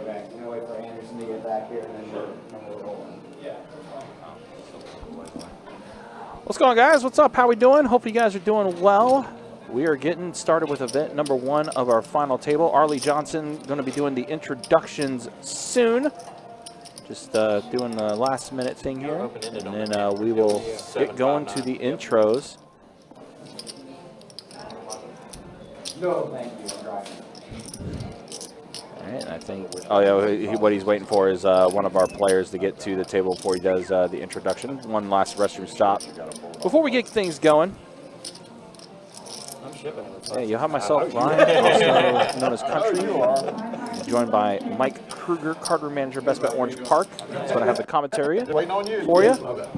Okay, I'm gonna wait for Anderson to get back here and then we'll roll in. Yeah. What's going on, guys? What's up? How we doing? Hope you guys are doing well. We are getting started with event number 1 of our final table. Arlie Johnson going to be doing the introductions soon. Just doing the last minute thing here, and then we will get going to the intros. No, thank you. I'm driving. All right, I think, oh yeah, what he's waiting for is one of our players to get to the table before he does the introduction. One last restroom stop before we get things going. Hey, you have myself, Ryan, also known as Country, joined by Mike Kruger, Carter Manager, Best Bet Orange Park. He's going to have the commentary for you.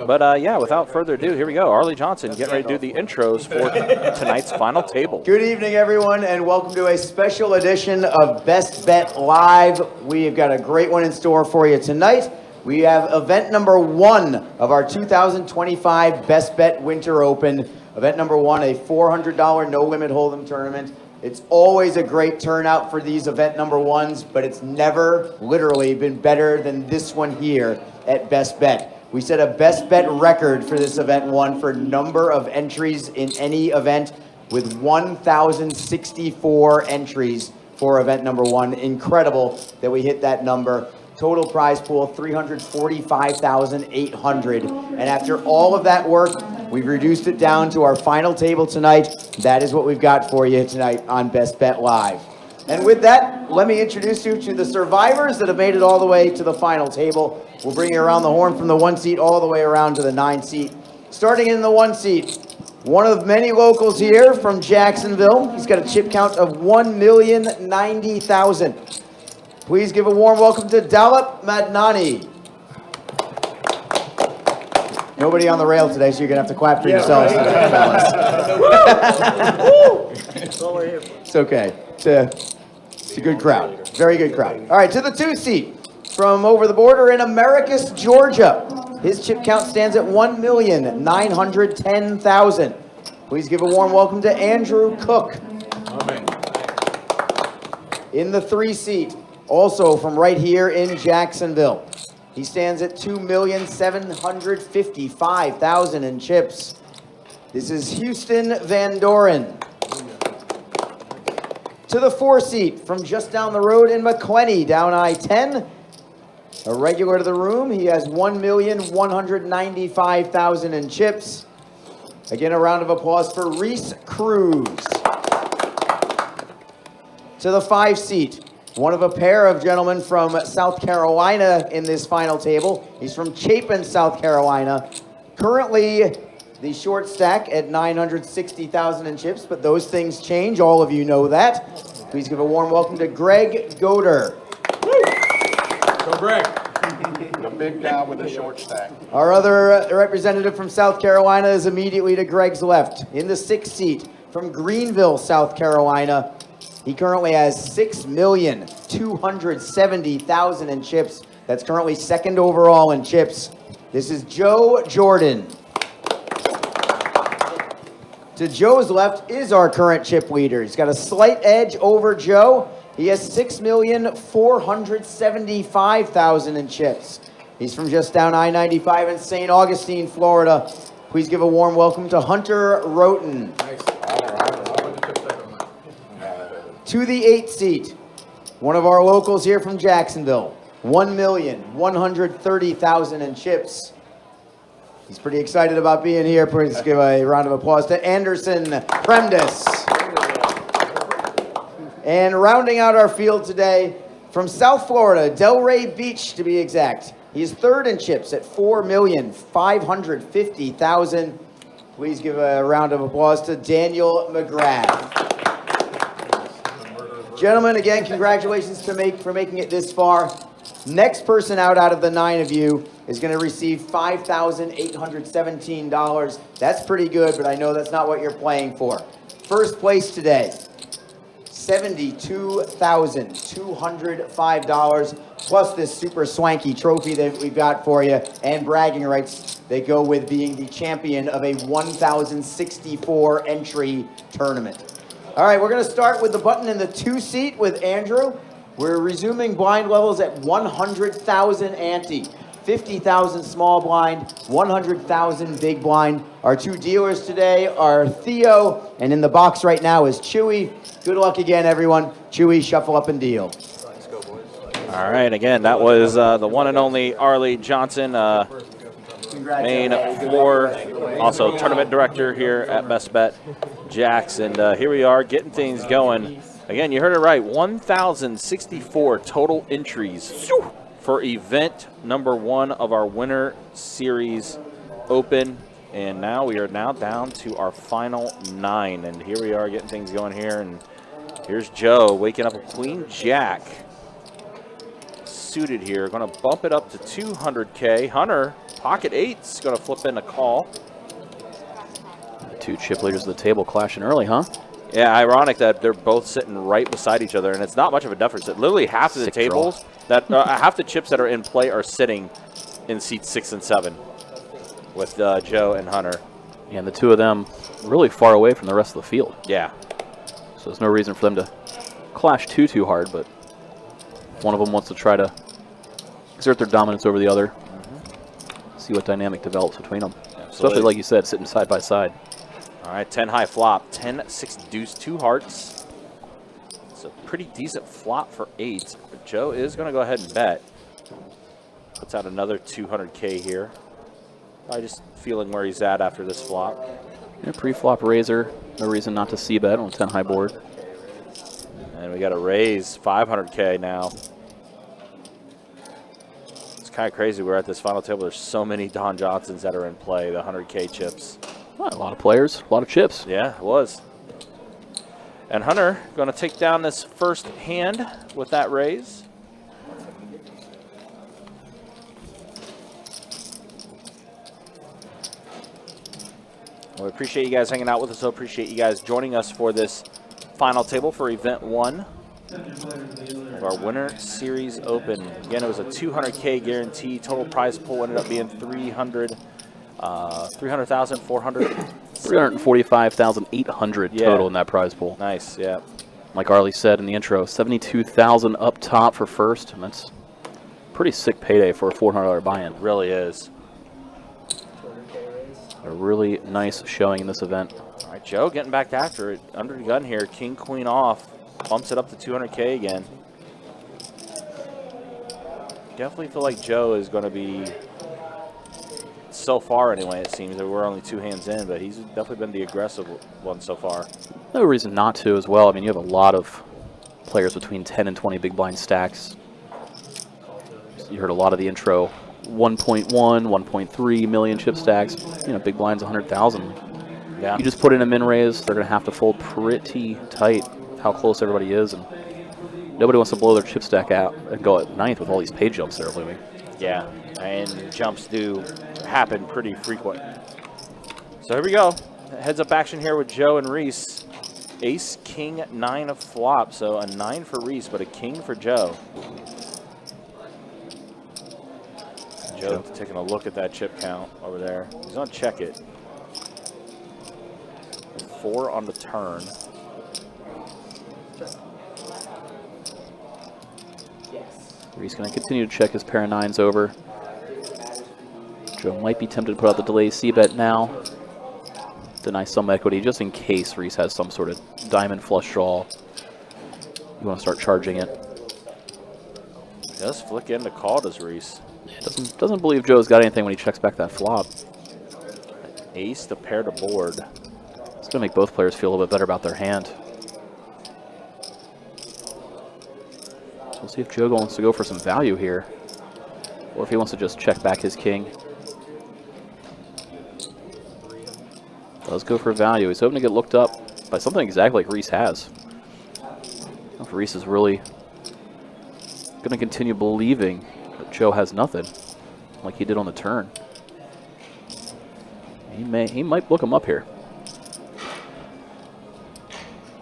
But yeah, without further ado, here we go. Arlie Johnson, get ready to do the intros for tonight's final table. Good evening, everyone, and welcome to a special edition of Best Bet Live. We've got a great one in store for you tonight. We have event number 1 of our 2025 Best Bet Winter Open. Event number 1, a $400 no-limit hold'em tournament. It's always a great turnout for these event number 1s, but it's never literally been better than this one here at Best Bet. We set a Best Bet record for this event 1 for number of entries in any event with 1,064 entries for event number 1. Incredible that we hit that number. Total prize pool, $345,800. And after all of that work, we've reduced it down to our final table tonight. That is what we've got for you tonight on Best Bet Live. And with that, let me introduce you to the survivors that have made it all the way to the final table. We'll bring you around the horn from the 1 seat all the way around to the 9 seat. Starting in the 1 seat, one of many locals here from Jacksonville. He's got a chip count of 1,090,000. Please give a warm welcome to Dalip Madnani. Nobody on the rail today, so you're going to have to clap for yourselves today, fellas. It's okay. It's a good crowd. Very good crowd. All right, to the 2 seat. From over the border in Americus, Georgia. His chip count stands at 1,910,000. Please give a warm welcome to Andrew Cook. Amen. In the 3 seat. Also from right here in Jacksonville. He stands at 2,755,000 in chips. This is Houston Van Doren. To the 4 seat from just down the road in McClenny, down I-10. A regular to the room. He has 1,195,000 in chips. Again, a round of applause for Reese Cruz. To the 5 seat. One of a pair of gentlemen from South Carolina in this final table. He's from Chapin, South Carolina. Currently the short stack at 960,000 in chips, but those things change. All of you know that. Please give a warm welcome to Greg Goder. Go Greg. The big guy with the short stack. Our other representative from South Carolina is immediately to Greg's left. In the 6th seat from Greenville, South Carolina. He currently has 6,270,000 in chips. That's currently 2nd overall in chips. This is Joe Jordan. To Joe's left is our current chip leader. He's got a slight edge over Joe. He has 6,475,000 in chips. He's from just down I-95 in St. Augustine, Florida. Please give a warm welcome to Hunter Roten. Nice. To the 8th seat, one of our locals here from Jacksonville, 1,130,000 in chips. He's pretty excited about being here. Please give a round of applause to Anderson Premdis. And rounding out our field today, from South Florida, Delray Beach to be exact. He is 3rd in chips at 4,550,000. Please give a round of applause to Daniel McGrath. Gentlemen, again, congratulations for making it this far. Next person out of the 9 of you is going to receive $5,817. That's pretty good, but I know that's not what you're playing for. First place today, $72,205, plus this super swanky trophy that we've got for you, and bragging rights they go with being the champion of a 1,064 entry tournament. All right, we're going to start with the button in the 2 seat with Andrew. We're resuming blind levels at 100,000 ante. 50,000 small blind, 100,000 big blind. Our two dealers today are Theo, and in the box right now is Chewy. Good luck again, everyone. Chewy, shuffle up and deal. All right, again, that was the one and only Arlie Johnson, main floor, also tournament director here at Best Bet Jacks. And here we are getting things going. Again, you heard it right, 1,064 total entries for event number 1 of our Winter Series Open. And now we are down to our final 9. And here we are getting things going here. And here's Joe waking up a Queen Jack. Suited here, going to bump it up to 200K. Hunter, pocket 8's going to flip in a call. The two chip leaders of the table clashing early, huh? Yeah, ironic that they're both sitting right beside each other, and it's not much of a difference. Literally half of the tables, half the chips that are in play are sitting in seats 6 and 7 with Joe and Hunter. Yeah, and the two of them really far away from the rest of the field. Yeah. So there's no reason for them to clash too hard, but one of them wants to try to exert their dominance over the other. See what dynamic develops between them. Absolutely. Especially, like you said, sitting side by side. All right, 10 high flop, 10, 6 deuce, 2 hearts. It's a pretty decent flop for 8. But Joe is going to go ahead and bet. Puts out another 200K here. Probably just feeling where he's at after this flop. Yeah, pre-flop razor, no reason not to see bet on a 10 high board. And we got to raise 500K now. It's kind of crazy. We're at this final table. There's so many Don Johnsons that are in play, the 100K chips. Well, a lot of players, a lot of chips. Yeah, it was. And Hunter going to take down this first hand with that raise. We appreciate you guys hanging out with us. So appreciate you guys joining us for this final table for event 1 of our Winter Series Open. Again, it was a 200K guarantee. Total prize pool ended up being 345,800 total in that prize pool. Nice, yeah. Like Arlie said in the intro, 72,000 up top for first, and that's pretty sick payday for a $400 buy-in. Really is. A really nice showing in this event. All right, Joe getting back after it. Under the gun here, king, queen off. Bumps it up to 200K again. Definitely feel like Joe is going to be, so far anyway, it seems that we're only 2 hands in, but he's definitely been the aggressive one so far. No reason not to as well. I mean, you have a lot of players between 10 and 20 big blind stacks. You heard a lot of the intro. 1.1, 1.3 million chip stacks. You know, big blind's 100,000. Yeah. You just put in a min raise, they're going to have to fold pretty tight how close everybody is, and nobody wants to blow their chip stack out and go at 9th with all these pay jumps they're looming. Yeah, and jumps do happen pretty frequent. So here we go. Heads up action here with Joe and Reese. Ace, king, 9 of flop. So a 9 for Reese, but a king for Joe. Joe taking a look at that chip count over there. He's going to check it. 4 on the turn. He's going to continue to check his pair of 9s over. Joe might be tempted to put out the delay C-bet now. Deny some equity just in case Reese has some sort of diamond flush draw. You want to start charging it. He does flick in to call, does Reese. Doesn't believe Joe's got anything when he checks back that flop. Ace to pair to board. It's going to make both players feel a little bit better about their hand. We'll see if Joe wants to go for some value here, or if he wants to just check back his king. Does go for value. He's hoping to get looked up by something exactly like Reese has. I don't know if Reese is really going to continue believing that Joe has nothing, like he did on the turn. He might look him up here.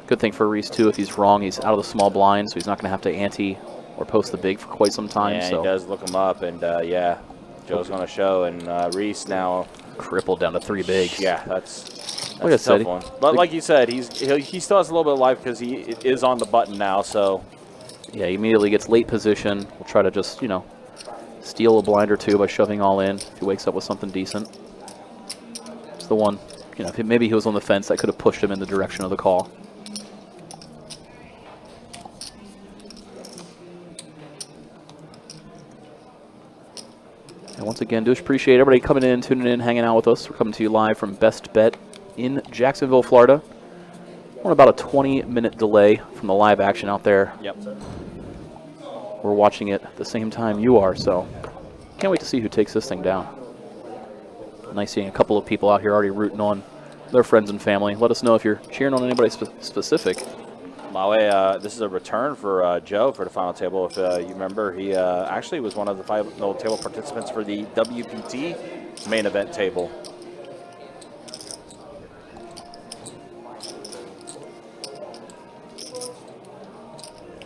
Good thing for Reese too, if he's wrong, he's out of the small blind, so he's not going to have to ante or post the big for quite some time. Yeah, so he does look him up, and yeah, Joe's going to show, and Reese now crippled down to 3 bigs. Yeah, that's like I a said, tough one. But like you said, he still has a little bit of life because he is on the button now, so Yeah, he immediately gets late position. We'll try to just, steal a blind or two by shoving all in if he wakes up with something decent. It's the one, if maybe he was on the fence, that could have pushed him in the direction of the call. And once again, do appreciate everybody coming in, tuning in, hanging out with us. We're coming to you live from Best Bet in Jacksonville, Florida. We're about a 20-minute delay from the live action out there. Yep. We're watching it at the same time you are, so can't wait to see who takes this thing down. Nice seeing a couple of people out here already rooting on their friends and family. Let us know if you're cheering on anybody specific. By the way, this is a return for Joe for the final table. If you remember, he actually was one of the final table participants for the WPT main event table.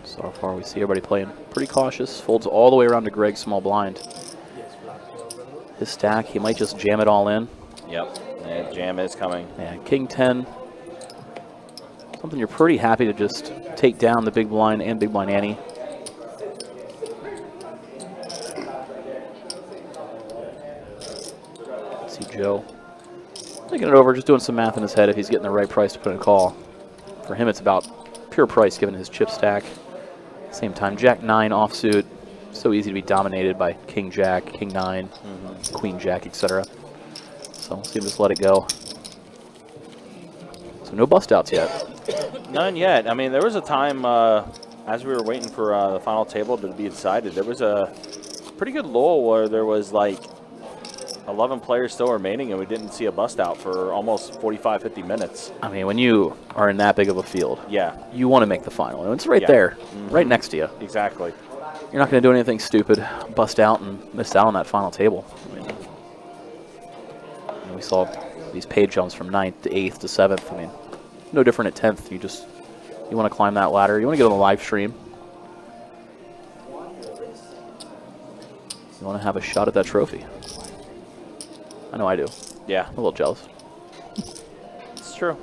So far, we see everybody playing pretty cautious. Folds all the way around to Greg's small blind. His stack, he might just jam it all in. Yep, and jam is coming. Yeah, King 10. Something you're pretty happy to just take down the big blind and big blind ante. See Joe thinking it over, just doing some math in his head if he's getting the right price to put in a call. For him, it's about pure price given his chip stack. Same time, Jack 9 offsuit. So easy to be dominated by King Jack, King 9, Queen Jack, etc. So we'll see him just let it go. So no bust outs yet. None yet. I mean, there was a time as we were waiting for the final table to be decided, there was a pretty good lull where there was like 11 players still remaining and we didn't see a bust out for almost 45, 50 minutes. I mean, when you are in that big of a field, yeah, you want to make the final. And it's right there, right next to you. Exactly. You're not going to do anything stupid, bust out and miss out on that final table. I mean, we saw these page jumps from 9th to 8th to 7th. I mean, no different at 10th. You want to climb that ladder. You want to get on the live stream. You want to have a shot at that trophy. I know I do. Yeah. I'm a little jealous. It's true.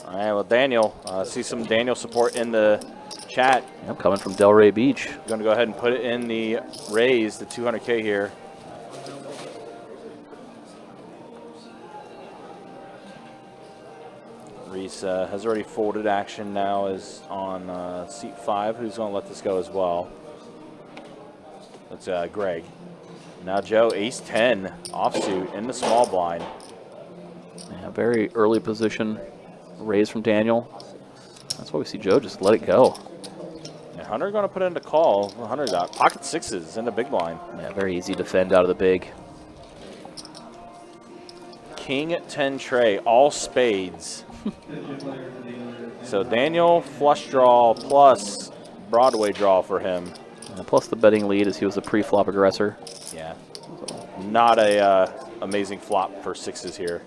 All right, well, Daniel, see some Daniel support in the chat. I'm coming from Delray Beach. I'm going to go ahead and put it in the raise, the 200K here. Reese has already folded action now, is on seat 5. Who's going to let this go as well? That's Greg. Now Joe, ace 10, offsuit in the small blind. Yeah, very early position raise from Daniel. That's why we see Joe just let it go. And Hunter going to put it into call. Hunter got pocket sixes in the big blind. Yeah, very easy to defend out of the big. King 10 tray, all spades. So Daniel flush draw plus Broadway draw for him. Plus the betting lead as he was a pre-flop aggressor. Yeah, not a amazing flop for sixes here.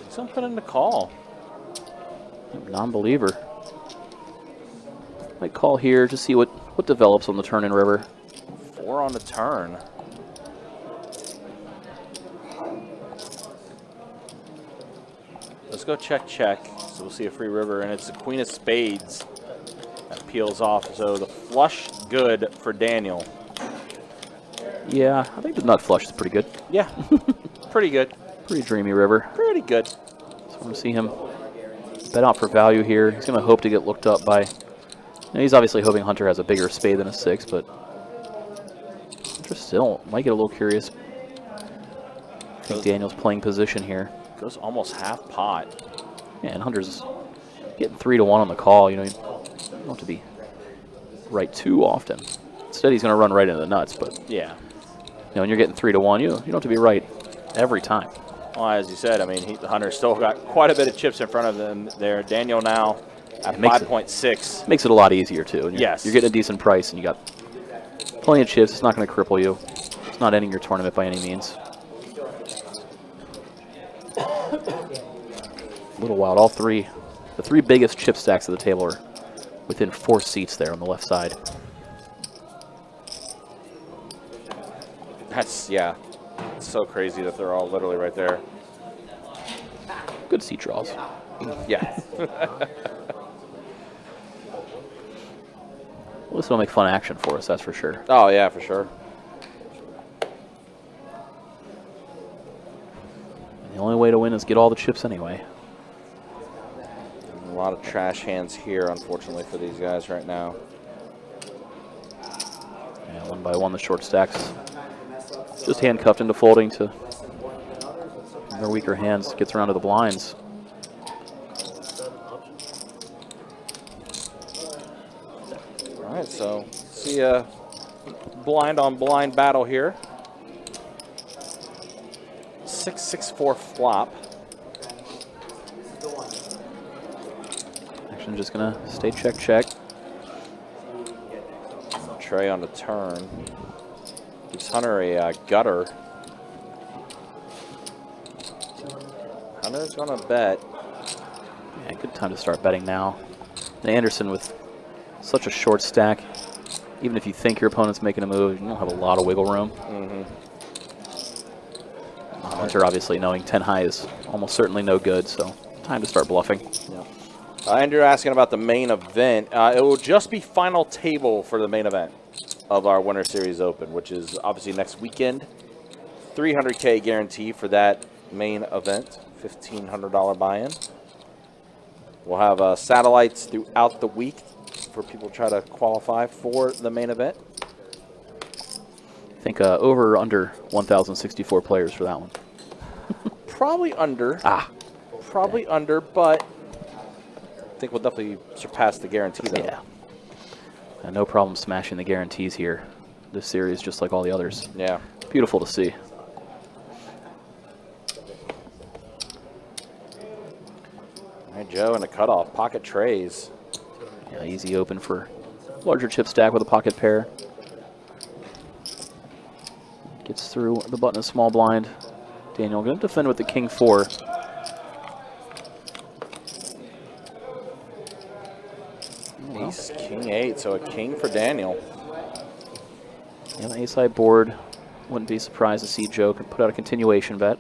Something in the call. Non-believer. Might call here to see what develops on the turn in river. 4 on the turn. Let's go check, check. So we'll see a free river, and it's the queen of spades that peels off. So the flush good for Daniel. Yeah, I think the nut flush is pretty good. Yeah, pretty good. Pretty dreamy river. Pretty good. So we're going to see him bet out for value here. He's going to hope to get looked up by... He's obviously hoping Hunter has a bigger spade than a 6, but Hunter still might get a little curious. I think Daniel's playing position here. Goes almost half pot. Yeah, and Hunter's getting 3 to 1 on the call. You don't have to be right too often. Instead, he's going to run right into the nuts. But yeah, when you're getting 3 to 1, you don't have to be right every time. Well, as you said, I mean, Hunter still got quite a bit of chips in front of him there. Daniel now at 5.6. Makes it a lot easier, too. Yes. You're getting a decent price, and you got plenty of chips. It's not going to cripple you. It's not ending your tournament by any means. A little wild. All three, the 3 biggest chip stacks of the table are within 4 seats there on the left side. That's, yeah, it's so crazy that they're all literally right there. Good seat draws. Yeah. Well, this will make fun action for us, that's for sure. Oh, yeah, for sure. The only way to win is get all the chips anyway. A lot of trash hands here, unfortunately, for these guys right now. Yeah, one by one, the short stacks just handcuffed into folding to their weaker hands. Gets around to the blinds. All right, so see a blind on blind battle here. 6-6-4 flop. Action just gonna stay check check. Trey on the turn. Gives Hunter a gutter. Hunter's gonna bet. Yeah, good time to start betting now. And Anderson with such a short stack, even if you think your opponent's making a move, you don't have a lot of wiggle room. Hunter obviously knowing 10 high is almost certainly no good, so time to start bluffing. Andrew asking about the main event. It will just be final table for the main event of our Winter Series Open, which is obviously next weekend. $300K guarantee for that main event. $1,500 buy-in. We'll have satellites throughout the week for people to try to qualify for the main event. I think over or under 1,064 players for that one. Probably under. Probably okay. under, but I think we'll definitely surpass the guarantee, though. Yeah. No problem smashing the guarantees here. This series, just like all the others. Yeah. Beautiful to see. All right, Joe, and a cutoff. Pocket trays. Yeah, easy open for larger chip stack with a pocket pair. Gets through the button of small blind. Daniel going to defend with the king 4. Ace, king 8, so a king for Daniel. Yeah, the ace high board. Wouldn't be surprised to see Joe can put out a continuation bet.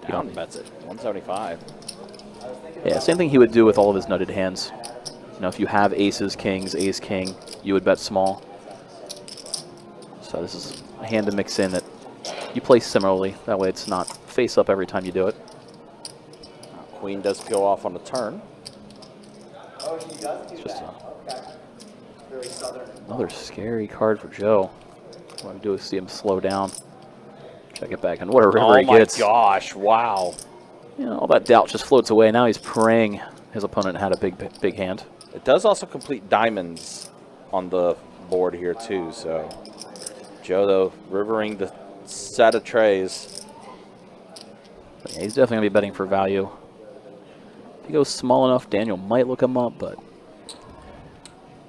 Down bets it. 175. Yeah, same thing he would do with all of his nutted hands. You know, if you have aces, kings, ace, king, you would bet small. So this is a hand to mix in that you play similarly. That way it's not face up every time you do it. Queen does go off on the turn. It's just another scary card for Joe. What I do is see him slow down. Check it back, and what a river he gets. Oh my gosh, wow. You know, all that doubt just floats away. Now he's praying his opponent had a big hand. It does also complete diamonds on the board here too, so Joe, though, rivering the set of trays. But yeah, he's definitely going to be betting for value. If he goes small enough, Daniel might look him up, but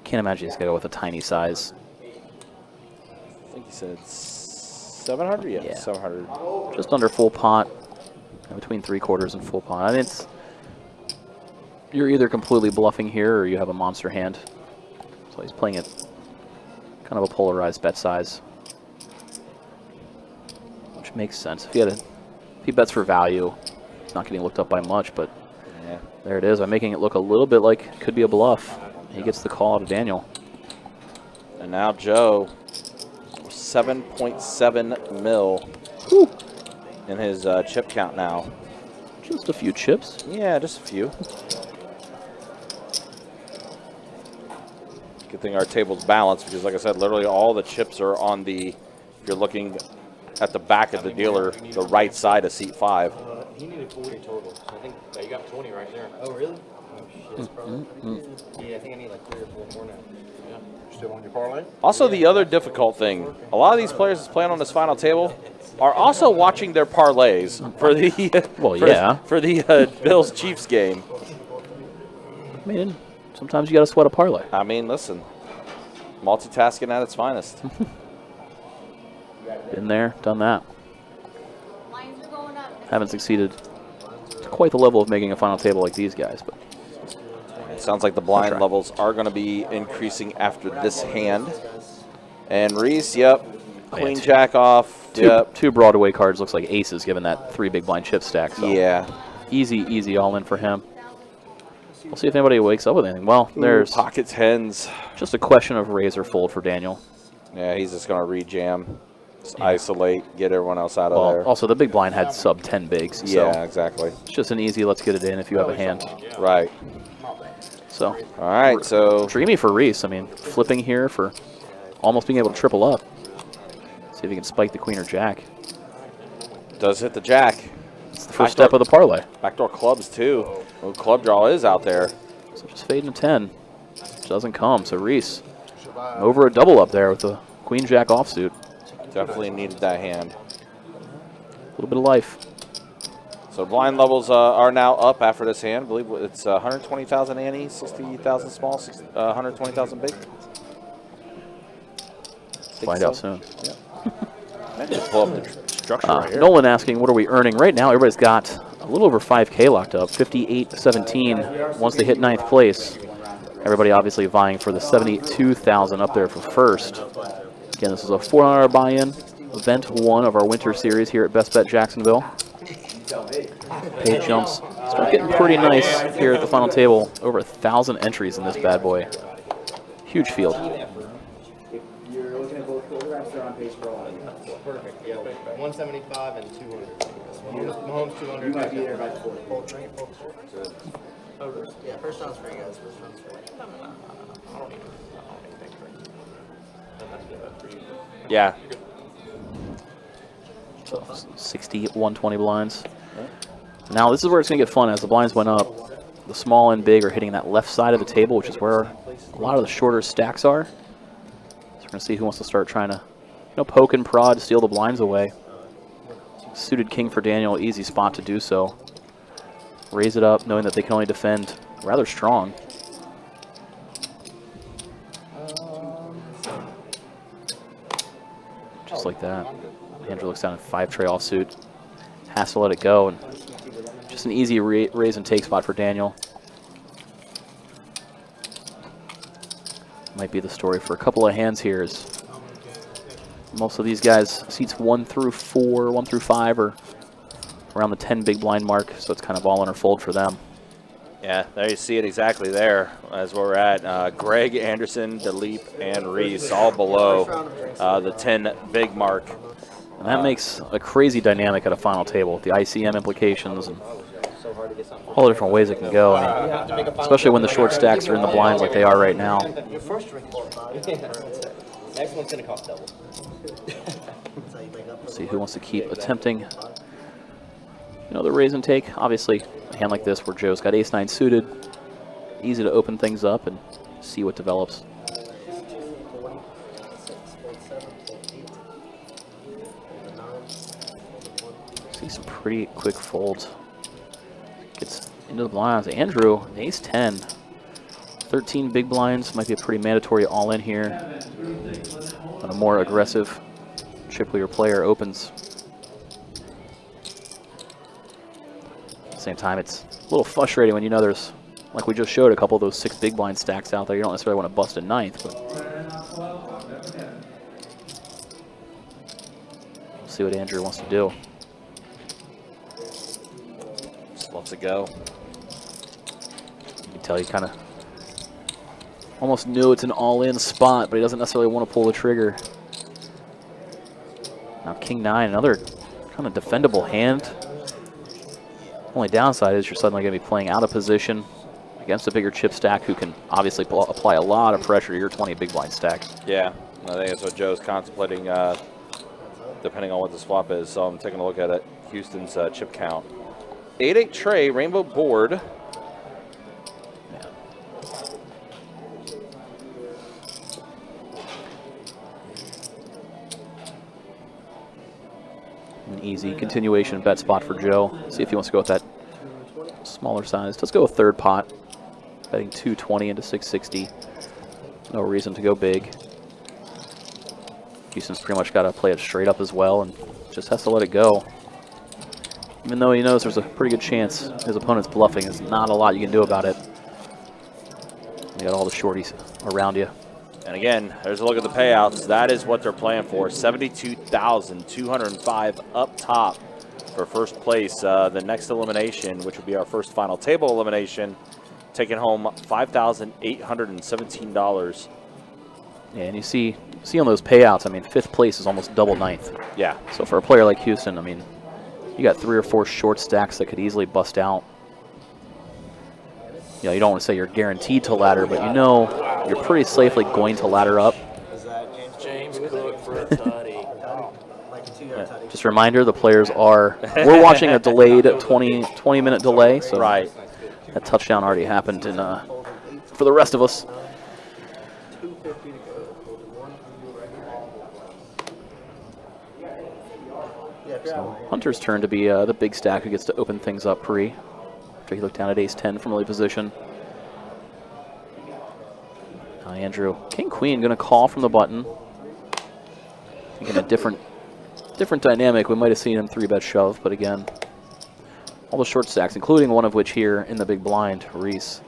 can't imagine he's going to go with a tiny size. I think he said 700? Yeah, 700. Just under full pot, between 3/4 and full pot. I mean, you're either completely bluffing here or you have a monster hand. So he's playing it kind of a polarized bet size, which makes sense. If he bets for value, he's not getting looked up by much, but yeah, there it is. I'm making it look a little bit like it could be a bluff. He gets the call out of Daniel. And now Joe, 7.7 mil in his chip count now. Just a few chips. Yeah, just a few. Good thing our table's balanced because, like I said, literally all the chips are on the, if you're looking at the back of the dealer, the right side of seat 5. He needed 40 total. So I think you got 20 right there. Oh, really? Oh, shit. Yeah, I think I need like 3 or 4 more now. Yeah. Still on your parlay? Also, the other difficult thing, a lot of these players that's playing on this final table are also watching their parlays for the for the Bills-Chiefs game. I mean, sometimes you got to sweat a parlay. I mean, listen, multitasking at its finest. Been there, done that. Lines are going up. Haven't succeeded to quite the level of making a final table like these guys, but It sounds like the blind levels are going to be increasing after this hand. And Reese, yep. Queen jack off. two Broadway cards looks like aces given that 3 big blind chip stack. So Yeah. easy all in for him. We'll see if anybody wakes up with anything. Well, there's Pocket tens. just a question of raise or fold for Daniel. Yeah, he's just going to rejam, just isolate, get everyone else out of Well, there. also the big blind had sub 10 bigs, so Yeah, exactly. it's just an easy let's get it in if you have a hand. Right. So All right, so dreamy for Reese. I mean, flipping here for almost being able to triple up. See if he can spike the queen or jack. does hit the jack. It's the first step of the parlay. Backdoor clubs, too. Oh, club draw is out there. So just fading a 10. Doesn't come, so Reese over a double up there with the queen jack offsuit. Definitely needed that hand. A little bit of life. So blind levels are now up after this hand. I believe it's 120,000 ante, 60,000 small, 120,000 big. Find out soon. I just pull up the structure right here. Nolan asking, what are we earning right now? Everybody's got a little over 5K locked up, 58-17 once they hit 9th place. Everybody obviously vying for the 72,000 up there for first. Again, this is a $400 buy-in, event 1 of our winter series here at Best Bet Jacksonville. Page jumps start getting pretty nice here at the final table. Over 1,000 entries in this bad boy. Huge field. If you're looking at both photographs, they're on page 411. Perfect. Yeah, 175 and 200. Mahomes 200. You might be there by the 40. Oh, really? Yeah, first round's free, guys. First round's free. I don't even think so. Yeah. So 60, 120 blinds. Now this is where it's going to get fun. As the blinds went up, the small and big are hitting that left side of the table, which is where a lot of the shorter stacks are. So we're going to see who wants to start trying to, poke and prod, steal the blinds away. Suited king for Daniel, easy spot to do so. Raise it up, knowing that they can only defend rather strong. Just like that. Andrew looks down at 5-tray offsuit. Has to let it go. And just an easy raise and take spot for Daniel. Might be the story for a couple of hands here. As most of these guys, seats 1 through 4, 1 through 5 are around the 10 big blind mark, so it's kind of all in or fold for them. Yeah, there you see it exactly there as where we're at. Greg, Anderson, DeLeap, and Reese all below the 10 big mark. And that makes a crazy dynamic at a final table with the ICM implications and all the different ways it can go. I mean, especially when the short stacks are in the blinds like they are right now. Your first drink is next one's going to cost double. See who wants to keep attempting. The raise and take. Obviously, a hand like this where Joe's got ace-9 suited, easy to open things up and see what develops. See some pretty quick folds. Gets into the blinds. Andrew, ace-10. 13 big blinds might be a pretty mandatory all-in here. But a more aggressive chip-leader player opens. Same time, it's a little frustrating when you know there's, like we just showed, a couple of those 6 big blind stacks out there. You don't necessarily want to bust a 9th, but we'll see what Andrew wants to do. Just lets it go. You can tell he kind of almost knew it's an all-in spot, but he doesn't necessarily want to pull the trigger. Now King 9, another kind of defendable hand. Only downside is you're suddenly going to be playing out of position against a bigger chip stack who can obviously apply a lot of pressure to your 20 big blind stack. Yeah, I think that's what Joe's contemplating, depending on what this flop is. So I'm taking a look at it. Houston's chip count. 8-8 tray, rainbow board. An easy continuation bet spot for Joe. See if he wants to go with that smaller size. Let's go with third pot. Betting 220 into 660. No reason to go big. Houston's pretty much got to play it straight up as well and just has to let it go. Even though he knows there's a pretty good chance his opponent's bluffing, there's not a lot you can do about it. You got all the shorties around you. And again, there's a look at the payouts. That is what they're playing for. $72,205 up top for first place. The next elimination, which will be our first final table elimination, taking home $5,817. Yeah, and you see on those payouts, I mean, 5th place is almost double 9th. Yeah. So for a player like Houston, I mean, you got 3 or 4 short stacks that could easily bust out. You know, you don't want to say you're guaranteed to ladder, but you know you're pretty safely going to ladder up. Is that James Cook for a tutty. like a 2-yard tutty? Just a reminder, the players are, we're watching a delayed 20-minute delay, so Right. that touchdown already happened in, for the rest of us. 2:50 to go. So Hunter's turn to be the big stack who gets to open things up pre. After he looked down at ace-10 from early position. Andrew, king-queen going to call from the button. I think in a different dynamic, we might have seen him 3-bet shove, but again, all the short stacks, including one of which here in the big blind, Reese.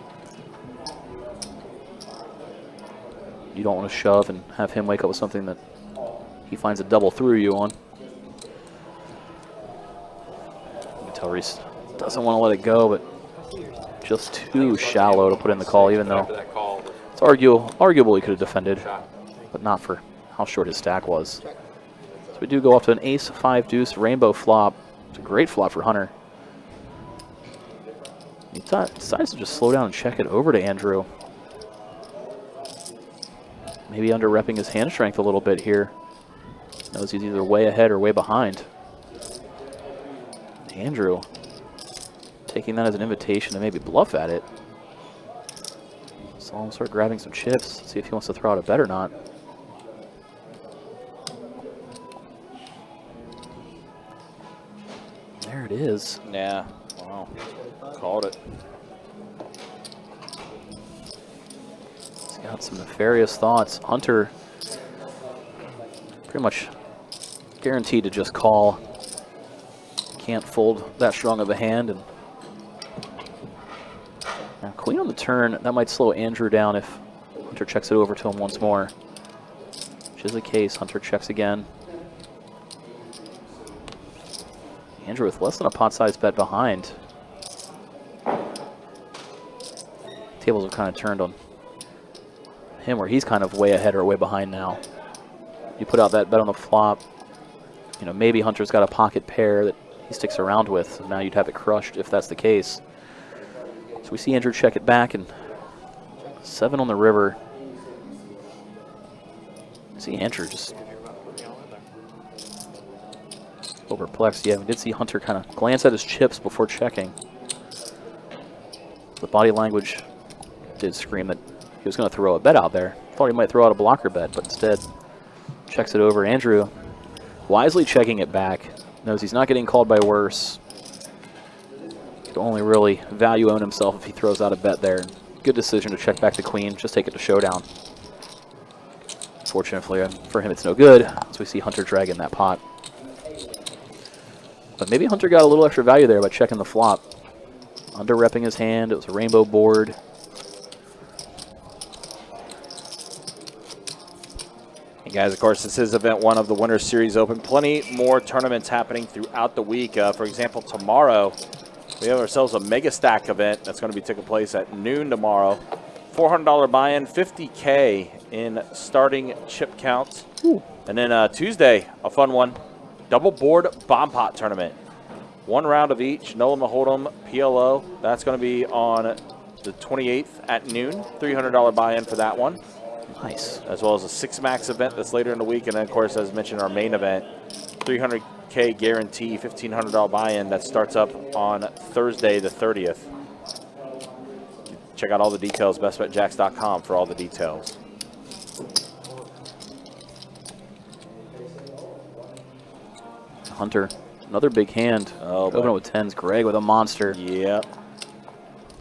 You don't want to shove and have him wake up with something that he finds a double through you on. You can tell Reese doesn't want to let it go, but just too shallow to put in the call, even though it's arguable he could have defended, but not for how short his stack was. So we do go off to an ace-5 deuce rainbow flop. It's a great flop for Hunter. He decides to just slow down and check it over to Andrew. Maybe under-repping his hand strength a little bit here. Knows he's either way ahead or way behind. Andrew taking that as an invitation to maybe bluff at it. So I'll start grabbing some chips, see if he wants to throw out a bet or not. There it is. Yeah. Wow. Called it. He's got some nefarious thoughts. Hunter pretty much guaranteed to just call. Can't fold that strong of a hand. And now queen on the turn, that might slow Andrew down if Hunter checks it over to him once more. Which is the case. Hunter checks again. Andrew with less than a pot-sized bet behind. Tables have kind of turned on him where he's kind of way ahead or way behind now. You put out that bet on the flop, you know, maybe Hunter's got a pocket pair that he sticks around with. So now you'd have it crushed if that's the case. So we see Andrew check it back, and 7 on the river. See Andrew just perplexed. Yeah, we did see Hunter kind of glance at his chips before checking. The body language did scream that he was going to throw a bet out there. Thought he might throw out a blocker bet, but instead checks it over. Andrew wisely checking it back. Knows he's not getting called by worse. Could only really value own himself if he throws out a bet there. Good decision to check back the queen. Just take it to showdown. Fortunately for him, it's no good. So we see Hunter drag in that pot. But maybe Hunter got a little extra value there by checking the flop. Under-repping his hand. It was a rainbow board. Hey guys, of course, this is event 1 of the Winter Series Open. Plenty more tournaments happening throughout the week. For example, tomorrow, we have ourselves a Mega Stack event that's going to be taking place at noon tomorrow. $400 buy-in, $50K in starting chip counts. Ooh. And then Tuesday, a fun one, double board bomb pot tournament. 1 round of each, Nolan Maholdem, PLO. That's going to be on the 28th at noon. $300 buy-in for that one. Nice. As well as a 6-max event that's later in the week. And then, of course, as mentioned, our main event, $300K guarantee, $1,500 buy-in that starts up on Thursday the 30th. Check out all the details, bestbetjacks.com for all the details. Hunter, another big hand. Oh, open it with 10s. Greg with a monster. Yep.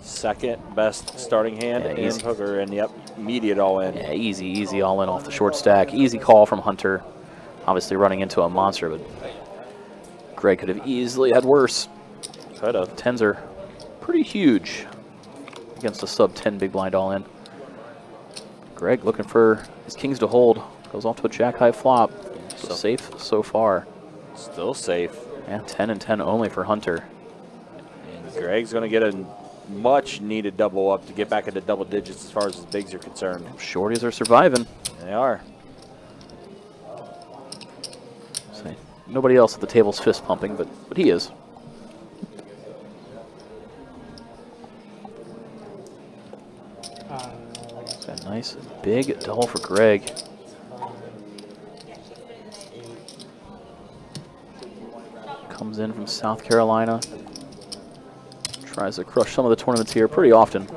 Second best starting hand Yeah, in easy. hooker, and yep, immediate all in. Yeah, easy all in off the short stack. Easy call from Hunter. Obviously running into a monster, but Greg could have easily had worse. Could have. Tens are pretty huge against a sub 10 big blind all in. Greg looking for his kings to hold. Goes off to a jack high flop. So safe so far. Still safe. Yeah, 10 and 10 only for Hunter. And Greg's going to get a much needed double up to get back into double digits as far as his bigs are concerned. Shorties are surviving. They are. See, nobody else at the table's fist pumping, but he is. It's a nice big double for Greg. Comes in from South Carolina. Tries to crush some of the tournaments here pretty often.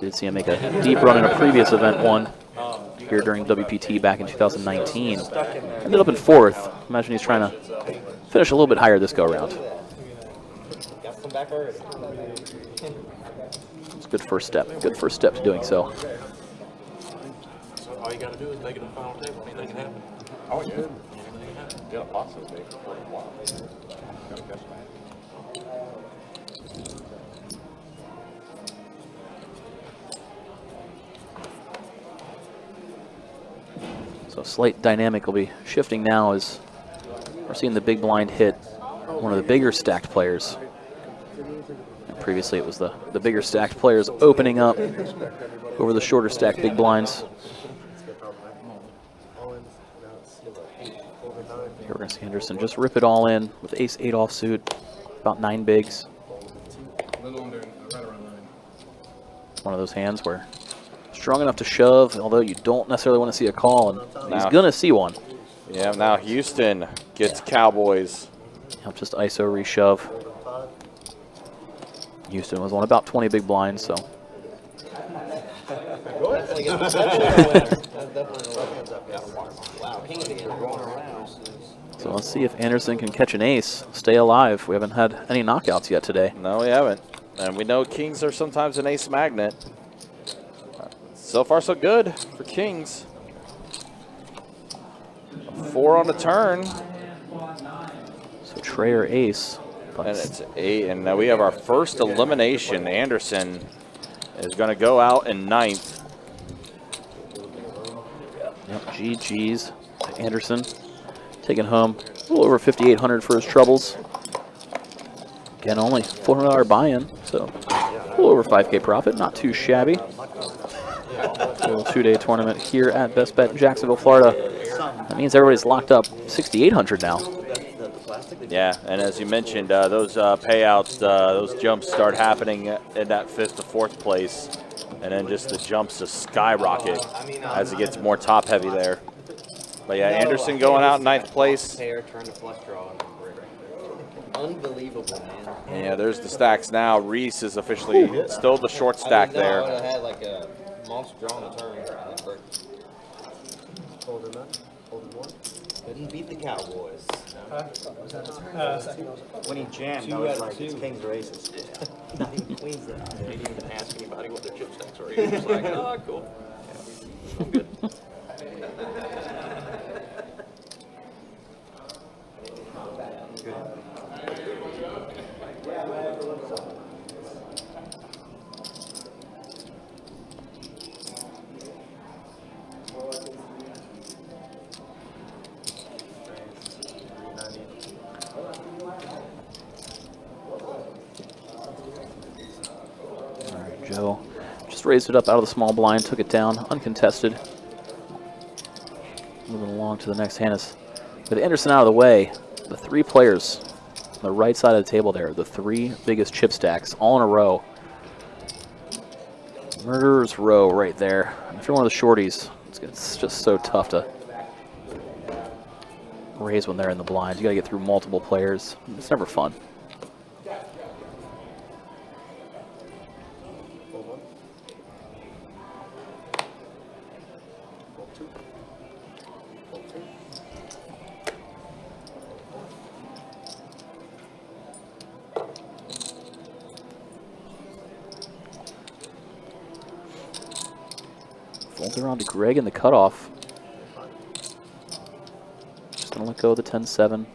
Did see him make a deep run in a previous event one here during WPT back in 2019. Ended up in 4th. Imagine he's trying to finish a little bit higher this go around. It's a good first step. Good first step to doing so. So all you got to do is make it a final table. Anything can happen. Oh, yeah. Get a pasta big. Gotta guess that. So slight dynamic will be shifting now as we're seeing the big blind hit one of the bigger stacked players. And previously it was the bigger stacked players opening up over the shorter stacked big blinds. Here we're going to see Henderson just rip it all in with ace-8 offsuit, about 9 bigs. One of those hands where strong enough to shove, although you don't necessarily want to see a call, and he's going to see one. Yeah, now Houston gets Cowboys. Yep, just ISO reshove. Houston was on about 20 big blinds, so. So let's see if Anderson can catch an ace, stay alive. We haven't had any knockouts yet today. No, we haven't. And we know kings are sometimes an ace magnet. So far, so good for kings. 4 on the turn. So Trey or ace. And it's 8. And now we have our first elimination. Anderson is going to go out in 9th. Yep, GG's to Anderson. Taking home a little over 5,800 for his troubles. Again, only $400 buy-in, so a little over 5K profit. Not too shabby. A little 2-day tournament here at Best Bet in Jacksonville, Florida. That means everybody's locked up 6,800 now. Yeah, and as you mentioned, those payouts, those jumps start happening in that 5th to 4th place, and then just the jumps just skyrocket as it gets more top heavy there. But yeah, Anderson going out in 9th place. Pair, turn to flush draw. Unbelievable, man. Yeah, there's the stacks now. Reese is officially still the short stack there. I would have had like a monster draw on a turn. Couldn't beat the Cowboys. When he jammed, I was like, it's kings or aces. Not even queens then. They didn't even ask anybody what their chip stacks were. He was like, oh, cool. Yeah. I'm good. Joe just raised it up out of the small blind, took it down, uncontested. Moving along to the next hand is with Anderson out of the way. The 3 players on the right side of the table there, the 3 biggest chip stacks, all in a row. Murderer's row right there. If you're one of the shorties, it's just so tough to raise when they're in the blind. You got to get through multiple players. It's never fun. Folds around to Greg in the cutoff. Just going to let go of the 10-7.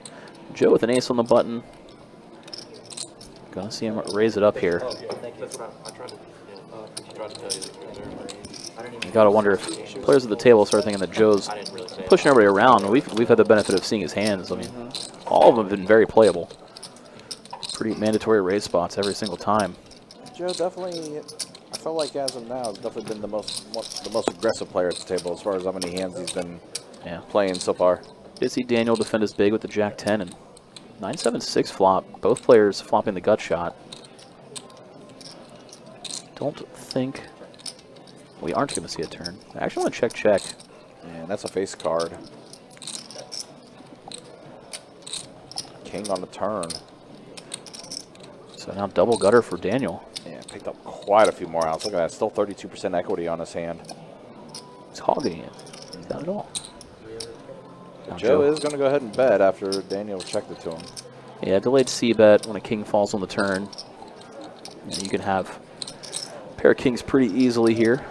Joe with an ace on the button. Gonna see him raise it up here. That's what I tried to, I tried to tell you that You gotta wonder if players at the table start thinking that Joe's pushing everybody around. We've had the benefit of seeing his hands. I mean, all of them have been very playable. Pretty mandatory raise spots every single time. Joe definitely, I feel like as of now, has definitely been the most aggressive player at the table as far as how many hands he's been playing so far. Did see Daniel defend his big with the Jack-10 and 9-7-6 flop. Both players flopping the gut shot. Don't think we aren't going to see a turn. I actually want to check. And that's a face card. King on the turn. So now double gutter for Daniel. Yeah, picked up quite a few more outs. Look at that, still 32% equity on his hand. He's hogging it. He's not at all. Now Joe is going to go ahead and bet after Daniel checked it to him. Yeah, delayed C-bet when a king falls on the turn. You can have a pair of kings pretty easily here.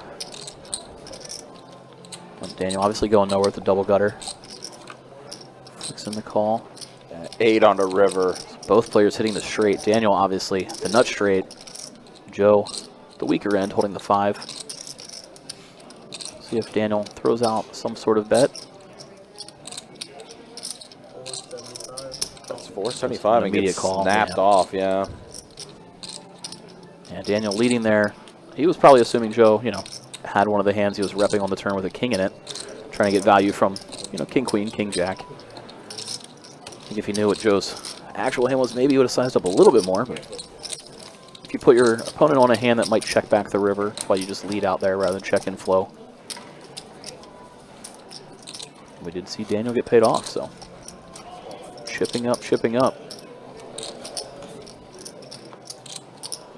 Daniel obviously going nowhere with the double gutter. Flicks in the call. 8 on the river. Both players hitting the straight. Daniel obviously the nut straight. Joe the weaker end holding the 5. See if Daniel throws out some sort of bet. That's 475 and gets call, snapped off, yeah. Yeah, Daniel leading there. He was probably assuming Joe, had one of the hands he was repping on the turn with a king in it, trying to get value from, king, queen, king, jack. I think if he knew what Joe's actual hand was, maybe he would have sized up a little bit more. But if you put your opponent on a hand that might check back the river, that's why you just lead out there rather than check in flow. We did see Daniel get paid off, so chipping up, chipping up.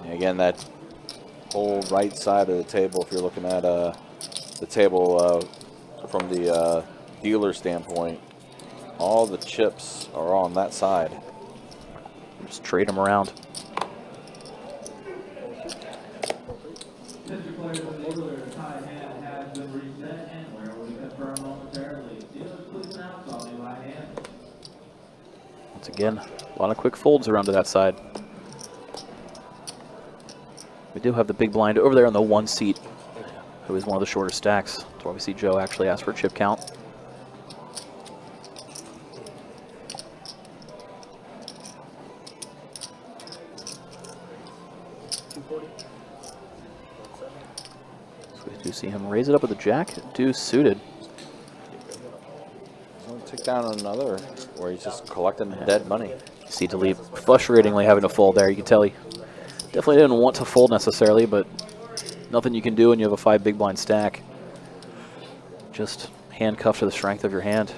Again, that whole right side of the table, if you're looking at the table from the dealer standpoint, all the chips are on that side. Just trade them around. Once again, a lot of quick folds around to that side. We do have the big blind over there on the 1 seat, who is one of the shorter stacks. So why we see Joe actually ask for a chip count. So we do see him raise it up with the jack, deuce suited. Take down another where he's just collecting dead money. See Delete frustratingly having to fold there. You can tell he definitely didn't want to fold necessarily, but nothing you can do when you have a 5 big blind stack. Just handcuffed to the strength of your hand.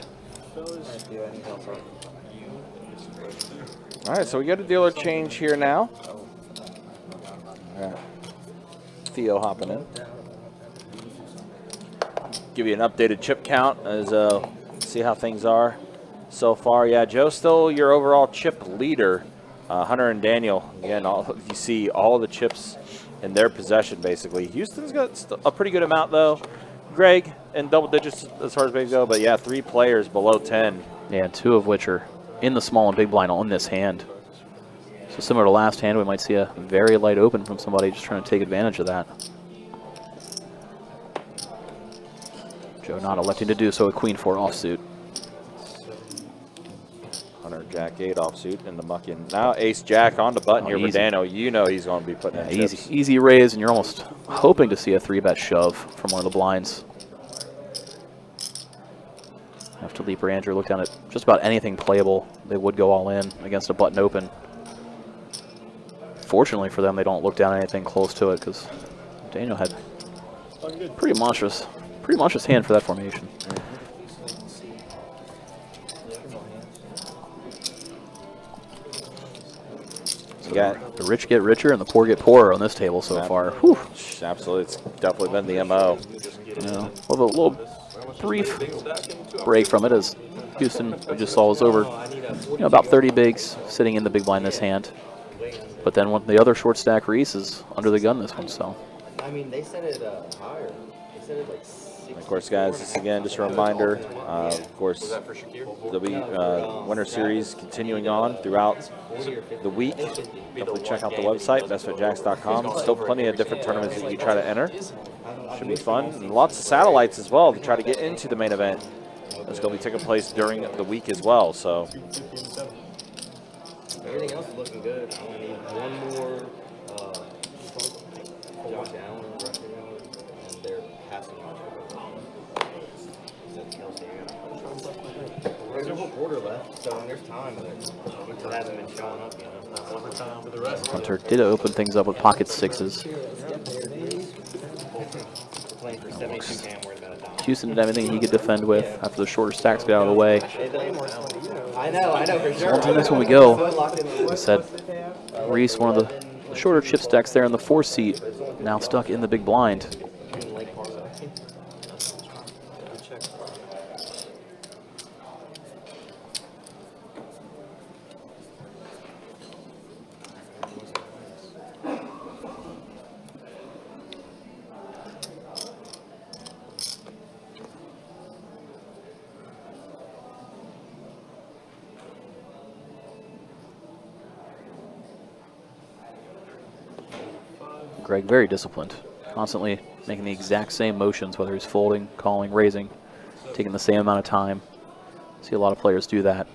All right, so we got a dealer change here now. Theo hopping in. Give you an updated chip count as see how things are so far. Yeah, Joe still your overall chip leader. Hunter and Daniel, again, you see all the chips in their possession, basically. Houston's got a pretty good amount, though. Greg in double digits as far as bigs go, but yeah, 3 players below 10. Yeah, 2 of which are in the small and big blind on this hand. So similar to last hand, we might see a very light open from somebody just trying to take advantage of that. Joe not electing to do so with Queen 4 offsuit. Hunter Jack 8 offsuit in the mucking. Now Ace Jack on the button here for Daniel. You know he's going to be putting in chips. Easy raise, and you're almost hoping to see a 3-bet shove from one of the blinds. After Leap or Andrew look down at just about anything playable, they would go all in against a button open. Fortunately for them, they don't look down at anything close to it because Daniel had pretty monstrous hand for that formation. So the rich get richer and the poor get poorer on this table so far. Whew. Absolutely, it's definitely been the MO. Yeah, a little brief break from it as Houston, we just saw, was over about 30 bigs sitting in the big blind this hand. But then when the other short stack Reese is under the gun this one, so. I mean, they said it higher. Of course, guys, this again, just a reminder, of course, there'll be Winter Series continuing on throughout the week. Definitely check out the website, bestfitjacks.com. Still plenty of different tournaments that you can try to enter. Should be fun. And lots of satellites as well to try to get into the main event. That's going to be taking place during the week as well. So Everything else is looking good. I need one more Josh Allen rushing yard, and they're passing on. There's a whole quarter left, so there's time. But it hasn't been showing up, you know. Overtime for the rest. Hunter did open things up with pocket sixes. Playing for 72 cam, worried about a dime. Houston did everything he could defend with after the shorter stacks got out of the way. I know, for sure. On to the next one we go. I said Reese, one of the shorter chip stacks there in the 4 seat, now stuck in the big blind. Greg very disciplined, constantly making the exact same motions, whether he's folding, calling, raising, taking the same amount of time. See a lot of players do that.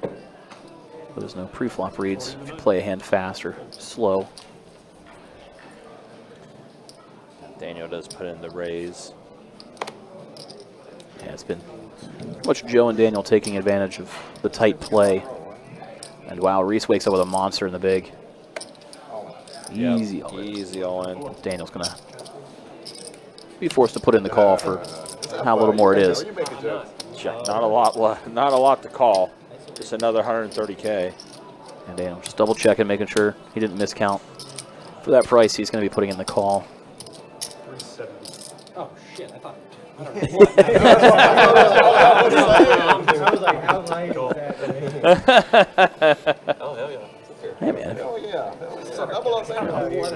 But there's no pre-flop reads if you play a hand fast or slow. Daniel does put in the raise. Yeah, it's been pretty much Joe and Daniel taking advantage of the tight play. And wow, Reese wakes up with a monster in the big. Easy all in. Easy all in. Daniel's going to be forced to put in the call for how little more it is. Not a lot to call. Just another 130K. And Daniel just double checking, making sure he didn't miscount. For that price, he's going to be putting in the call. Oh, shit, I thought. I was like, how light is that? Oh, hell yeah. Hey, man. Oh, yeah. I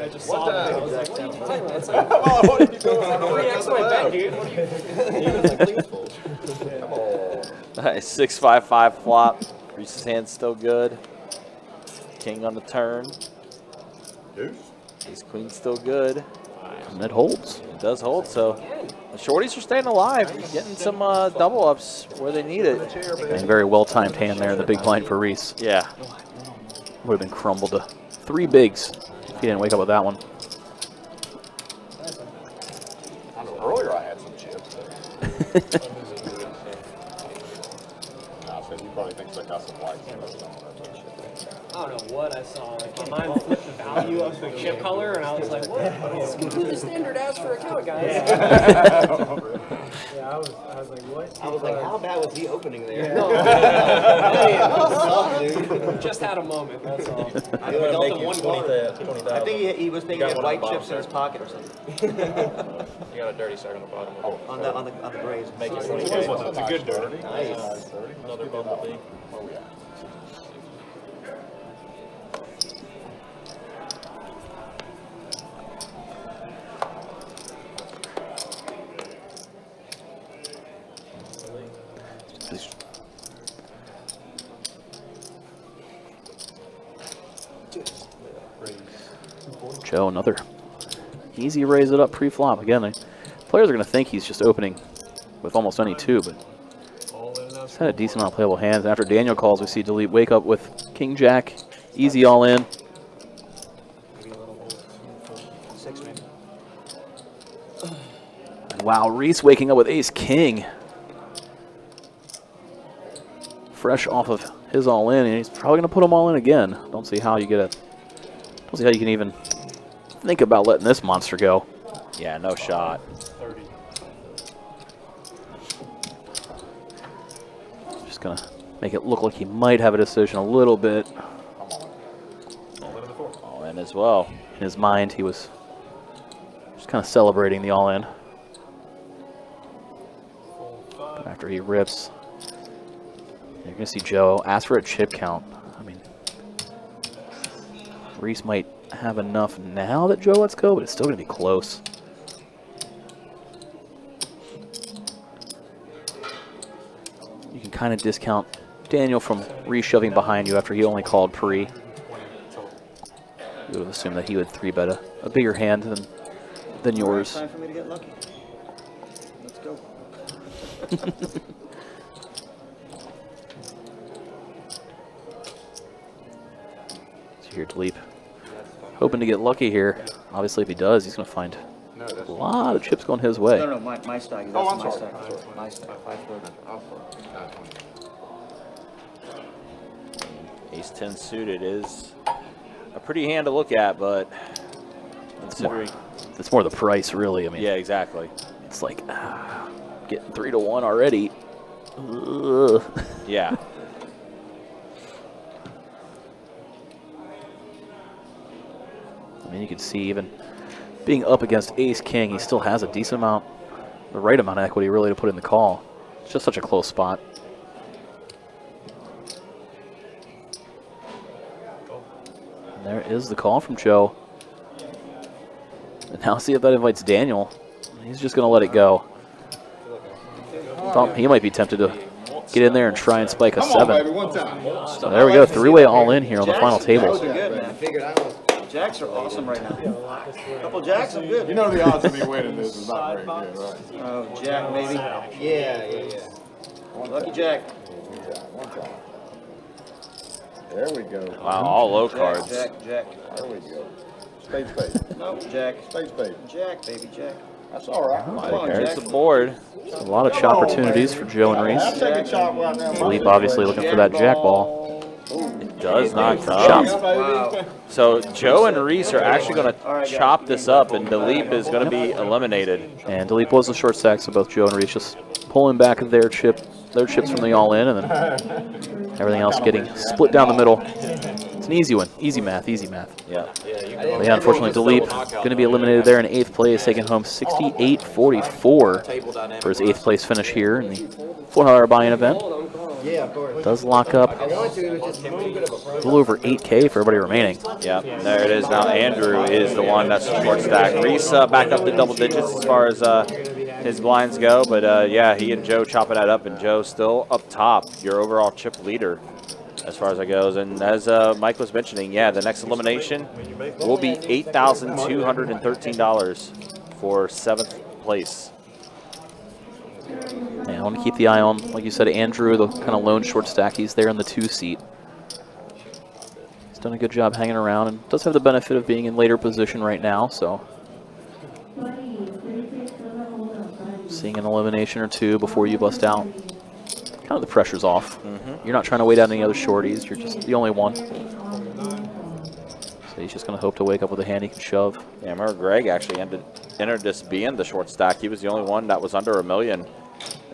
just saw that. I was like, what are you talking about? It's like, What are you doing? 3x my bet, dude. What are you Come on. Nice, 6-5-5 flop. Reese's hand's still good. King on the turn. Ace queen still good. And it holds. It does hold, so the shorties are staying alive, getting some double ups where they need it. And very well-timed hand there in the big blind for Reese. Yeah. Would have been crumbled to 3 bigs if he didn't wake up with that one. Earlier I had some chips. He probably thinks I got some white. I don't know what I saw. Like, my mind flipped the value of the chip color, and I was like, what? It's completely standard ass for account, guys. Yeah, I was like, what? I was like, how bad was he opening there? No. Hey, dude. Just had a moment, that's all. I think he was thinking he had white chips in his pocket or something. You got a dirty side on the bottom. Oh, on the grays. Make it It's a good dirty. Nice. Another bumblebee. Oh, yeah. Joe, another easy raise it up pre-flop. Again, players are going to think he's just opening with almost any 2, but he's had a decent amount of playable hands. And after Daniel calls, we see Delete wake up with King Jack, easy all in. And wow, Reese waking up with Ace King. Fresh off of his all in, and he's probably going to put them all in again. Don't see how you get it. Don't see how you can even think about letting this monster go. Yeah, no shot. Just gonna make it look like he might have a decision a little bit. All in as well. In his mind, he was just kind of celebrating the all-in. After he rips, you're gonna see Joe ask for a chip count. I mean, Reese might have enough now that Joe lets go, but it's still gonna be close. kind of discount Daniel from reshoving behind you after he only called pre. You would have assumed that he would 3-bet a bigger hand than yours. Time for me to get lucky. Let's go. So here, Delip, hoping to get lucky here. Obviously, if he does, he's going to find a lot of chips going his way. No, my stack. Oh, I'm my sorry. stack. My stack. 530. Ace 10 suited is a pretty hand to look at, but considering. It's more the price, really. I mean, Yeah, exactly. it's like getting 3-1 already. Ugh. Yeah. I mean, you can see even being up against Ace King, he still has a decent amount, the right amount of equity really to put in the call. It's just such a close spot. And there is the call from Joe. And now see if that invites Daniel. He's just going to let it go. Thought he might be tempted to get in there and try and spike a Come on, baby, 7. one time. So there we go, 3-way all in here on the final table. Good, man. I figured I was. Jacks are awesome right now. Couple jacks, I'm good. You know the odds of me winning this is not very good, right? Oh, Jack, baby. Yeah. Lucky Jack. Yeah, one time. There we go. Wow, all low cards. Jack. There we go. Spade. No, Jack. Spade. Jack, baby, Jack. That's all right. Come on, There's Jack. the board. A lot of chop opportunities for Joe and I'll Reese. take a chop right now. Delip obviously looking for that jack ball. It does not Chop. come. Wow. So Joe and Reese are actually going to chop this up, and Delip is going to be eliminated. And Delip was the short stack, so both Joe and Reese just pulling back their chips from the all-in, and then everything else getting split down the middle. It's an easy one. Easy math. Yeah. But yeah, unfortunately, Delip going to be eliminated there in 8th place, taking home 68.44 for his 8th place finish here in the $400 buy-in event. Yeah, of course. Does lock up I wanted to, it was just a little over 8K for everybody remaining. Yeah, there it is. Now Andrew is the one that's the short stack. Reese back up to double digits as far as his blinds go, but yeah, he and Joe chopping that up, and Joe still up top, your overall chip leader as far as that goes. And as Mike was mentioning, yeah, the next elimination will be $8,213 for 7th place. Yeah, I want to keep the eye on, like you said, Andrew, the kind of lone short stack. He's there in the 2 seat. He's done a good job hanging around and does have the benefit of being in later position right now, so seeing an elimination or two before you bust out, kind of the pressure's off. You're not trying to wait out any other shorties. You're just the only one. So he's just going to hope to wake up with a hand he can shove. Yeah, I remember Greg actually entered this being the short stack. He was the only one that was under $1 million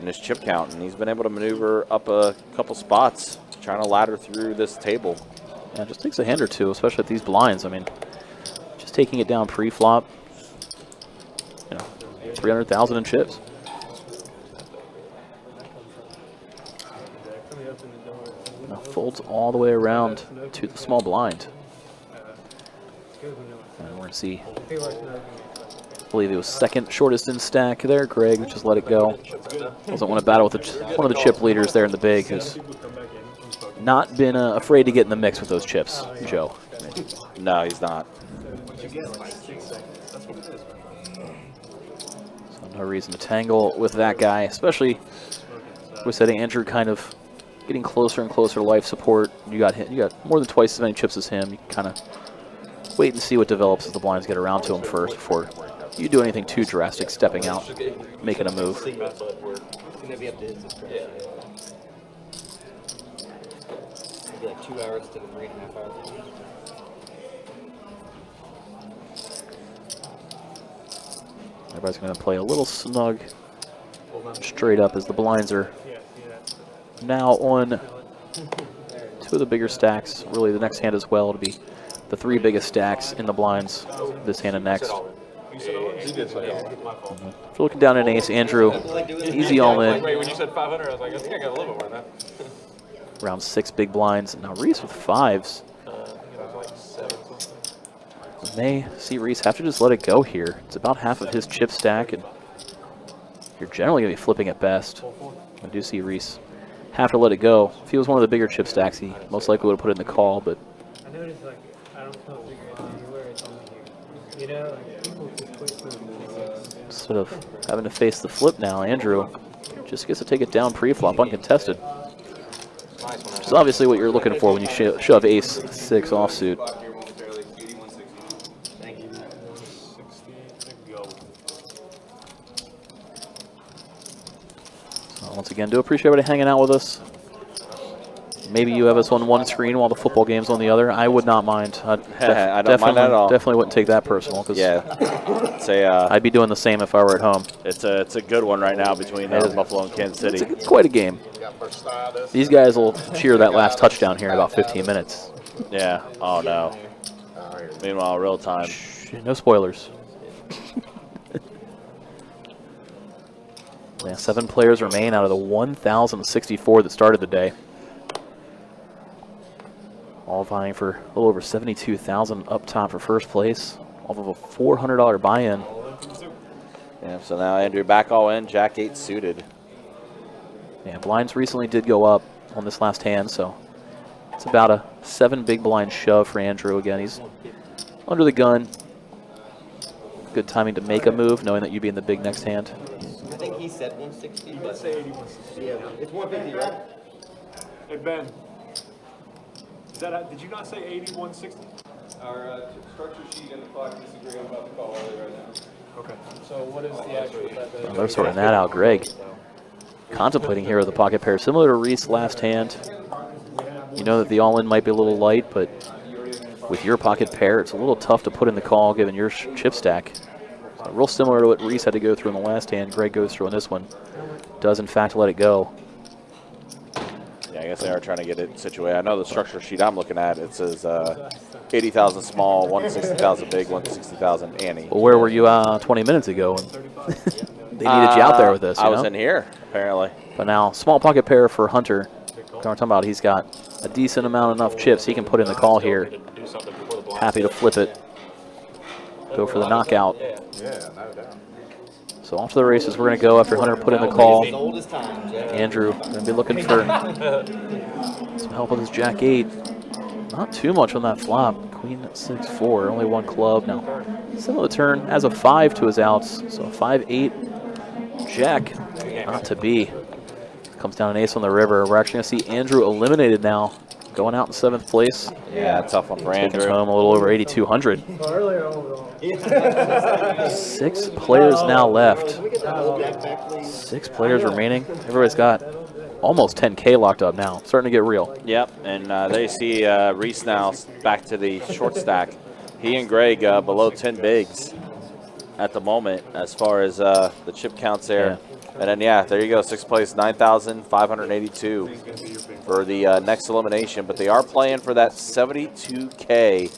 in his chip count, and he's been able to maneuver up a couple spots, trying to ladder through this table. Yeah, it just takes a hand or two, especially at these blinds. I mean, just taking it down pre-flop, 300,000 in chips. Now folds all the way around to the small blind. And we're gonna see. I believe it was second shortest in stack there. Greg just let it go. Doesn't want to battle with one of the chip leaders there in the big, who's not been afraid to get in the mix with those chips, Joe. No, he's not. So no reason to tangle with that guy, especially we said Andrew kind of getting closer and closer to life support. You got more than twice as many chips as him. You kind of wait and see what develops as the blinds get around to him first before you do anything too drastic, stepping out, making a move. Like 2 hours to 3.5 hours. Everybody's going to play a little snug straight up as the blinds are now on 2 of the bigger stacks. Really, the next hand as well to be the 3 biggest stacks in the blinds, this hand and next. He did say that. If you're looking down at ace, Andrew, easy all in. Wait, when you said 500, I was like, I think I got a little bit more than that. Around 6 big blinds. Now Reese with 5s. May see Reese have to just let it go here. It's about half of his chip stack, and you're generally going to be flipping at best. I do see Reese have to let it go. If he was one of the bigger chip stacks, he most likely would have put it in the call, but I noticed, like, I don't feel figure it's anywhere, it's only here. You know, like, people just quit moving. instead of having to face the flip now, Andrew just gets to take it down pre-flop uncontested. Which is obviously what you're looking for when you shove ace-6 offsuit. So once again, do appreciate everybody hanging out with us. Maybe you have us on one screen while the football game's on the other. I would not mind. I don't mind at all. Definitely wouldn't take that personal. Cause yeah, I'd be doing the same if I were at home. it's a good one right now between Buffalo and Kansas City. It's quite a game. These guys will cheer that last touchdown here in about 15 minutes. Yeah. Oh no. Meanwhile, real time. Shh, no spoilers. Yeah, 7 players remain out of the 1,064 that started the day. All vying for a little over 72,000 up top for first place, off of a $400 buy-in. Yeah. So now Andrew back all in, Jack 8 suited. Yeah, blinds recently did go up on this last hand, so it's about a 7 big blind shove for Andrew again. He's under the gun. Good timing to make a move, knowing that you'd be in the big next hand. I think he said 160. Let's say 80, 160. Yeah, it's 150, right? Hey, Ben. Did you not say 80, 160? Our structure sheet and the clock disagree. I'm about to call early right now. Okay. So what is the actual bet? Well, they're sorting that out, Greg. Contemplating here with the pocket pair, similar to Reese last hand. You know that the all-in might be a little light, but with your pocket pair, it's a little tough to put in the call given your chip stack. So real similar to what Reese had to go through in the last hand, Greg goes through in this one. Does in fact let it go. Yeah, I guess they are trying to get it situated. I know the structure sheet I'm looking at, it says 80,000 small, 160,000 big, 160,000 ante. Well, where were you 20 minutes ago? They needed you out there with this, you I was know? in here, apparently. But now, small pocket pair for Hunter. We're talking about he's got a decent amount enough chips he can put in the call here. Happy to flip it. Go for the knockout. So off to the races we're going to go after Hunter put in the call. Andrew going to be looking for some help with his Jack 8. Not too much on that flop. Queen 6-4, only 1 club. Now, similar turn as a 5 to his outs. So 5-8, Jack, not to be. Comes down an ace on the river. We're actually going to see Andrew eliminated now, going out in 7th place. Yeah, tough one for Taking Andrew. home a little over 8,200. Earlier, 6 players now left. 6 players remaining. Everybody's got almost 10K locked up now. Starting to get real. Yep, and there you see Reese now back to the short stack. He and Greg below 10 bigs at the moment as far as the chip counts there. Yeah. And then, yeah, there you go, 6th place, 9,582 for the next elimination. But they are playing for that 72K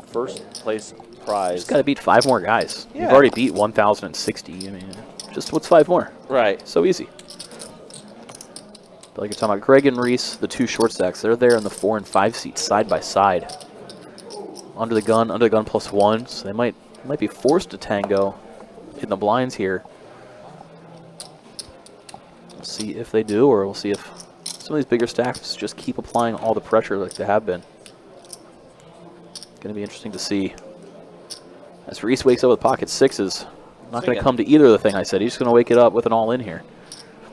first place prize. Just got to beat 5 more guys. Yeah. You've already beat 1,060. I mean, just what's 5 more? Right. So easy. But like you're talking about, Greg and Reese, the 2 short stacks, they're there in the 4 and 5 seats side by side. Under the gun +1, so they might be forced to tango in the blinds here. We'll see if they do, or we'll see if some of these bigger stacks just keep applying all the pressure like they have been. Going to be interesting to see. As Reese wakes up with pocket 6s, not going to come to either of the thing I said. He's just going to wake it up with an all-in here.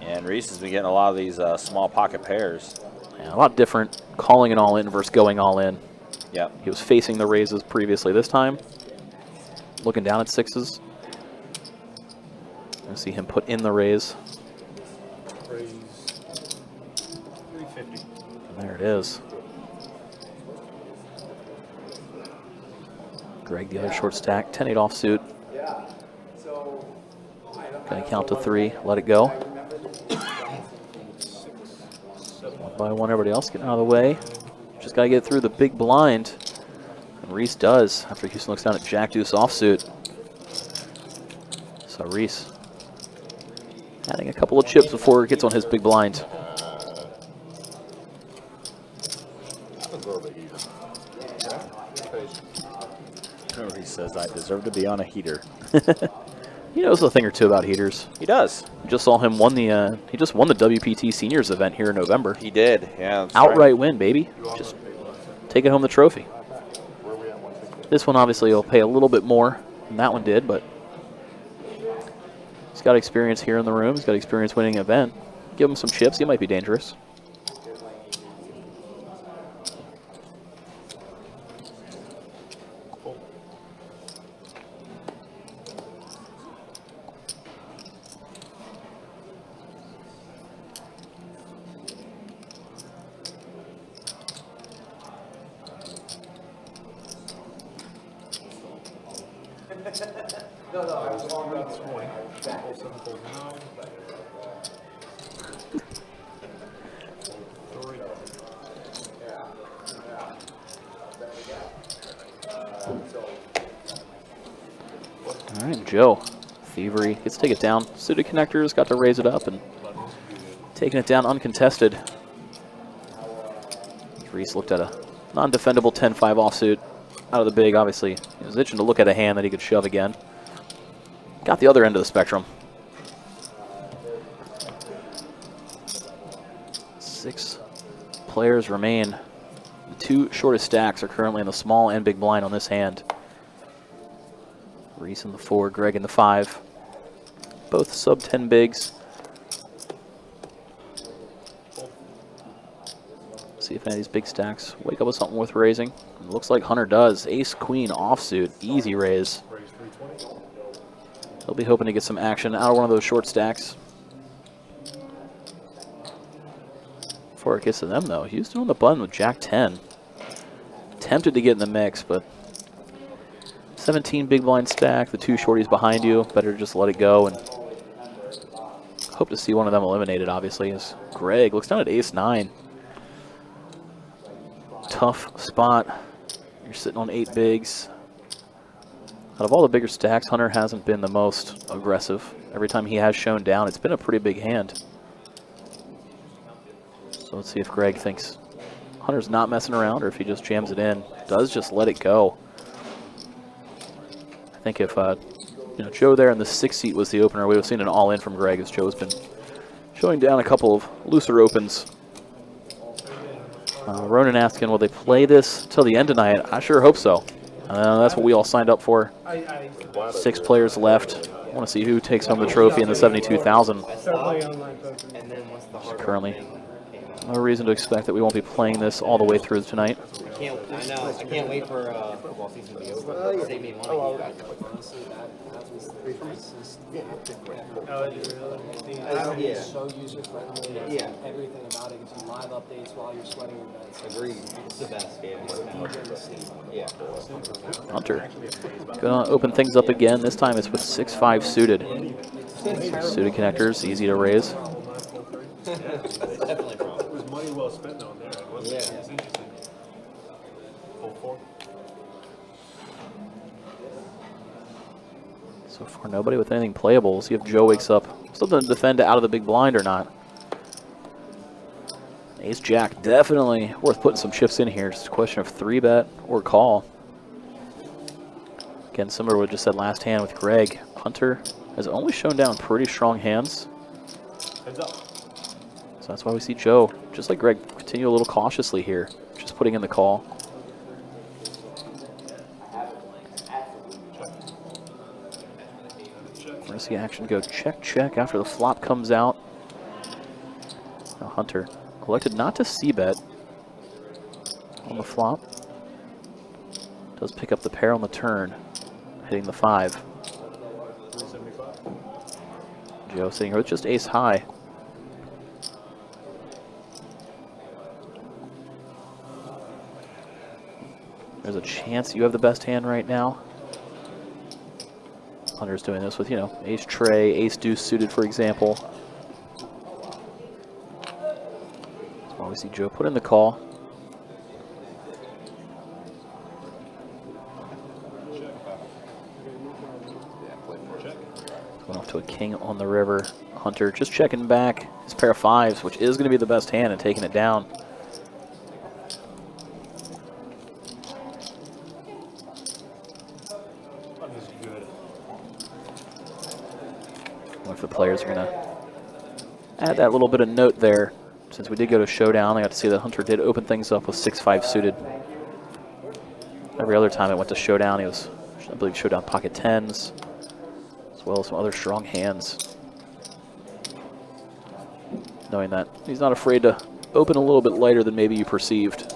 And Reese has been getting a lot of these small pocket pairs. Yeah, a lot different calling an all-in versus going all-in. Yep. He was facing the raises previously. This time, looking down at 6s. I see him put in the raise. Raise 350. And there it is. Greg, the other short stack, 10-8 offsuit. Gonna count to 3, let it go. One by one, everybody else getting out of the way. Just gotta get through the big blind. And Reese does, after Houston looks down at Jack Deuce offsuit. So Reese adding a couple of chips before it gets on his big blind. He says, I deserve to be on a heater. He knows a thing or two about heaters. He does. Just saw him won the he just won the WPT Seniors event here in November. He did. Yeah. That's Outright right. win, baby. Just taking home the trophy. This one obviously will pay a little bit more than that one did, but he's got experience here in the room. He's got experience winning an event. Give him some chips. He might be dangerous. All right, Joe. Thievery gets to take it down. Suited connectors got to raise it up and taking it down uncontested. Reese looked at a non-defendable 10-5 offsuit out of the big. Obviously, he was itching to look at a hand that he could shove again. Got the other end of the spectrum. 6 players remain. The 2 shortest stacks are currently in the small and big blind on this hand. Reese in the 4, Greg in the 5. Both sub 10 bigs. See if any of these big stacks wake up with something worth raising. It looks like Hunter does. Ace Queen offsuit, easy raise. He'll be hoping to get some action out of one of those short stacks. Before it gets to them though, Houston on the button with Jack 10. Tempted to get in the mix, but 17 big blind stack, the 2 shorties behind you. Better just let it go and hope to see one of them eliminated, obviously, as Greg looks down at ace 9. Tough spot. You're sitting on 8 bigs. Out of all the bigger stacks, Hunter hasn't been the most aggressive. Every time he has shown down, it's been a pretty big hand. So let's see if Greg thinks Hunter's not messing around or if he just jams it in. Does just let it go. I think if Joe there in the 6th seat was the opener, we would have seen an all-in from Greg, as Joe's been showing down a couple of looser opens. Ronan asking, will they play this till the end tonight? I sure hope so. That's what we all signed up for. 6 players left. I want to see who takes home the trophy in the 72,000. Currently, no reason to expect that we won't be playing this all the way through tonight. I know. I can't wait for football season to be over. Save me money. Honestly, that was the nicest Yeah. so user friendly. Yeah. Everything about it gives you live updates while you're sweating your beds. Agreed. It's the best game. Yeah. Hunter gonna open things up again. This time it's with 6-5 suited. Suited connectors, easy to raise. Definitely wrong. It was money well spent on there. It wasn't. Yeah. It was interesting. Full 4. So far, nobody with anything playable. See if Joe wakes up. Something to defend out of the big blind or not. Ace Jack, definitely worth putting some chips in here. Just a question of 3-bet or call. Again, similar to what I just said last hand with Greg. Hunter has only shown down pretty strong hands. Heads up. So that's why we see Joe, just like Greg, continue a little cautiously here. Just putting in the call. We're going to see action go check, check after the flop comes out. Now Hunter elected not to c-bet on the flop. Does pick up the pair on the turn, hitting the 5. 375. Joe sitting here with just ace high. There's a chance you have the best hand right now. Hunter's doing this with, ace tray, ace deuce suited, for example. Well, we see Joe put in the call. Going off to a king on the river. Hunter just checking back his pair of 5s, which is going to be the best hand, and taking it down. add that little bit of note there. Since we did go to showdown, I got to see that Hunter did open things up with 6-5 suited. Every other time it went to showdown, he was, I believe, showdown pocket 10s, as well as some other strong hands. Knowing that he's not afraid to open a little bit lighter than maybe you perceived.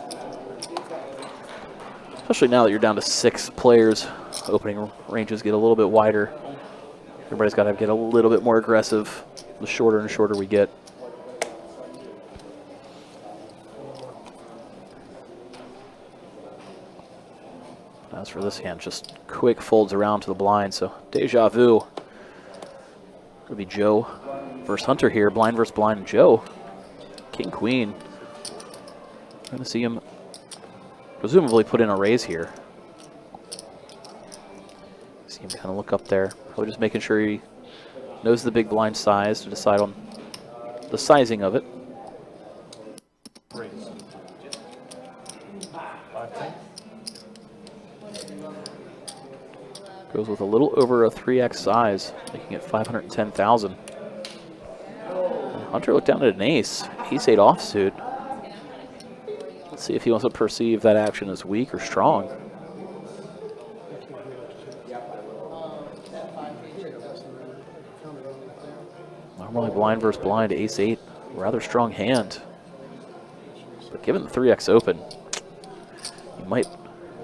Especially now that you're down to 6 players, opening ranges get a little bit wider. Everybody's got to get a little bit more aggressive the shorter and shorter we get. As for this hand, just quick folds around to the blind, so deja vu. It'll be Joe versus Hunter here, blind versus blind. Joe, king, queen. I'm gonna see him presumably put in a raise here. See him kind of look up there, probably just making sure he knows the big blind size to decide on the sizing of it. Goes with a little over a 3x size, making it 510,000. Hunter looked down at an ace. Ace-8 offsuit. Let's see if he wants to perceive that action as weak or strong. Normally blind versus blind, ace-8, rather strong hand. But given the 3x open, you might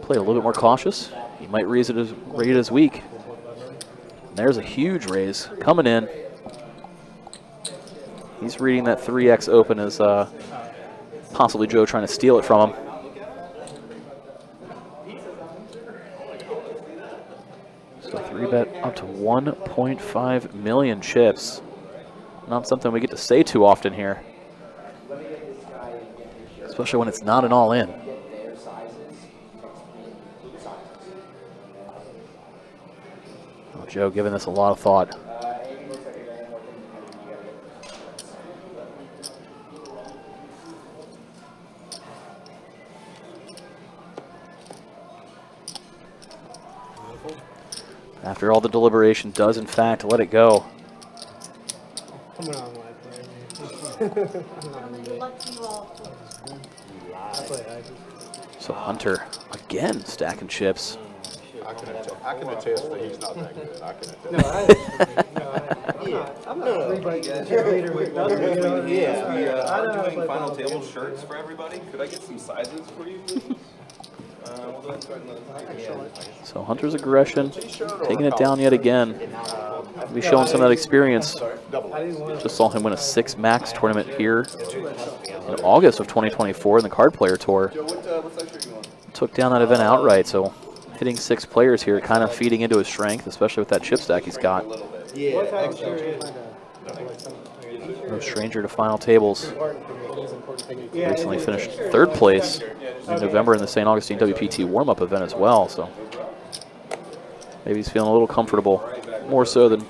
play a little bit more cautious. You might rate it as weak. And there's a huge raise coming in. He's reading that 3x open as possibly Joe trying to steal it from him. So 3-bet up to 1.5 million chips. Not something we get to say too often here. Especially when it's not an all-in. Joe giving this a lot of thought. After all the deliberation, does in fact let it go. Come on, my player. So Hunter again stacking chips. I can attest that he's not that good. I can attest. I'm not we are doing final table shirts for everybody. Could I get some sizes for you, please? We'll go ahead and start another. So Hunter's aggression, taking it down yet again. He's showing some of that experience. Just saw him win a 6 max tournament here in August of 2024 in the Card Player Tour. Took down that event outright, so hitting 6 players here, kind of feeding into his strength, especially with that chip stack he's got. No stranger to final tables. Recently finished 3rd place in November in the St. Augustine WPT warm-up event as well, so maybe he's feeling a little comfortable, more so than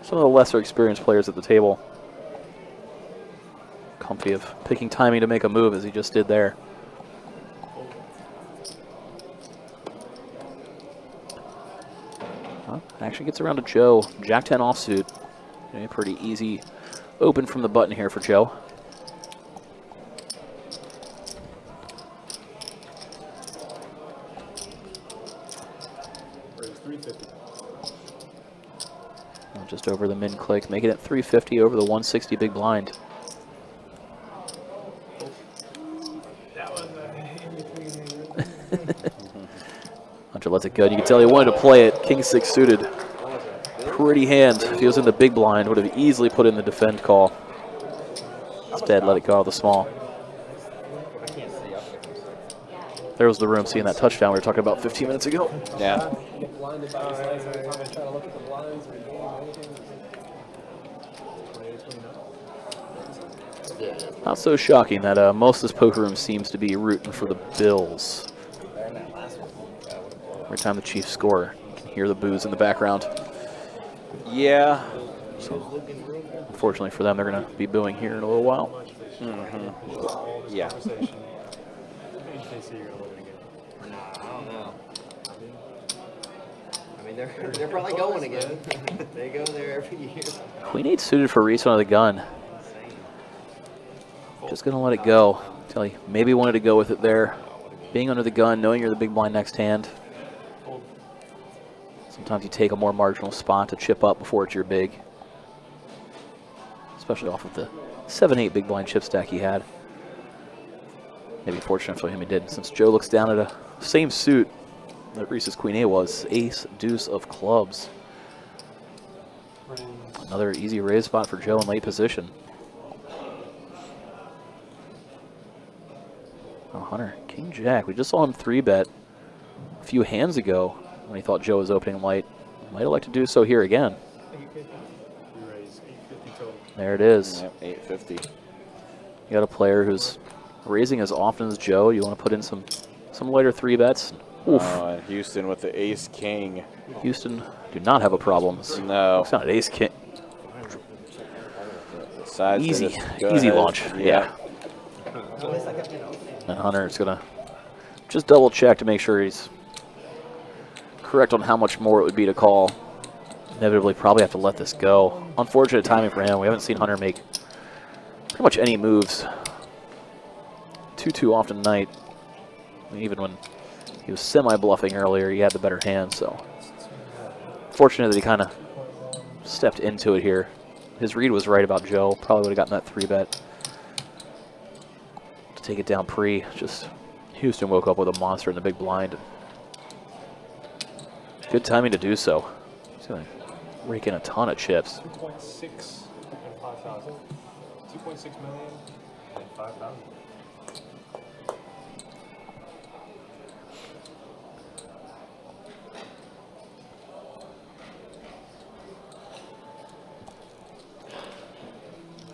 some of the lesser experienced players at the table. Comfy of picking timing to make a move as he just did there. Actually gets around to Joe. Jack-10 offsuit. A pretty easy open from the button here for Joe. Just over the min click, making it 350 over the 160 big blind. Hunter lets it go. You can tell he wanted to play it. King-6 suited. Pretty hand. If he was in the big blind, would have easily put in the defend call. Instead, let it go out of the small. There was the room seeing that touchdown we were talking about 15 minutes ago. Yeah. Not so shocking that most of this poker room seems to be rooting for the Bills. Every time the Chiefs score, you can hear the boos in the background. Yeah. So, unfortunately for them, they're going to be booing here in a little while. Yeah. I don't know. I mean, they're probably going again. They go there every year. Queen-8 suited for Reese under the gun. Just going to let it go. Tell you, maybe wanted to go with it there. Being under the gun, knowing you're the big blind next hand. Sometimes you take a more marginal spot to chip up before it's your big. Especially off of the 7-8 big blind chip stack he had. Maybe fortunate for him he did, since Joe looks down at a same suit that Reese's Queen A was. Ace, deuce of clubs. Another easy raise spot for Joe in late position. Oh, Hunter, King Jack. We just saw him 3-bet a few hands ago when he thought Joe was opening light. Might have liked to do so here again. There it is. Yep, 850. You got a player who's raising as often as Joe. You want to put in some lighter 3-bets. Oof. Oh, and Houston with the ace king. Houston do not have a problem. No. It's not an ace king. Decides to Easy, just go easy ahead. launch. Yeah. And Hunter is going to just double check to make sure he's correct on how much more it would be to call. Inevitably probably have to let this go. Unfortunate timing for him. We haven't seen Hunter make pretty much any moves too often tonight. Even when he was semi-bluffing earlier, he had the better hand, so fortunate that he kind of stepped into it here. His read was right about Joe. Probably would have gotten that 3-bet to take it down pre. Just Houston woke up with a monster in the big blind. Good timing to do so. He's going to rake in a ton of chips. 2.6 and 5,000. 2.6 million and 5,000.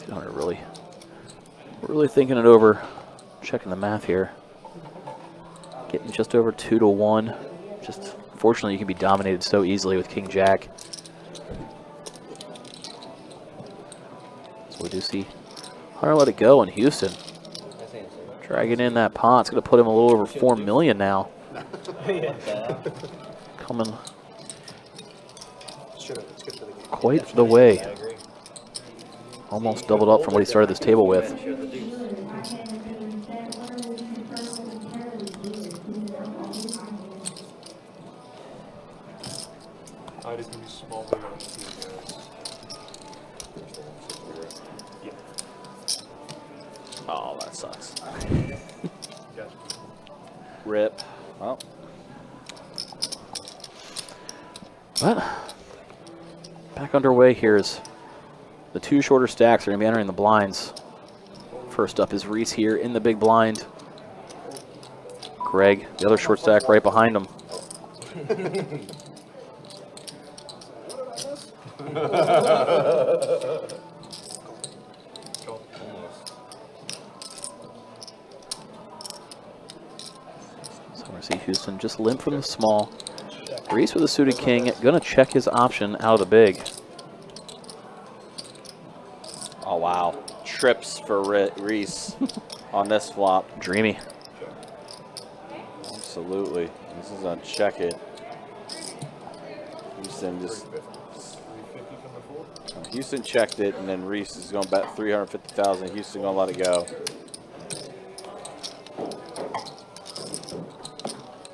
Hunter really thinking it over, checking the math here. Getting just over 2-1. Just fortunately, you can be dominated so easily with King Jack. So we do see Hunter let it go, and Houston dragging in that pot. It's going to put him a little over 4 million now. Coming quite the way. Almost doubled up from what he started this table with. I just gonna be small bigger on the team, guys. Oh, that sucks. Gotcha. Rip. Well, But back underway here is the two shorter stacks are going to be entering the blinds. First up is Reese here in the big blind. Greg, the other short stack right behind him. So we're going to see Houston just limp from the small. Reese with a suited king, going to check his option out of the big. oh wow. Trips for Reese on this flop. Dreamy. Absolutely. This is on check it. Houston checked it, and then Reese is going to bet 350,000. Houston going to let it go.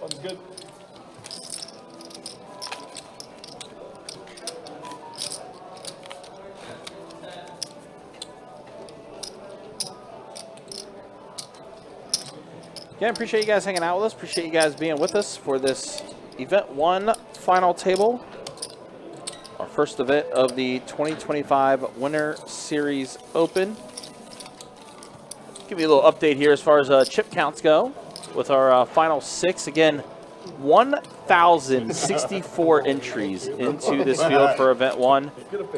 That's good. Again, appreciate you guys hanging out with us. Appreciate you guys being with us for this Event 1 final table. Our first event of the 2025 Winter Series Open. Give you a little update here as far as chip counts go with our final 6. Again, 1,064 entries into this field for Event 1.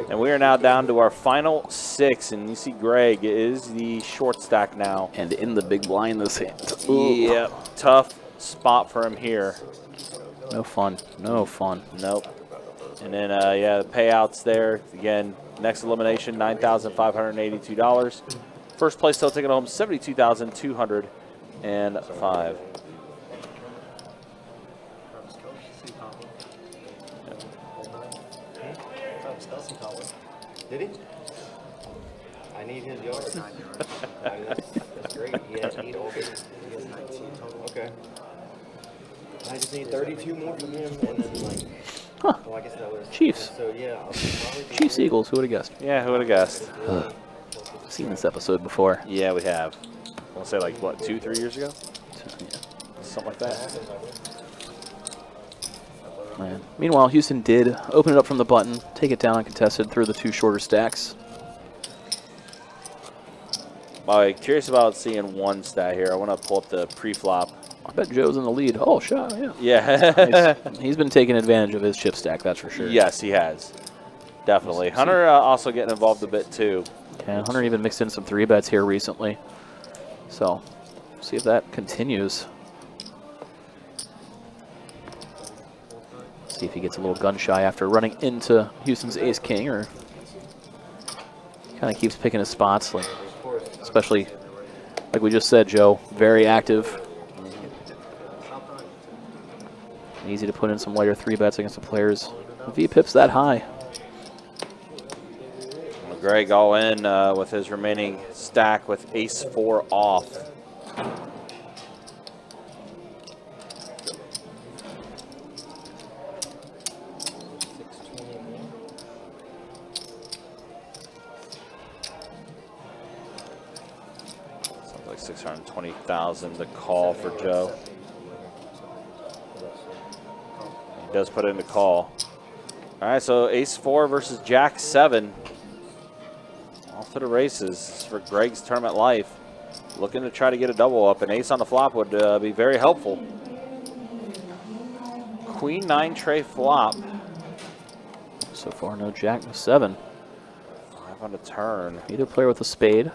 And we are now down to our final 6. And you see Greg is the short stack now. And in the big blind this hand. Yep, tough spot for him here. No fun. No fun. Nope. And then, yeah, the payouts there. Again, next elimination, $9,582. First place still taking home $72,205. Did he? I need his yard. great. He has 8 open. He has 19 total. Okay. I just need 32 more from him, and then like. Huh. Well, I guess that was. Chiefs. So yeah. I'll probably be Chiefs here. Eagles. Who would have guessed? Yeah, who would have guessed? Ugh. I've seen this episode before. Yeah, we have. I'll say like, what, 2-3 years ago? Yeah. Something like that. Man. Meanwhile, Houston did open it up from the button, take it down uncontested through the 2 shorter stacks. I'm curious about seeing one stat here. I want to pull up the pre-flop. I bet Joe's in the lead. Oh, shot, yeah. Yeah. He's been taking advantage of his chip stack, that's for sure. Yes, he has. Definitely. Hunter also getting involved a bit too. Yeah, Hunter even mixed in some 3-bets here recently. So, see if that continues. See if he gets a little gun shy after running into Houston's ace-king, or kind of keeps picking his spots, like, especially, like we just said, Joe, very active. Easy to put in some lighter 3-bets against the players. V-pips that high. Greg all in with his remaining stack with ace-4 off. Sounds like 620,000 to call for Joe. He does put in the call. All right, so ace-4 versus jack-7. Off to the races for Greg's tournament life. Looking to try to get a double up. An ace on the flop would be very helpful. Queen-9 tray flop. So far, no jack, no 7. 5 on the turn. Either player with a spade.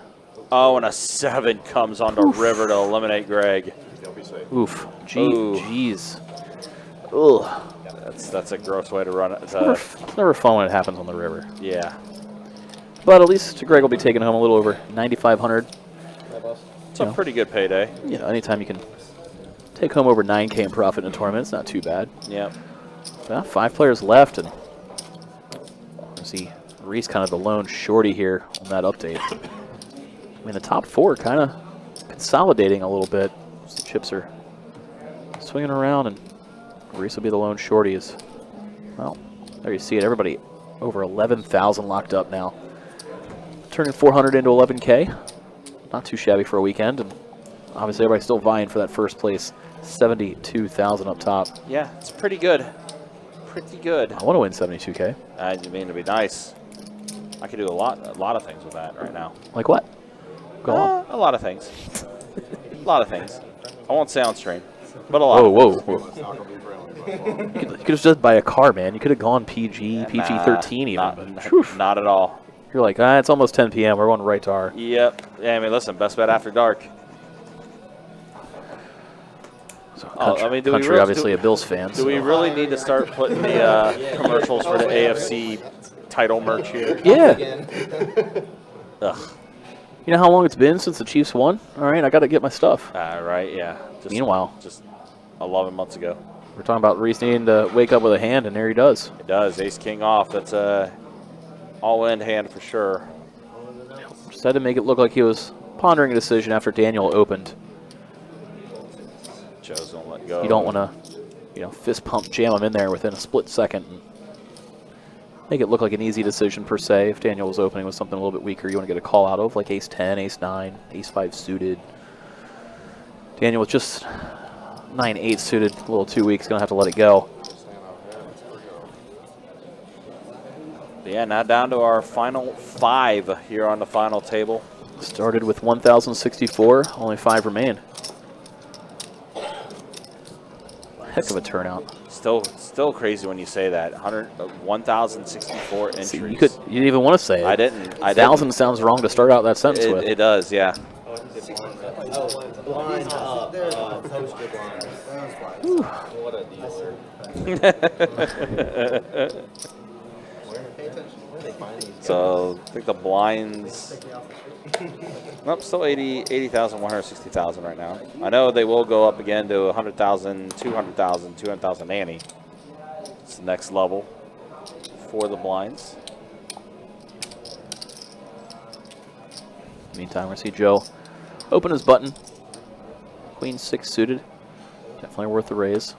Oh, and a 7 comes on the river to eliminate Greg. Oof. Ooh. Jeez. Ugh. That's a gross way to run it. It's never fun when it happens on the river. Yeah. But at least Greg will be taking home a little over 9,500. It's a pretty good payday. You know, anytime you can take home over 9K in profit in a tournament, it's not too bad. Yep. Well, 5 players left, and see Reese kind of the lone shorty here on that update. I mean, the top 4 kind of consolidating a little bit. So the chips are swinging around, and Reese will be the lone shorty. Well, there you see it. Everybody over 11,000 locked up now. Turning 400 into 11K. Not too shabby for a weekend, and obviously everybody's still vying for that first place. 72,000 up top. Yeah, it's pretty good. Pretty good. I want to win 72K. I mean, it'd be nice. I could do a lot of things with that right now. Like what? Go on. A lot of things. A lot of things. I won't say on stream, but a lot. Whoa. You could have just buy a car, man. You could have gone PG, PG-13 even. Not at all. You're like, it's almost 10 p.m. We're going right to our. Yep. Yeah, I mean, listen, best bet after dark. So country, do we country really, obviously a Bills fan. Do we really need to start putting the commercials for the AFC title merch here? Yeah. Ugh. You know how long it's been since the Chiefs won? All right, I got to get my stuff. Right, yeah. Meanwhile. Just 11 months ago. We're talking about Reese needing to wake up with a hand, and there he does. It does. Ace-king off. That's a all-in hand for sure. Just had to make it look like he was pondering a decision after Daniel opened. Joe's gonna let go. You don't want to, fist pump jam him in there within a split second and make it look like an easy decision per se. If Daniel was opening with something a little bit weaker, you want to get a call out of, like ace-10, ace-9, ace-5 suited. Daniel with just 9-8 suited, a little too weak, he's going to have to let it go. Yeah, now down to our final 5 here on the final table. Started with 1,064, only 5 remain. Heck of a turnout. Still crazy when you say that. 1,064 entries. See, you didn't even want to say it. I didn't. 1,000 sounds wrong to start out that sentence with. It does, yeah. Blind up, poster blind. What a dealer. So I think the blinds. Nope, still 80,000, 160,000 right now. I know they will go up again to 100,000, 200,000, 200,000 ante. It's the next level for the blinds. Meantime, we see Joe Open his button. Queen 6 suited. Definitely worth the raise.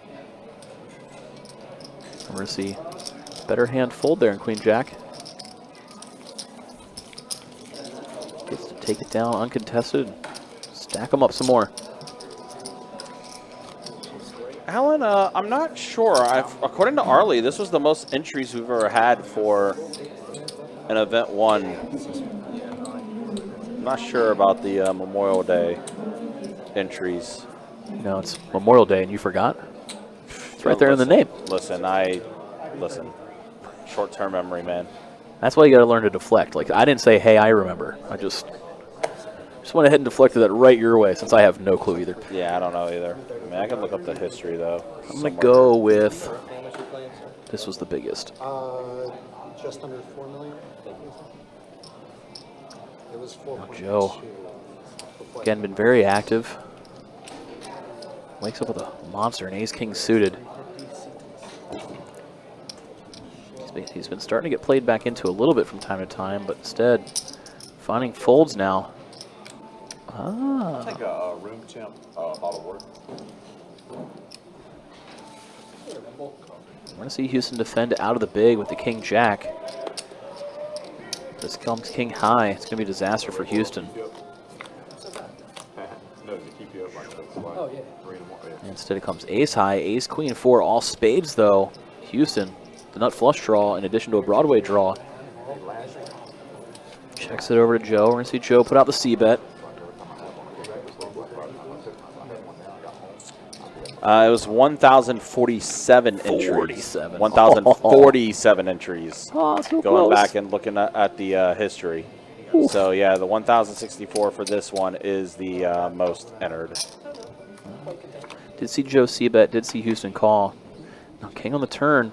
We're going to see better hand fold there in Queen Jack. Gets to take it down uncontested. Stack them up some more. Alan, I'm not sure. According to Arlie, this was the most entries we've ever had for an event 1. I'm not sure about the Memorial Day entries. No, it's Memorial Day and you forgot? It's right there in the name. Listen. Short-term memory, man. That's why you got to learn to deflect. Like, I didn't say, hey, I remember. I just went ahead and deflected that right your way since I have no clue either. Yeah, I don't know either. I mean, I can look up the history, though. I'm going to go with, this was the biggest. Just under 4 million. It was 4. Joe, again, been very active. Wakes up with a monster, and ace-king suited. He's been starting to get played back into a little bit from time to time, but instead, finding folds now. Take a room temp bottle of water. We're going to see Houston defend out of the big with the king jack. This comes king high. It's going to be a disaster for Houston. No, to keep you up like that. Oh, yeah. 3 to 1. Yeah. Instead it comes ace high, ace queen 4, all spades though. Houston, the nut flush draw in addition to a Broadway draw. Checks it over to Joe. We're going to see Joe put out the C bet. It was 1,047 entries. 47. 1,047 entries. Oh, so Going close. back and looking at the history. Oof. So, yeah, the 1,064 for this one is the most entered. Did see Joe C bet, did see Houston call. Now king on the turn.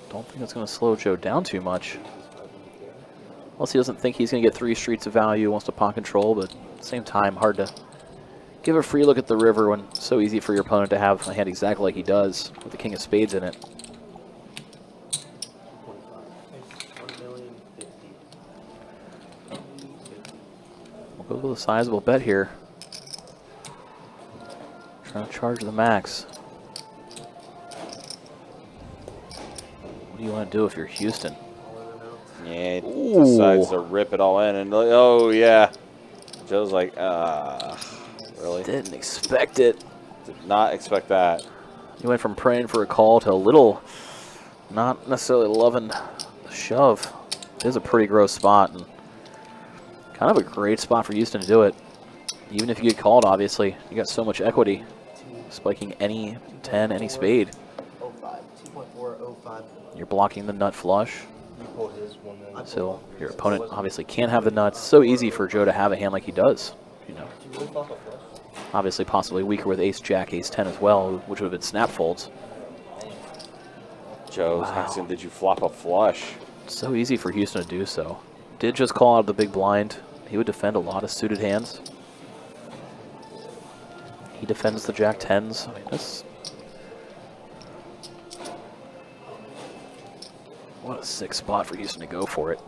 Don't think that's going to slow Joe down too much. Unless he doesn't think he's going to get 3 streets of value, wants to pot control, but at the same time, hard to give a free look at the river when it's so easy for your opponent to have a hand exactly like he does with the king of spades in it. We'll go with a sizable bet here. Trying to charge the max. What do you want to do if you're Houston? Yeah, decides to rip it all in. And, oh, yeah. Joe's like, really? Didn't expect it. Did not expect that. You went from praying for a call to a little not necessarily loving the shove. It is a pretty gross spot and kind of a great spot for Houston to do it. Even if you get called, obviously, you got so much equity. Spiking any 10, any spade. 05, 2.405. You're blocking the nut flush. So your opponent obviously can't have the nuts. So easy for Joe to have a hand like he does. You know, obviously possibly weaker with ace jack, ace 10 as well, which would have been snap folds. Joe's asking, did you flop a flush? So easy for Houston to do so. Did just call out the big blind. He would defend a lot of suited hands. He defends the jack 10s. I mean, this. What a sick spot for Houston to go for it.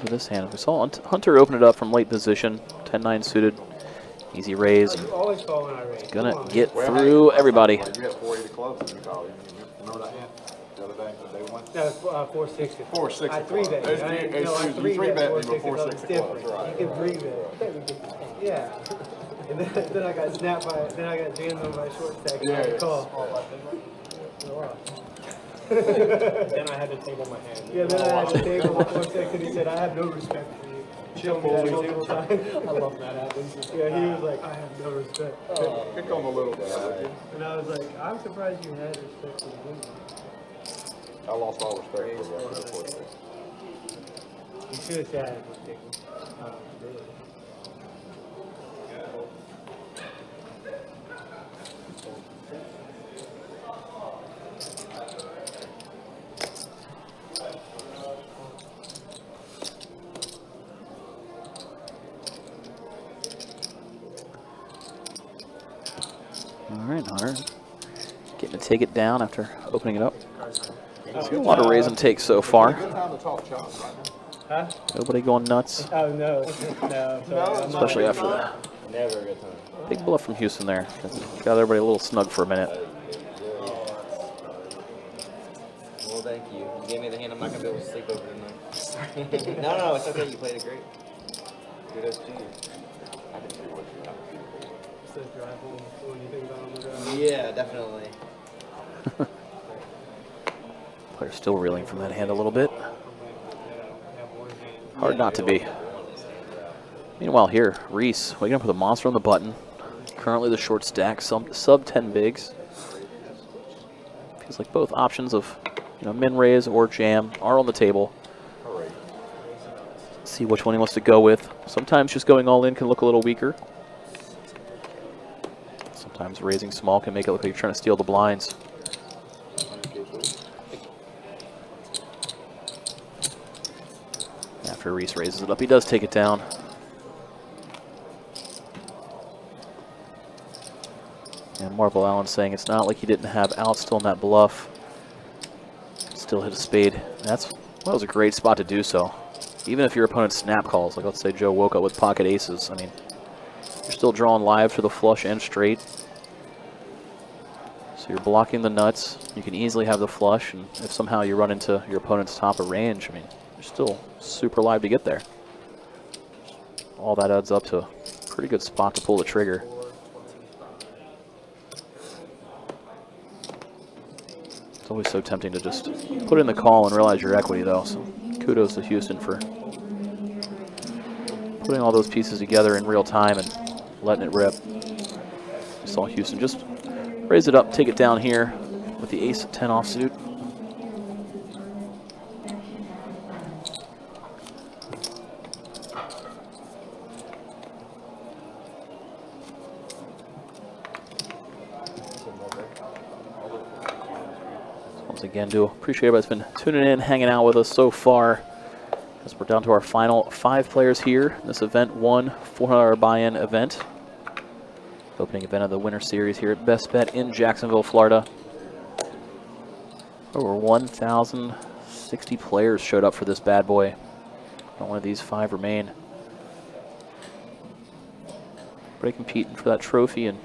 with this hand. We saw Hunter open it up from late position, 10-9 suited, easy raise. You always fall when I raise. Gonna get through everybody. You had 480 clubs and you called him. Remember that? The other day, the day one? That was 460. 460 I 3-bet. clubs. I You 3-bet bet me 460 before clubs. 60 It's different. clubs, right. You can 3-bet. Yeah. And then I got snapped by, then I got jammed on by a short stack. Yeah, yeah. Call. Then I had to table my hand. Yeah, then I had to table the 4 seconds. He said, I have no respect for you. Showed me that multiple times. I love that happens. Yeah, he was like, I have no respect. Pick on a little bit. And I was like, I'm surprised you had respect for the women. I lost all respect for you after the 460. You should have said it was ridiculous. Really. All right, Hunter. Getting to take it down after opening it up. A lot of raise and take so far. Good time to talk chops right now. Huh? Nobody going nuts, Oh, no. No. Sorry. especially after the Never a good time. big bluff from Houston there. Got everybody a little snug for a minute. Well, thank you. You gave me the hand. I'm not gonna be able to sleep over tonight. No, it's okay. You played it great. Kudos to you. So drive home when you think about on the drive. Yeah, definitely. Player's still reeling from that hand a little bit. Hard not to be. Meanwhile here, Reese waking up with a monster on the button. Currently the short stack, sub 10 bigs. Feels like both options of min raise or jam are on the table. See which one he wants to go with. Sometimes just going all in can look a little weaker. Sometimes raising small can make it look like you're trying to steal the blinds. After Reese raises it up, he does take it down. And Marvel Allen saying it's not like he didn't have out still in that bluff. Still hit a spade. That was a great spot to do so. Even if your opponent snap calls, like let's say Joe woke up with pocket aces, I mean, you're still drawing live to the flush and straight. So you're blocking the nuts. You can easily have the flush, and if somehow you run into your opponent's top of range, I mean, you're still super live to get there. All that adds up to a pretty good spot to pull the trigger. It's always so tempting to just put in the call and realize your equity, though. So kudos to Houston for putting all those pieces together in real time and letting it rip. We saw Houston just raise it up, take it down here with the ace 10 offsuit. Once again, do appreciate everybody's been tuning in, hanging out with us so far. As we're down to our final 5 players here in this event 1 $400 buy-in event. Opening event of the Winter Series here at Best Bet in Jacksonville, Florida. Over 1,060 players showed up for this bad boy. Only of these 5 remain. Everybody competing for that trophy, and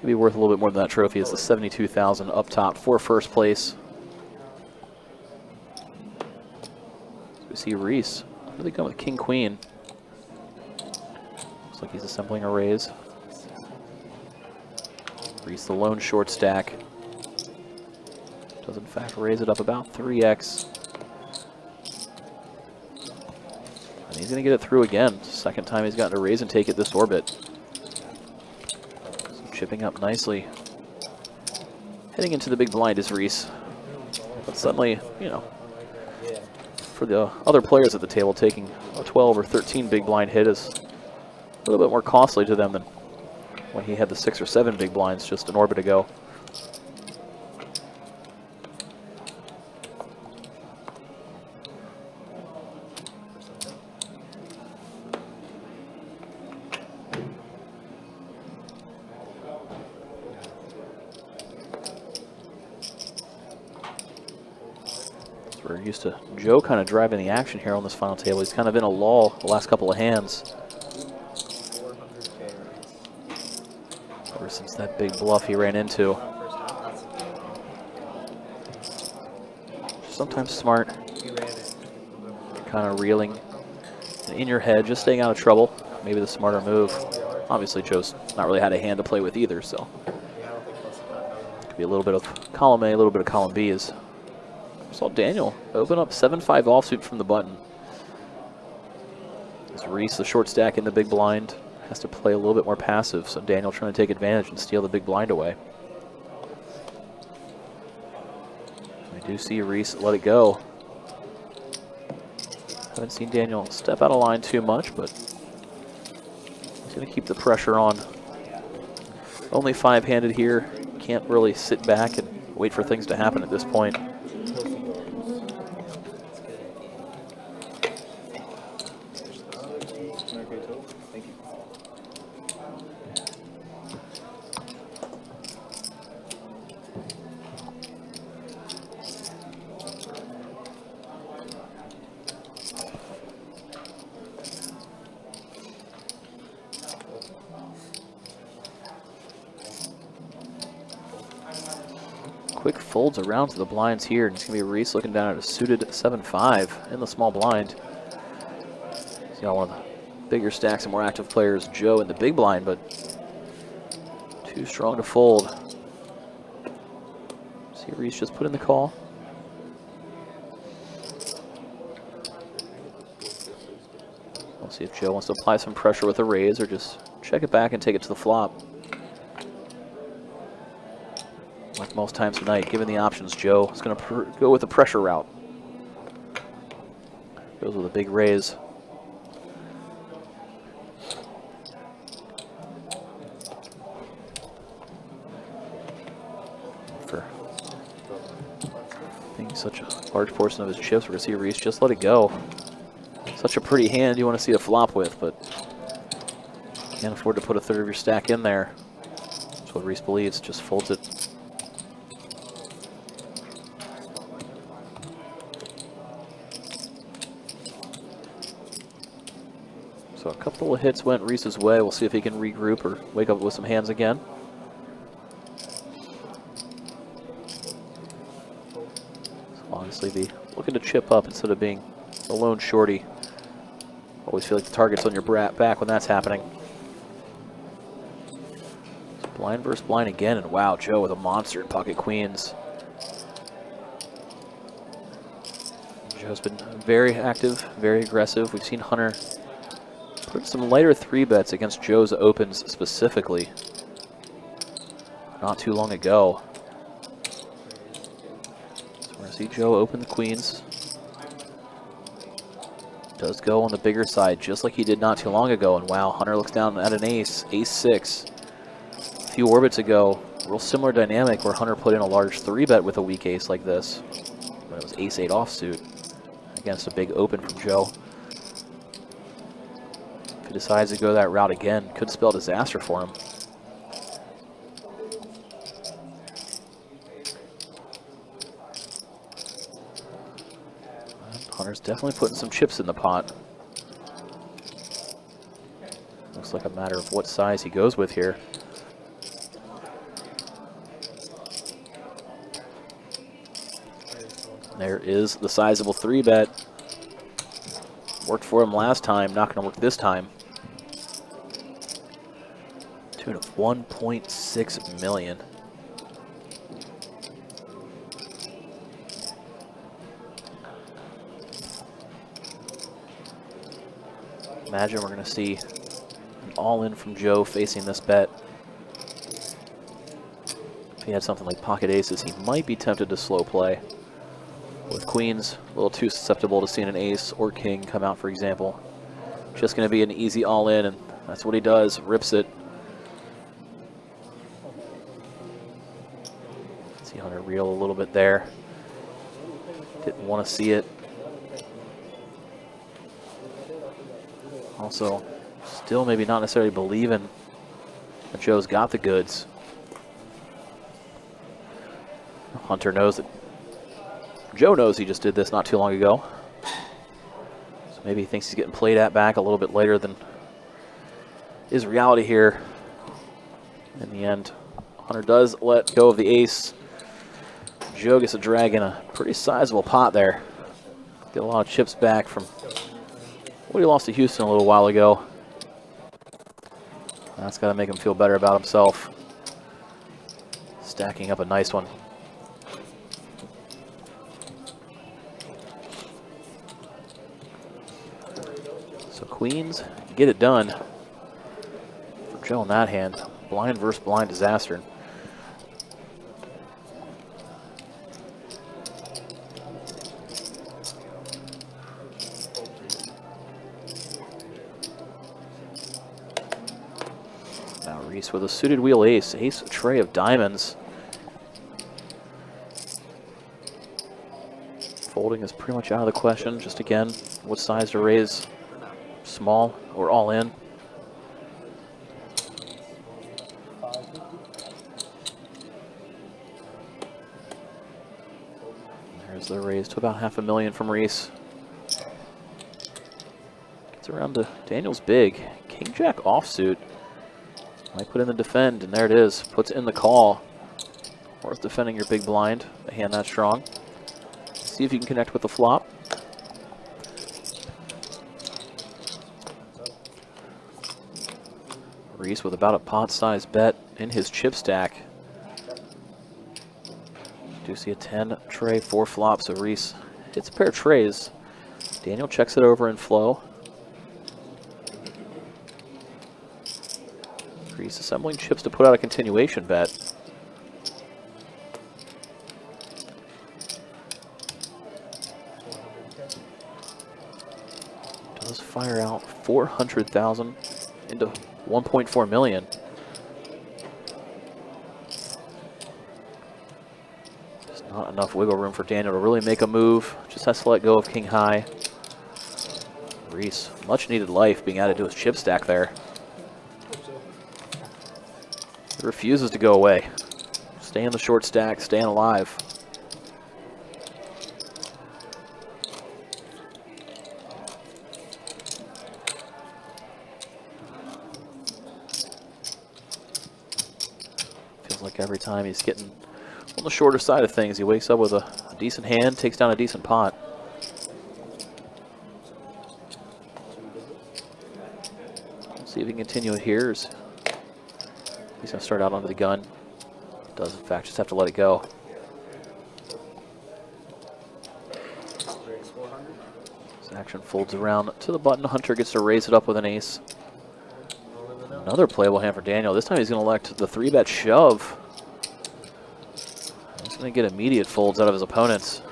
maybe worth a little bit more than that trophy. It's the $72,000 up top for first place. So we see Reese really going with King Queen. Looks like he's assembling a raise. Reese the lone short stack. Does in fact raise it up about 3x. And he's going to get it through again. Second time he's gotten to raise and take it this orbit. So chipping up nicely. Heading into the big blind is Reese. But suddenly, for the other players at the table, taking a 12 or 13 big blind hit is a little bit more costly to them than when he had the 6 or 7 big blinds just an orbit ago. used to Joe kind of driving the action here on this final table. He's kind of in a lull the last couple of hands. Ever since that big bluff he ran into. Sometimes smart. Kind of reeling in your head, just staying out of trouble. Maybe the smarter move. Obviously, Joe's not really had a hand to play with either, so. Could be a little bit of column A, a little bit of column B. As saw Daniel open up 7-5 offsuit from the button. As Reese, the short stack in the big blind, has to play a little bit more passive, so Daniel trying to take advantage and steal the big blind away. I do see Reese let it go. Haven't seen Daniel step out of line too much, but he's going to keep the pressure on. Only 5-handed here. Can't really sit back and wait for things to happen at this point. Quick folds around to the blinds here, and it's going to be Reese looking down at a suited 7-5 in the small blind. He's got one of the bigger stacks and more active players, Joe, in the big blind, but too strong to fold. See Reese just put in the call. We'll see if Joe wants to apply some pressure with a raise or just check it back and take it to the flop. Like most times tonight, given the options, Joe is going to go with the pressure route. Goes with a big raise. For being such a large portion of his chips, we're going to see Reese just let it go. Such a pretty hand you want to see a flop with, but can't afford to put a third of your stack in there. That's what Reese believes, just folds it. So a couple of hits went Reese's way. We'll see if he can regroup or wake up with some hands again. So honestly, be looking to chip up instead of being a lone shorty. Always feel like the target's on your back when that's happening. So blind versus blind again, and wow, Joe with a monster in pocket queens. Joe's been very active, very aggressive. We've seen Hunter put some lighter 3-bets against Joe's opens specifically not too long ago. So we're going to see Joe open the queens. Does go on the bigger side just like he did not too long ago. And wow, Hunter looks down at an ace, ace-6. A few orbits ago, real similar dynamic where Hunter put in a large 3-bet with a weak ace like this. But it was ace-8 offsuit against a big open from Joe. If he decides to go that route again, could spell disaster for him. Hunter's definitely putting some chips in the pot. Looks like a matter of what size he goes with here. There is the sizable 3-bet. Worked for him last time, not going to work this time. Tune of 1.6 million. Imagine we're going to see an all-in from Joe facing this bet. If he had something like pocket aces, he might be tempted to slow play. With queens, a little too susceptible to seeing an ace or king come out, for example. Just going to be an easy all-in, and that's what he does, rips it. See Hunter reel a little bit there. Didn't want to see it. Also, still maybe not necessarily believing that Joe's got the goods. Hunter knows that Joe knows he just did this not too long ago. So maybe he thinks he's getting played at back a little bit later than is reality here. In the end, Hunter does let go of the ace. Joe gets a drag in a pretty sizable pot there. Get a lot of chips back from what he lost to Houston a little while ago. That's got to make him feel better about himself. Stacking up a nice one. So queens get it done for Joe in that hand. Blind versus blind disaster. Now Reese with a suited wheel ace. Ace tray of diamonds. Folding is pretty much out of the question. Just again, what size to raise? Small or all in? There's the raise to about $500,000 from Reese. Gets around to Daniel's big. King Jack offsuit. Might put in the defend, and there it is. Puts in the call. Worth defending your big blind. A hand that strong. See if you can connect with the flop. Reese with about a pot-sized bet in his chip stack. Do see a 10 tray, 4 flops, so Reese hits a pair of trays. Daniel checks it over in flow. Reese assembling chips to put out a continuation bet. Does fire out 400,000 into 1.4 million. Just not enough wiggle room for Daniel to really make a move. Just has to let go of king high. Reese, much needed life being added to his chip stack there. He refuses to go away. Stay in the short stack, staying alive. Feels like every time he's getting on the shorter side of things, he wakes up with a decent hand, takes down a decent pot. Let's see if he can continue it here. He's going to start out under the gun. Does, in fact, just have to let it go. This action folds around to the button. Hunter gets to raise it up with an ace. Another playable hand for Daniel. This time he's going to elect the 3-bet shove. He's going to get immediate folds out of his opponents.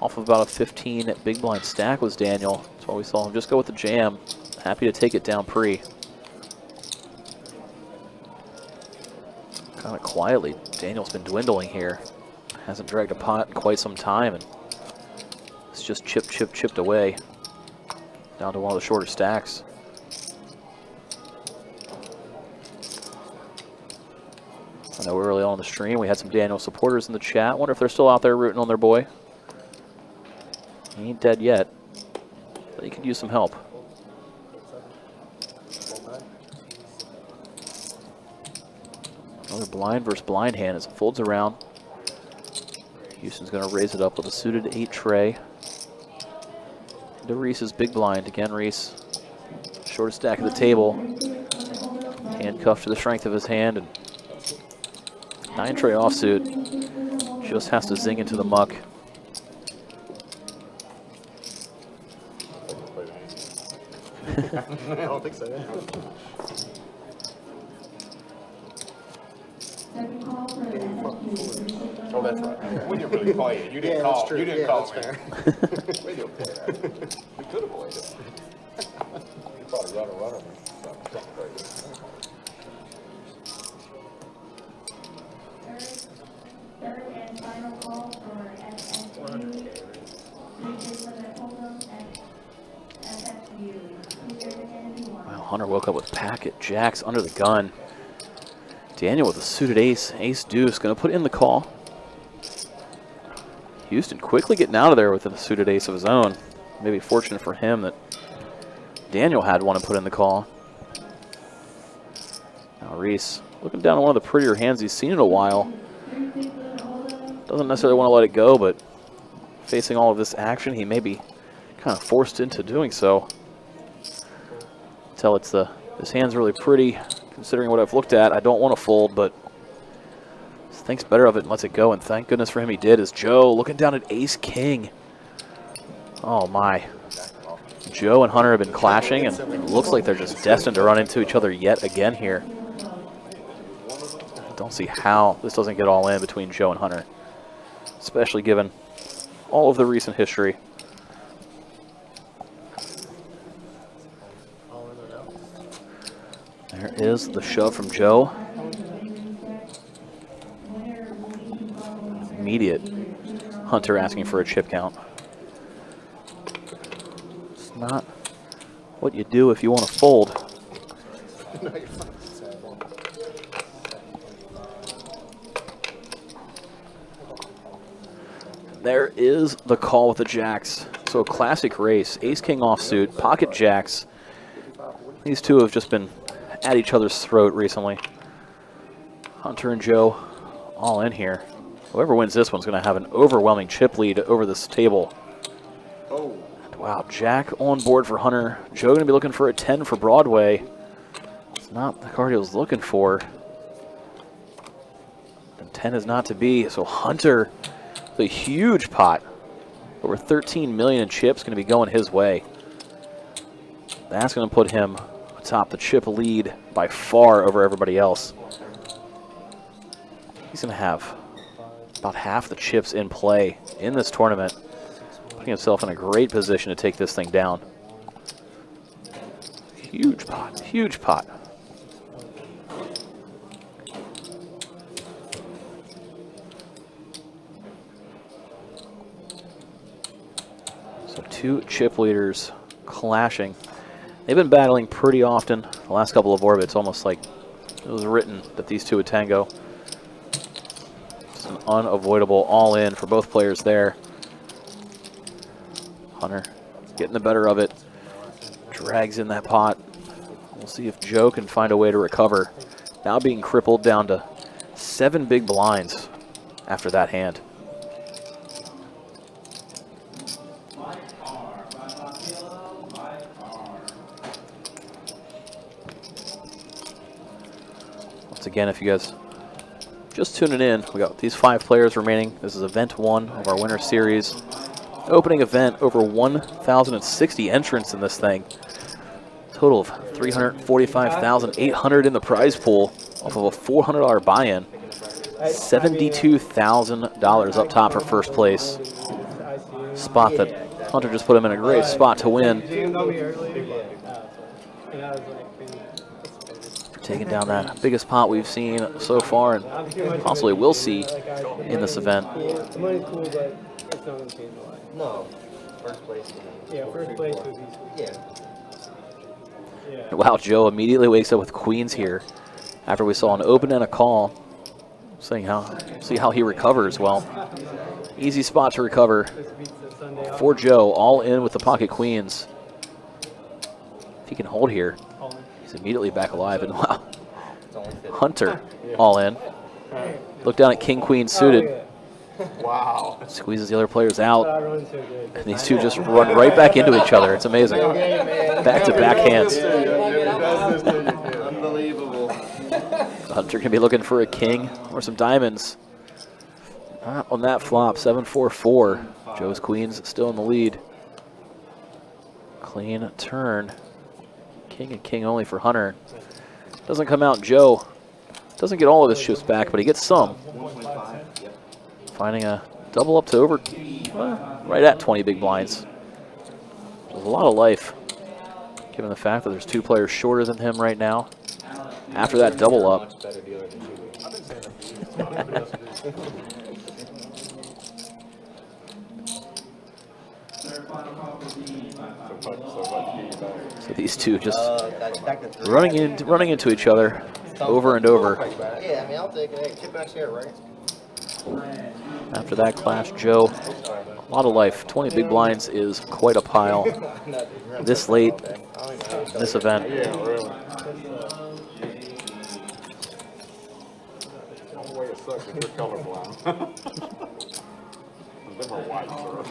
Off of about a 15 big blind stack was Daniel. That's why we saw him just go with the jam. Happy to take it down pre. Kind of quietly, Daniel's been dwindling here. Hasn't dragged a pot in quite some time, and it's just chipped away. Down to one of the shorter stacks. I know early on in the stream we had some Daniel supporters in the chat. Wonder if they're still out there rooting on their boy. He ain't dead yet, but he could use some help. Another blind versus blind hand as it folds around. Houston's going to raise it up with a suited 8 tray. Into Reese's big blind. Again, Reese, shortest stack of the table. Handcuffed to the strength of his hand. And 9 tray offsuit. Just has to zing into the muck. I don't think so. Oh, that's right. We didn't really play it. You didn't call. You didn't call me. We didn't play that. We could have played it. You probably run. Third and final call for SSU. Wow, Hunter woke up with packet jacks under the gun. Daniel with a suited ace, ace deuce, going to put in the call. Houston quickly getting out of there with a suited ace of his own. Maybe fortunate for him that Daniel had one and put in the call. Now Reese looking down at one of the prettier hands he's seen in a while. Doesn't necessarily want to let it go, but facing all of this action, he may be kind of forced into doing so. Tell it's this hand's really pretty, considering what I've looked at. I don't want to fold, but thinks better of it and lets it go, and thank goodness for him he did. Is Joe looking down at ace-king. Oh my. Joe and Hunter have been clashing, and it looks like they're just destined to run into each other yet again here. I don't see how this doesn't get all in between Joe and Hunter, especially given all of the recent history. There is the shove from Joe. Immediate Hunter asking for a chip count. It's not what you do if you want to fold. There is the call with the jacks. So a classic race. Ace-king offsuit, pocket jacks. These two have just been at each other's throat recently. Hunter and Joe all in here. Whoever wins this one's going to have an overwhelming chip lead over this table. Oh. Wow, Jack on board for Hunter. Joe going to be looking for a 10 for Broadway. It's not the card he was looking for. And 10 is not to be. So Hunter, the huge pot, over 13 million in chips, going to be going his way. That's going to put him atop the chip lead by far over everybody else. He's going to have about half the chips in play in this tournament, putting himself in a great position to take this thing down. Huge pot, huge pot. So two chip leaders clashing. They've been battling pretty often the last couple of orbits, almost like it was written that these two would tango. It's an unavoidable all-in for both players there. Hunter getting the better of it, drags in that pot. We'll see if Joe can find a way to recover. Now being crippled down to 7 big blinds after that hand. Once again, if you guys just tuning in, we got these 5 players remaining. This is event 1 of our winter series. Opening event, over 1,060 entrants in this thing. Total of $345,800 in the prize pool off of a $400 buy-in. $72,000 up top for first place. Spot that Hunter just put him in a great spot to win. Taking down that biggest pot we've seen so far and possibly will see in this event. The money's cool, but it's not going to change a lot. No, first place. Yeah, first place was easy. Yeah. Wow, Joe immediately wakes up with queens here after we saw an open and a call. See how he recovers. Well, easy spot to recover for Joe, all in with the pocket queens. If he can hold here, he's immediately back alive. And wow, Hunter all in. Look down at king queen suited. Wow. Squeezes the other players out. And these two just run right back into each other. It's amazing. Back to back hands. Unbelievable. Hunter can be looking for a king or some diamonds. Not on that flop. 7-4-4. Joe's queens still in the lead. Clean turn. King and king only for Hunter. Doesn't come out. Joe doesn't get all of his chips back, but he gets some. Finding a double up to over, well, right at 20 big blinds. There's a lot of life, given the fact that there's 2 players shorter than him right now. After that double up. So these two just running into each other over and over. Yeah, I mean, I'll take it. Hey, chip back here, right? After that clash, Joe, a lot of life. 20 big blinds is quite a pile. This late, in this event. Yeah, really. The only way it sucks is you're colorblind. Them are white, sir.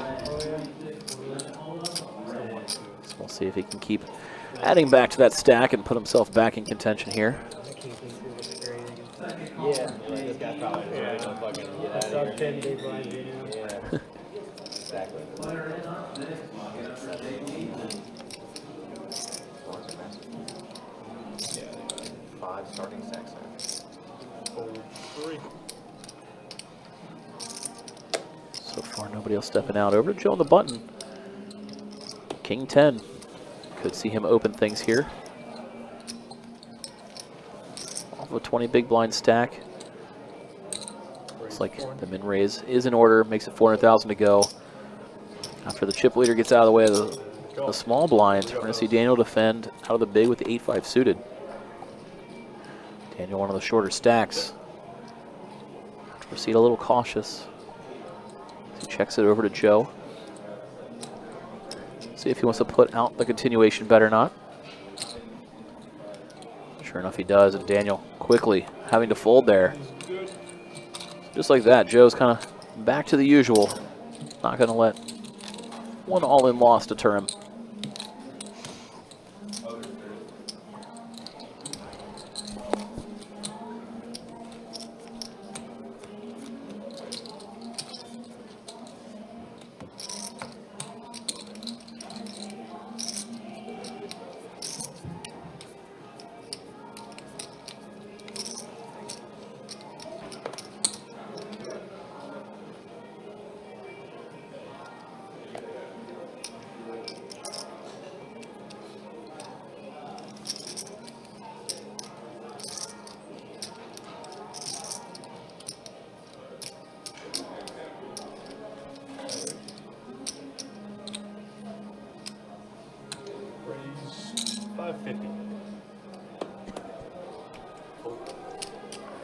So we'll see if he can keep adding back to that stack and put himself back in contention here. Yeah, this guy's probably ready to fucking get out of here. Sub 10 big blind video. Yeah. Exactly. Five starting stacks. So far, nobody else stepping out. Over to Joe on the button. King 10. Could see him open things here. Off of a 20 big blind stack. Looks like the min raise is in order. Makes it 400,000 to go. After the chip leader gets out of the way of the small blind, we're going to see Daniel defend out of the big with the 8-5 suited. Daniel, one of the shorter stacks. Proceed a little cautious. He checks it over to Joe. See if he wants to put out the continuation bet or not. Sure enough, he does, and Daniel quickly having to fold there. Just like that, Joe's kind of back to the usual. Not going to let one all-in loss deter him.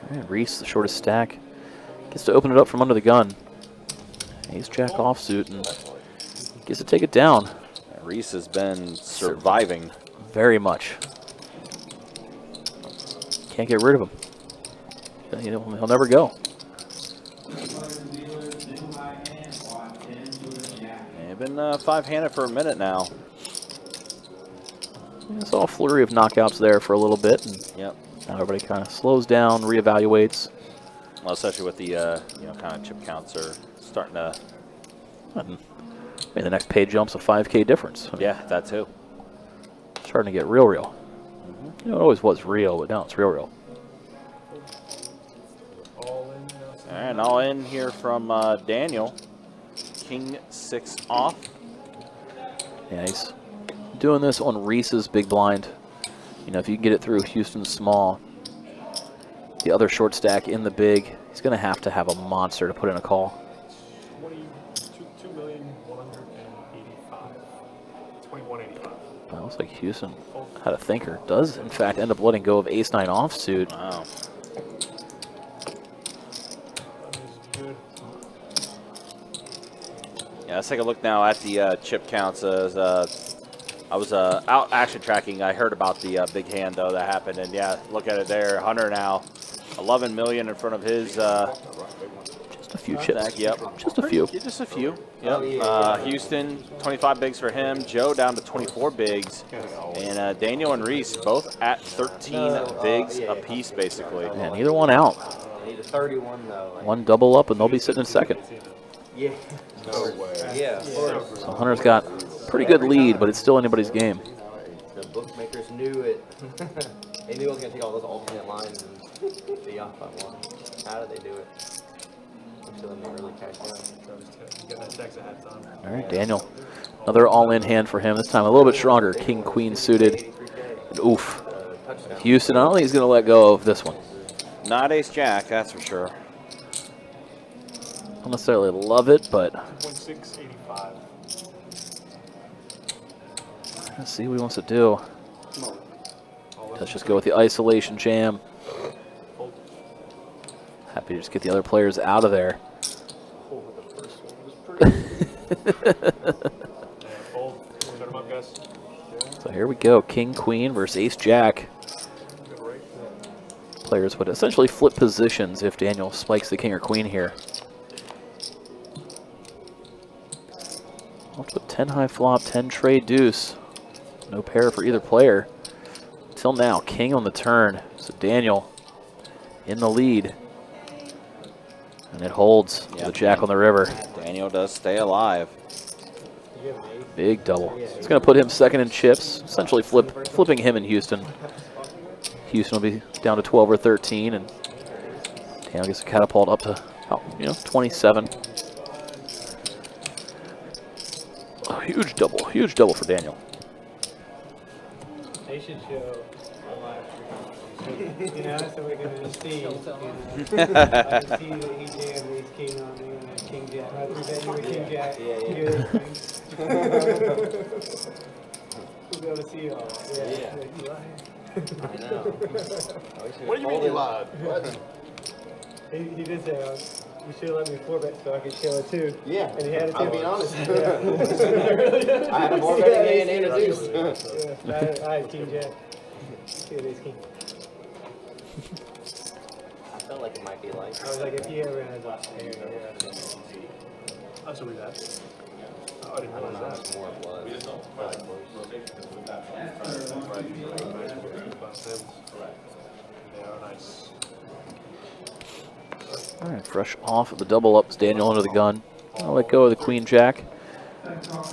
And Reese, the shortest stack, gets to open it up from under the gun. Ace Jack offsuit and gets to take it down. Reese has been surviving. Very much. Can't get rid of him. He'll never go. They've been five-handed for a minute now. I saw a flurry of knockouts there for a little bit. And yep. Now everybody kind of slows down, reevaluates. Well, especially with the kind of chip counts are starting to. I mean, the next pay jump's a 5K difference. Yeah, that too. Starting to get real. You know, it always was real, but now it's real. And all in here from Daniel. King 6 off. Yeah, he's doing this on Reese's big blind. You know, if you can get it through Houston's small, the other short stack in the big, he's going to have a monster to put in a call. 2185. Well, looks like Houston had a thinker. Does, in fact, end up letting go of ace-9 offsuit. Wow. Yeah, let's take a look now at the chip counts. As I was out action tracking, I heard about the big hand, though, that happened. And, yeah, look at it there. Hunter now, 11 million in front of his just a few chips. Yep. Just a few. Just a few. Yep. Houston, 25 bigs for him. Joe down to 24 bigs. And Daniel and Reese both at 13 bigs apiece, basically. Yeah, neither one out. I need a 31, though. One double up, and they'll be sitting in second. Yeah. No way. Yeah. So Hunter's got a pretty good lead, but it's still anybody's game. The bookmakers knew it. They knew I was going to take all those alternate lines and be off by one. How did they do it? Until then they really cashed out. All right, Daniel. Another all-in hand for him. This time a little bit stronger. King, queen suited. And oof. Houston, I don't think he's going to let go of this one. Not ace-jack, that's for sure. Don't necessarily love it, but 2.685. let's see what he wants to do. Let's just go with the isolation jam. Happy to just get the other players out of there. So here we go, King Queen versus Ace Jack. Players would essentially flip positions if Daniel spikes the king or queen here. I'll put 10 high flop, 10 trade deuce. No pair for either player. Till now, king on the turn. So Daniel in the lead. And it holds for the jack on the river. Daniel does stay alive. Big double. It's going to put him second in chips, essentially flipping him in Houston. Houston will be down to 12 or 13, and Daniel gets a catapult up to, 27. A huge double for Daniel. They should show a live stream. So we can see. I can see that he jammed these king on me and king jack. I threw that you were king jack. We'll be able to see it all. I know. What do you mean you lied? What? He did say, you should have let me 4-bet so I could show it too. Yeah, And he had it I'll too. be honest. I I had a more betting hand and a deuce. I had king jack. See what is king. I felt like it might be like. I was like, if he ever has a pair, That's what we got. I don't know how much more it was. All right, fresh off of the double ups, Daniel under the gun. I'll let go of the queen jack.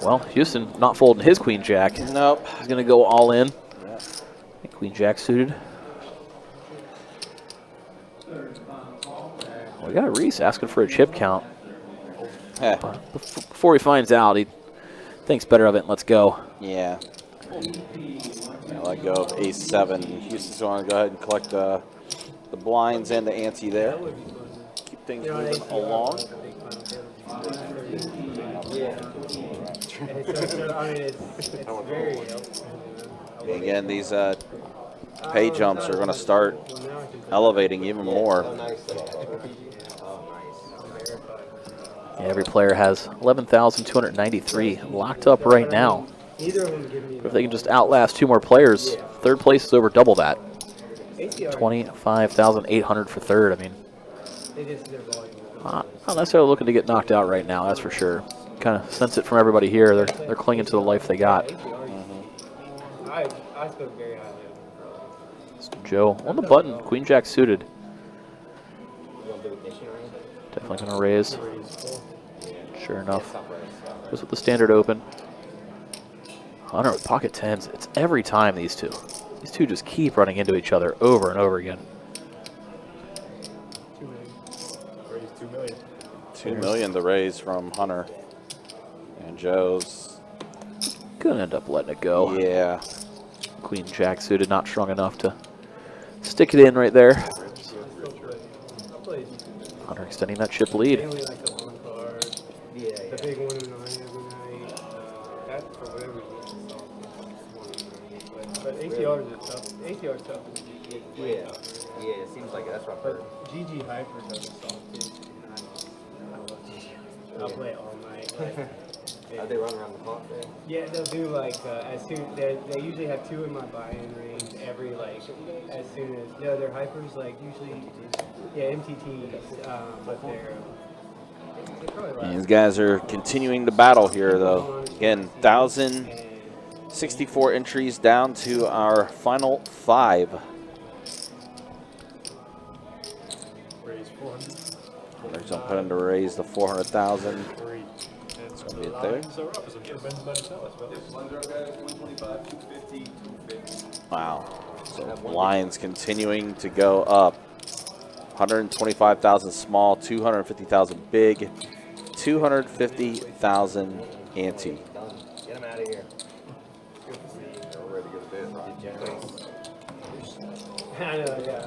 Well, Houston not folding his queen jack. Nope. He's going to go all in. Queen jack suited. We got Reese asking for a chip count. Before he finds out, he thinks better of it and let's go. Yeah. Let go of ace-7. Houston's going to go ahead and collect the blinds and the ante there. Keep things moving along. And again, these pay jumps are going to start elevating even more. Yeah, every player has 11,293 locked up right now. But if they can just outlast 2 more players, third place is over double that. 25,800 for third. I mean, not necessarily looking to get knocked out right now, that's for sure. Kind of sense it from everybody here. They're clinging to the life they got. I spoke very highly of him. Joe on the button, queen jack suited. Definitely going to raise. Sure enough. Goes with the standard open. Hunter with pocket tens. It's every time these two. These two just keep running into each other over and over again. 2 million. 2 million the raise from Hunter. And Joe's gonna end up letting it go. Yeah. Queen jack suited, not strong enough to stick it in right there. Hunter extending that chip lead. The big 1 and 9 every night. That for whatever reason. But ACRs are tough. ACR's tough. Yeah, it seems like it. That's what I've heard. GG Hyper does a soft too. I love GG. I'll play it all night. They run around the clock there? Yeah, they'll do like as soon they usually have 2 in my buy-in range every as soon as their hypers usually MTTs but they're probably These guys are continuing to battle here, though. Again, 1,064 entries down to our final 5. They're going to put in to raise the 400,000. That's going to be it there. Wow. So lines continuing to go up. 125,000 small, 250,000 big, 250,000 ante. Get him out of here. I know, yeah.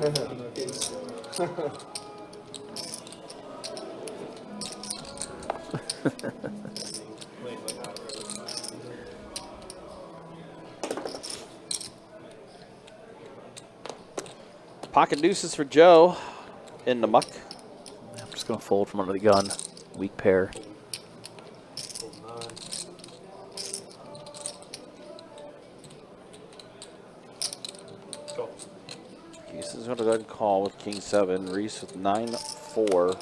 Pocket deuces for Joe in the muck. Just going to fold from under the gun. Weak pair. Keys is going to go ahead and call with king 7. Reese with 9-4.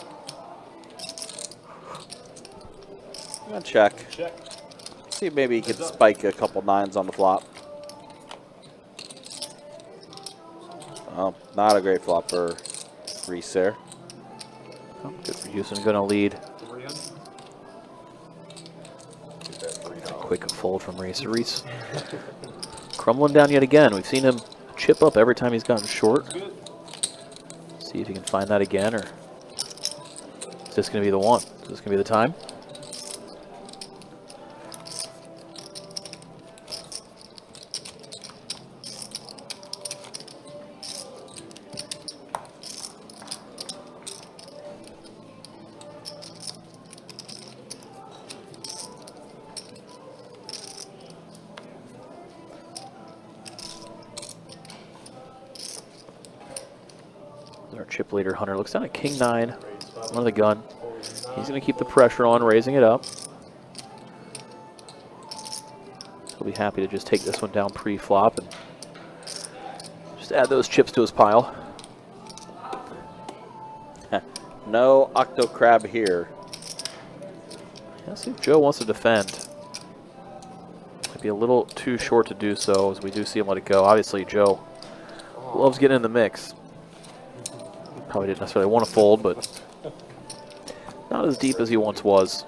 I'm going to check. Check. See if maybe he could spike a couple 9s on the flop. Oh, not a great flop for Reese there. Oh, good for Houston. Going to lead. Quick fold from Reese. Reese crumbling down yet again. We've seen him chip up every time he's gotten short. See if he can find that again, or is this going to be the one? Is this going to be the time? Our chip leader Hunter looks down at king 9 under the gun. He's going to keep the pressure on, raising it up. He'll be happy to just take this one down pre-flop and just add those chips to his pile. No Octo Crab here. Let's see if Joe wants to defend. Might be a little too short to do so, as we do see him let it go. Obviously, Joe loves getting in the mix. Probably didn't necessarily want to fold, but not as deep as he once was.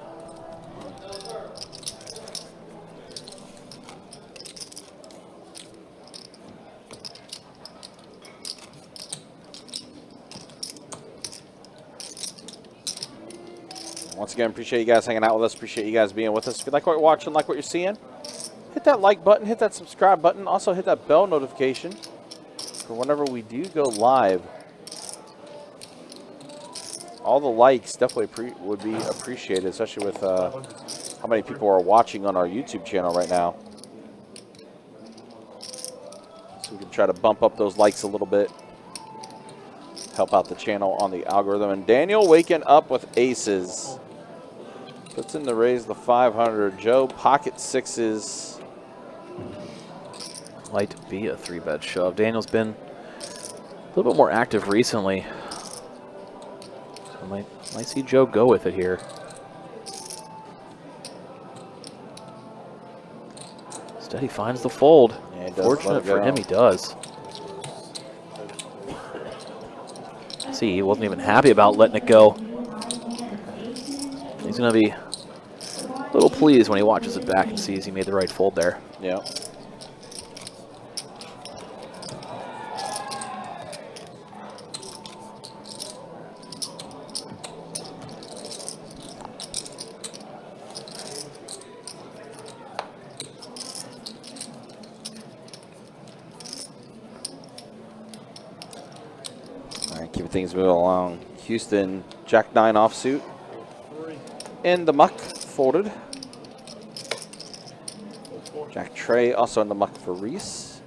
Once again, appreciate you guys hanging out with us. Appreciate you guys being with us. If you like what you're watching, like what you're seeing, hit that like button, hit that subscribe button. Also hit that bell notification for whenever we do go live. All the likes definitely would be appreciated, especially with how many people are watching on our YouTube channel right now. So we can try to bump up those likes a little bit. Help out the channel on the algorithm. And Daniel waking up with aces. Puts in the raise the 500. Joe pocket 6s. Might be a 3-bet shove. Daniel's been a little bit more active recently. Might see Joe go with it here. Instead, he finds the fold. Yeah, he does. Fortunate for him, he does. See, he wasn't even happy about letting it go. He's going to be a little pleased when he watches it back and sees he made the right fold there. Yeah. Things move along. Houston, Jack 9 offsuit. In the muck, folded. Jack Trey also in the muck for Reese.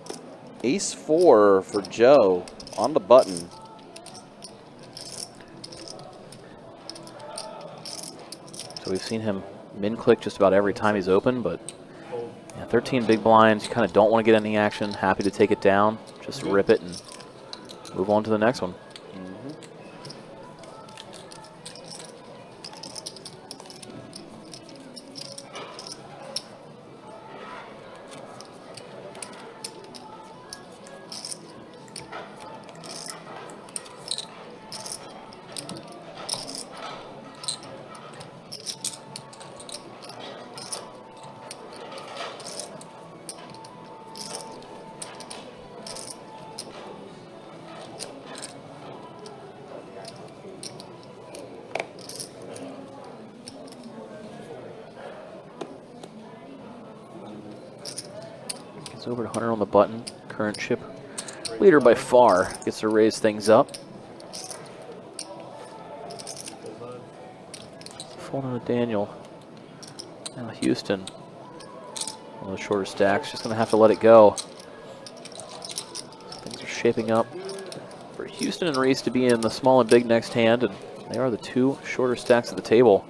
Ace 4 for Joe on the button. So we've seen him min-click just about every time he's open, but yeah, 13 big blinds. You kind of don't want to get any action. Happy to take it down. Just rip it and move on to the next one. Over to Hunter on the button. Current chip leader by far. Gets to raise things up. Folding to Daniel. Now Houston. One of the shorter stacks. Just going to have to let it go. Things are shaping up for Houston and Reese to be in the small and big next hand. And They are the two shorter stacks at the table.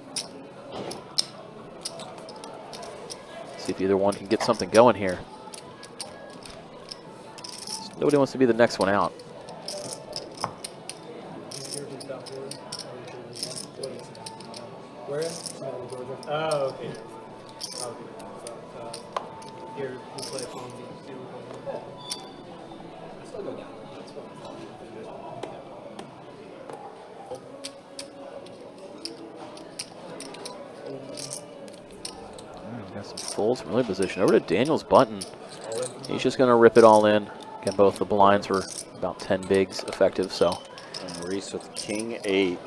See if either one can get something going here. Nobody wants to be the next one out. Where? Georgia. Oh, okay. Here, you play phone. Still go down. That's fine. Got some folds from early position. Over to Daniel's button. He's just going to rip it all in. Again, both the blinds were about 10 bigs effective, so. And Reese with king 8.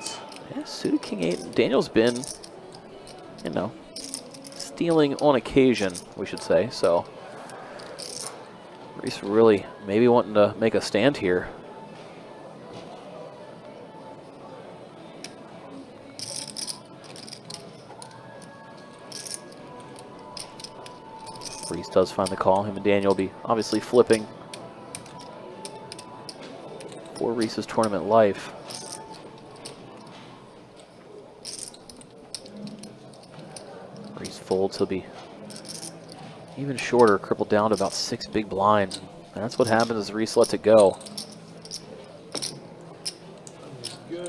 Yeah, suited king 8. Daniel's been, you know, stealing on occasion, we should say, so. Reese really maybe wanting to make a stand here. Reese does find the call. Him and Daniel will be obviously flipping for Reese's tournament life. Reese folds. He'll be even shorter, crippled down to about 6 big blinds. And that's what happens as Reese lets it go.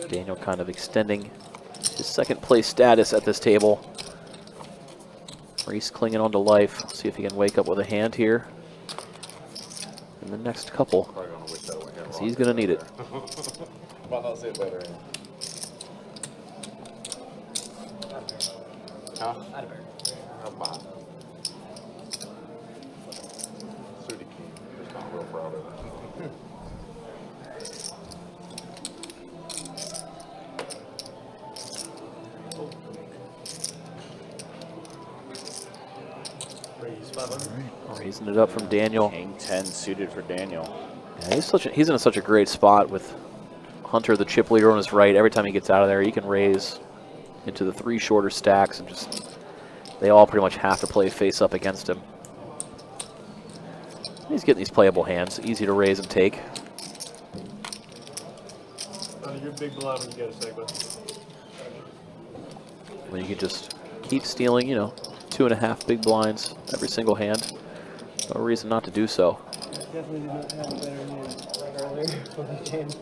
Daniel kind of extending his second place status at this table. Reese clinging on to life. See if he can wake up with a hand here in the next couple. Because he's going to need it. Might not see it later. Huh? How about? Suited king. Just not real proud of it. Raising it up from Daniel. King 10 suited for Daniel. Yeah, he's in such a great spot with Hunter, the chip leader, on his right. Every time he gets out of there, he can raise into the 3 shorter stacks, and just they all pretty much have to play face up against him. He's getting these playable hands, easy to raise and take. You're big blind when you get a segment. When you can just keep stealing, you know, 2.5 big blinds every single hand. No reason not to do so. Definitely did not have a better hand like earlier when I jammed.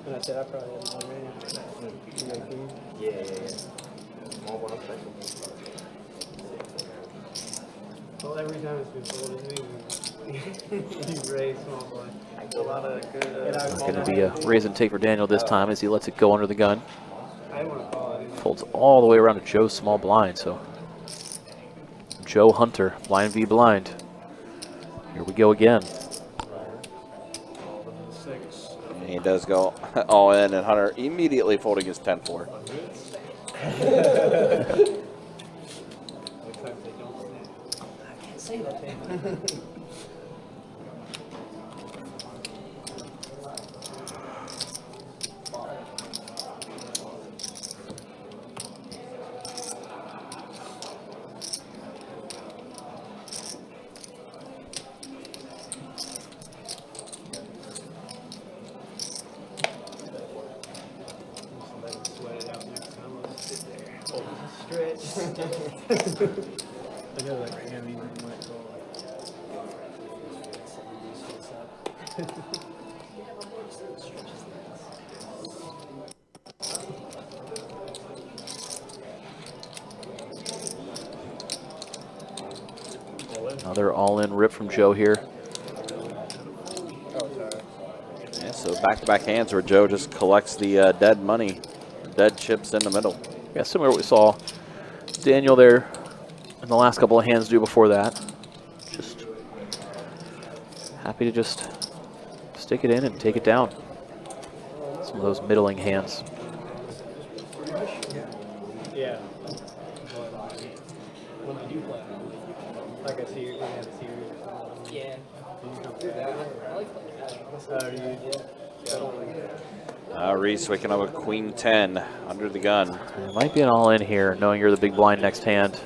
And I said I probably had a better hand. You got a king? Yeah. Small blind special. Well, every time it's been folded, you raise small blind. A lot of good. It's going to be a raise and take for Daniel this time as he lets it go under the gun. I didn't want to call it. Folds all the way around to Joe's small blind, so. Joe Hunter, blind v blind. Here we go again. And he does go all in, and Hunter immediately folding his 10-4. Say that, man. I know that right now, you might go Another all-in rip from Joe here. Yeah, so back-to-back hands where Joe just collects the dead money, dead chips in the middle. Yeah, similar to what we saw Daniel there in the last couple of hands do before that. Just happy to just stick it in and take it down. Some of those middling hands. Yeah. When I do play, like I see you, we have a series. Yeah. I like playing. Reese waking up with Queen 10 under the gun. It might be an all-in here, knowing you're the big blind next hand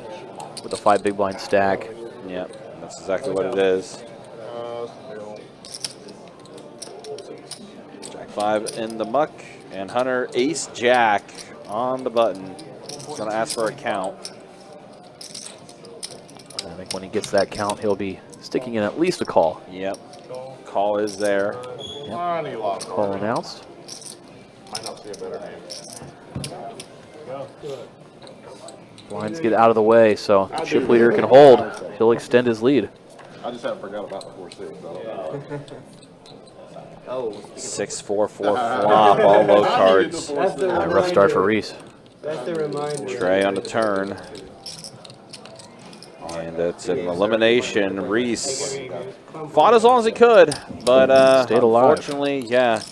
with a 5 big blind stack. Yep, that's exactly what it is. Jack 5 in the muck, and Hunter ace jack on the button. He's going to ask for a count. I think when he gets that count, he'll be sticking in at least a call. Yep. Call is there. Call announced. Might not see a better name. Blinds get out of the way, so chip leader can hold. He'll extend his lead. I just haven't forgot about the 4-6. Oh, 6-4-4 flop, all low cards. That's the A rough start for Reese. That's the reminder. Trey on the turn. And it's an elimination. Reese fought as long as he could, but Stayed alive. unfortunately, yeah,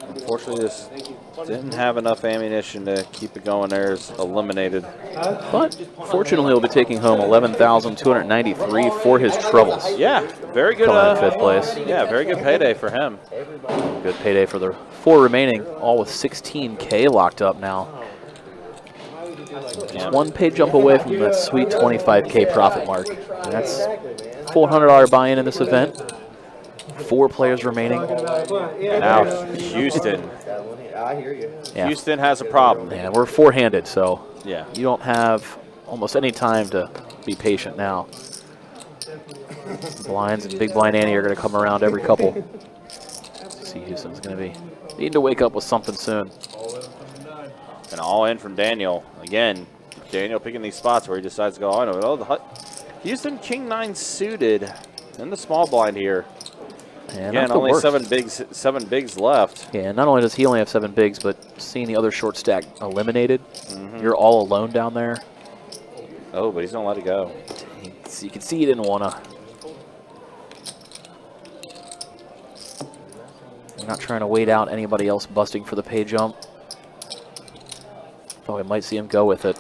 unfortunately just didn't have enough ammunition to keep it going. There's eliminated. But fortunately, he'll be taking home $11,293 for his troubles. Yeah, very good. Coming in 5th place. Yeah, very good payday for him. Good payday for the 4 remaining, all with 16K locked up now. Just one pay jump away from that sweet 25K profit mark. And that's $400 buy-in in this event. 4 players remaining. Now Houston. I hear you. Yeah. Houston has a problem. Yeah, we're four-handed, so Yeah. you don't have almost any time to be patient now. Blinds and Big Blind Annie are going to come around every couple. See, Houston's going to be needing to wake up with something soon. And all in from Daniel. Again, Daniel picking these spots where he decides to go, I don't know. Houston King 9 suited in the small blind here. And Again, not the only worst. 7 bigs left. Yeah, not only does he only have 7 bigs, but seeing the other short stack eliminated, you're all alone down there. Oh, but he's going to let it go. You can see he didn't want to. You're not trying to wait out anybody else busting for the pay jump. Thought we might see him go with it.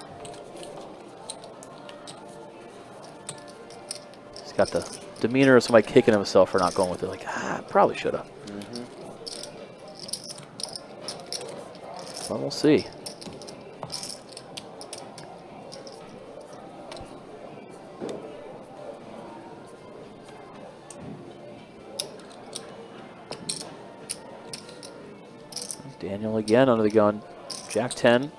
He's got the demeanor of somebody kicking himself for not going with it. Like, probably should have. Well, we'll see. Daniel again under the gun. Jack 10.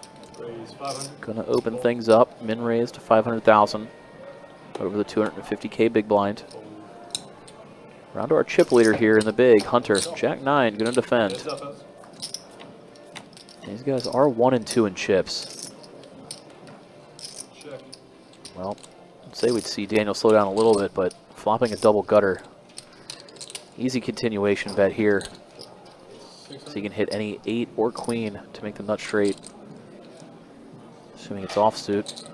Gonna open things up. Min raised to 500,000 over the 250K big blind. Round to our chip leader here in the big. Hunter, Jack 9, gonna defend. These guys are 1 and 2 in chips. Well, I'd say we'd see Daniel slow down a little bit, but flopping a double gutter. Easy continuation bet here. So you can hit any 8 or queen to make the nut straight. Assuming it's offsuit,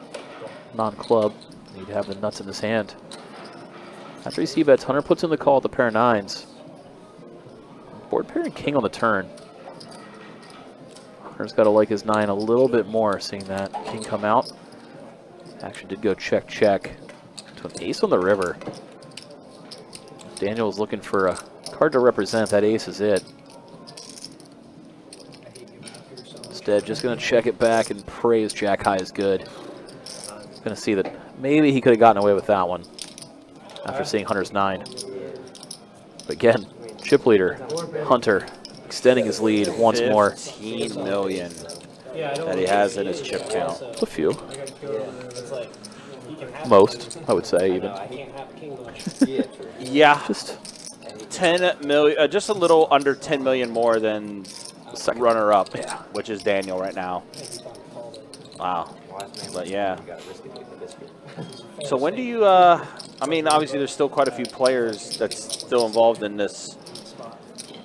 non-club, need to have the nuts in his hand. After he c-bets, Hunter puts in the call at the pair of 9s. Board pair and king on the turn. Hunter's got to like his 9 a little bit more, seeing that king come out. Action did go check, check. To an ace on the river. Daniel is looking for a card to represent. That ace is it. Instead, just going to check it back and praise Jack High is good. Going to see that maybe he could have gotten away with that one after seeing Hunter's 9. But again, chip leader, Hunter, extending his lead once more. 15 million that he has in his chip count. A few. Most, I would say, even. Yeah, Just 10 million, just a little under 10 million more than second runner-up, Yeah. which is Daniel right now. Wow. But yeah. So when do you, I mean, obviously there's still quite a few players that's still involved in this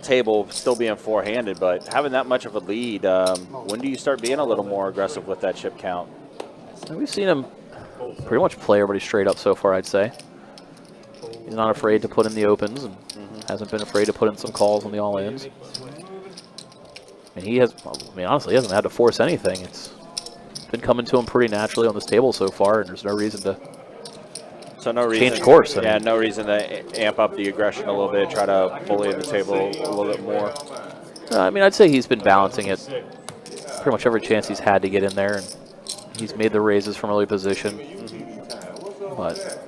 table, still being four-handed, but having that much of a lead, when do you start being a little more aggressive with that chip count? We've seen him pretty much play everybody straight up so far, I'd say. He's not afraid to put in the opens and hasn't been afraid to put in some calls on the all-ins. And he has, I mean, honestly, he hasn't had to force anything. It's been coming to him pretty naturally on this table so far, and there's no reason to change course. Yeah, no reason to amp up the aggression a little bit, try to bully the table a little bit more. I mean, I'd say he's been balancing it pretty much every chance he's had to get in there, and he's made the raises from early position. But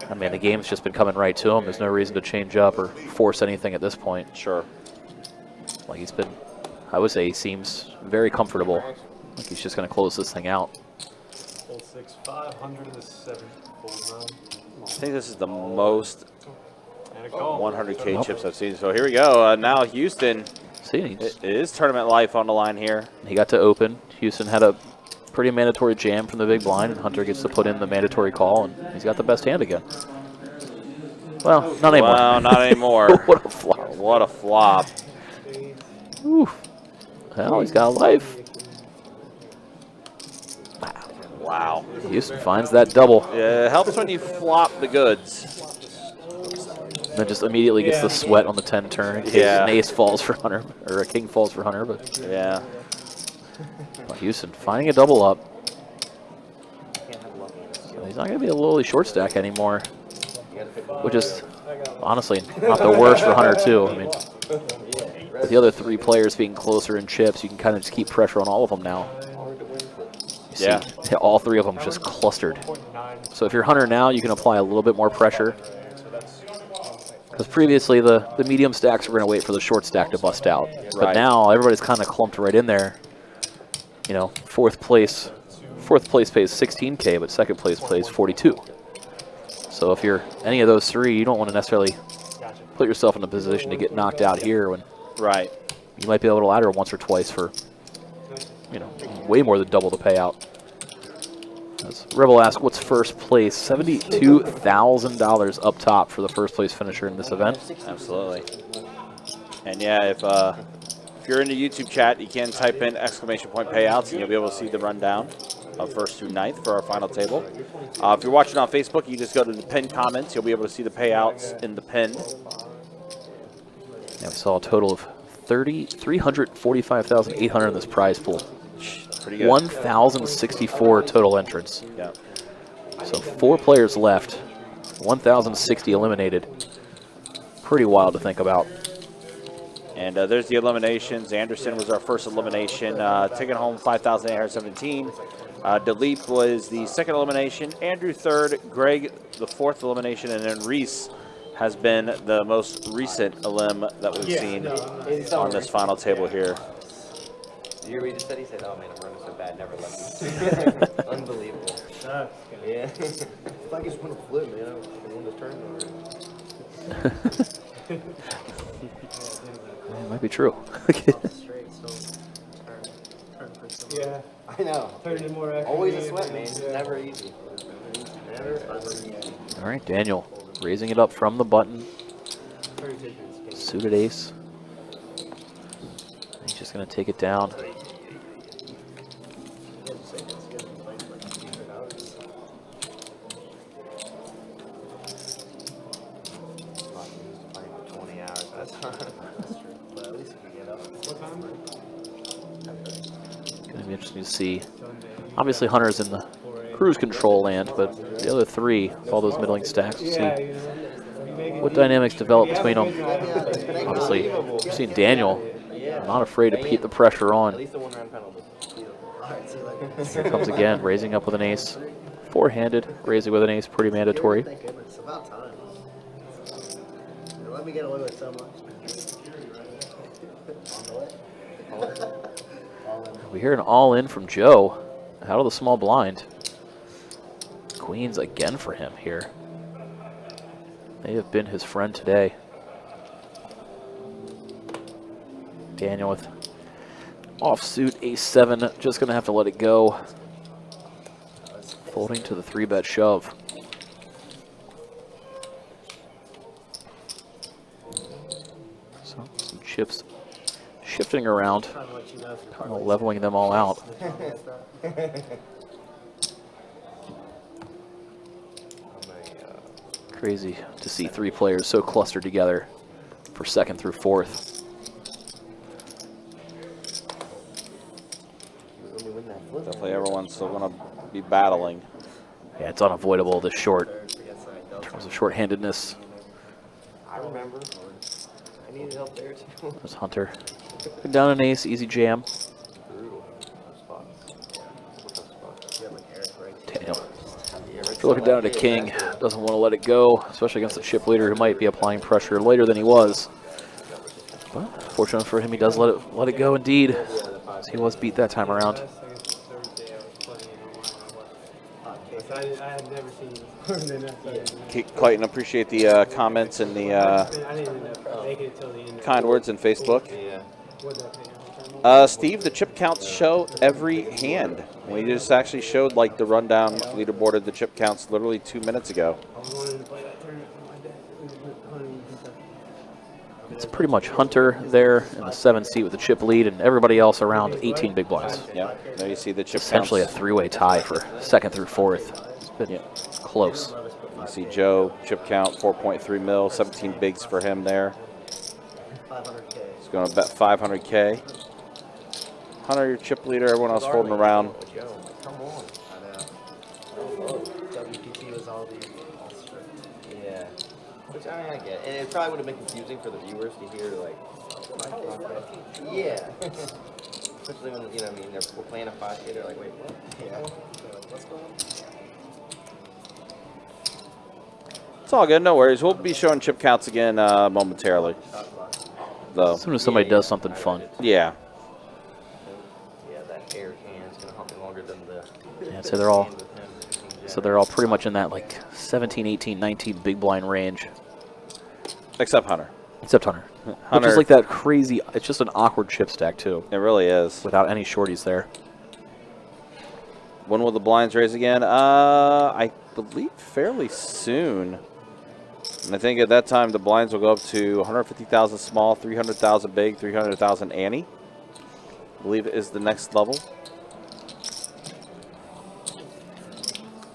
I mean, the game's just been coming right to him. There's no reason to change up or force anything at this point. Sure. Like he's been, I would say he seems very comfortable. Like he's just going to close this thing out. Full 6-5, 107, full 9. I think this is the most And a call. 100K chips I've seen. So here we go. Now Houston, See, it is tournament life on the line here. he got to open. Houston had a pretty mandatory jam from the big blind, and Hunter gets to put in the mandatory call, and he's got the best hand again. Well, not anymore. Well, not anymore. What a flop. What a flop. Ooh. Well, he's got a life. Wow. Houston finds that double. Yeah, it helps when you flop the goods. Then just immediately gets the sweat on the 10 turn in case Yeah. an ace falls for Hunter, or a king falls for Hunter. But Yeah. Houston finding a double up. So he's not going to be a lowly short stack anymore, which is honestly not the worst for Hunter too. I mean, with the other 3 players being closer in chips, you can kind of just keep pressure on all of them now. You Yeah. see all 3 of them just clustered. So if you're Hunter now, you can apply a little bit more pressure. Because previously the medium stacks were going to wait for the short stack to bust out. But Right. now everybody's kind of clumped right in there. You know, fourth place pays 16K, but second place pays 42. So if you're any of those 3, you don't want to necessarily put yourself in a position to get knocked out here when Right. you might be able to ladder once or twice for, you know, way more than double the payout. As Rebel asks, what's first place? $72,000 up top for the first place finisher in this event. Absolutely. And yeah, if you're in the YouTube chat, you can type in exclamation point payouts, and you'll be able to see the rundown of first through ninth for our final table. If you're watching on Facebook, you just go to the pinned comments. You'll be able to see the payouts in the pinned. Yeah, we saw a total of $345,800 in this prize pool. Pretty good. 1,064 total entrants. Yeah. So 4 players left, 1,060 eliminated. Pretty wild to think about. And there's the eliminations. Anderson was our first elimination, taking home 5,817. Delip was the second elimination. Andrew third. Greg the fourth elimination. And then Reese has been the most recent elim that we've seen on this final table here. Did you hear what he just said? He said, oh man, I'm running so bad, never let me. Unbelievable. Yeah. It's like he's won a flip, man. I won this tournament already. It might be true. Yeah. I know. Turning more accurate. Always a sweat, man. It's never easy. Never easy. All right, Daniel raising it up from the button. Suited ace. He's just going to take it down. Going to be interesting to see. Obviously, Hunter's in the cruise control land, but the other 3, all those middling stacks, we'll see what dynamics develop between them. Obviously, you're seeing Daniel not afraid to put the pressure on. Here comes again, raising up with an ace. 4-handed, raising with an ace, pretty mandatory. It's about time. Let me get away with so much. We hear an all-in from Joe out of the small blind. Queens again for him here. They have been his friend today. Daniel with offsuit ace-7, just gonna have to let it go. Folding to the 3-bet shove. So some chips shifting around, leveling them all out. Crazy to see 3 players so clustered together for second through fourth. Definitely everyone's still going to be battling. Yeah, it's unavoidable this short in terms of short-handedness. I remember. I needed help there too. There's Hunter. Down an ace, easy jam. Daniel. We're looking down at a king. doesn't want to let it go, especially against a chip leader who might be applying pressure later than he was. But fortunate for him, he does let it go indeed. He was beat that time around. I had never seen more than that. Clayton, appreciate the comments and the I didn't end up making it till the end. kind words in Facebook. Yeah. Steve, the chip counts show every hand. We just actually showed like the rundown leaderboard of the chip counts literally 2 minutes ago. It's pretty much Hunter there in the 7th seat with the chip lead, and everybody else around 18 big blinds. Yeah, there you see the chip Essentially counts. a three-way tie for 2nd through 4th. It's been close. You see Joe, chip count 4.3 mil, 17 bigs for him there. 500K. He's going to bet 500K. Hunter, your chip leader, everyone else folding around. Come on. I know. WPT was all the. Yeah. Which I mean, I get. And it probably would have been confusing for the viewers to hear, like. Yeah. Especially when, you know, I mean, we're playing a 5K, they're like, wait, what? Yeah. What's going on? It's all good, no worries. We'll be showing chip counts again momentarily. Though. As soon as somebody does something fun. Yeah. Yeah, that air can is going to hump me longer than the. Yeah, so they're all pretty much in that like 17, 18, 19 big blind range. Except Hunter. Except Hunter. Which is like that crazy, it's just an awkward chip stack too. It really is. Without any shorties there. When will the blinds raise again? I believe fairly soon. And I think at that time the blinds will go up to 150,000 small, 300,000 big, 300,000 ante. I believe it is the next level.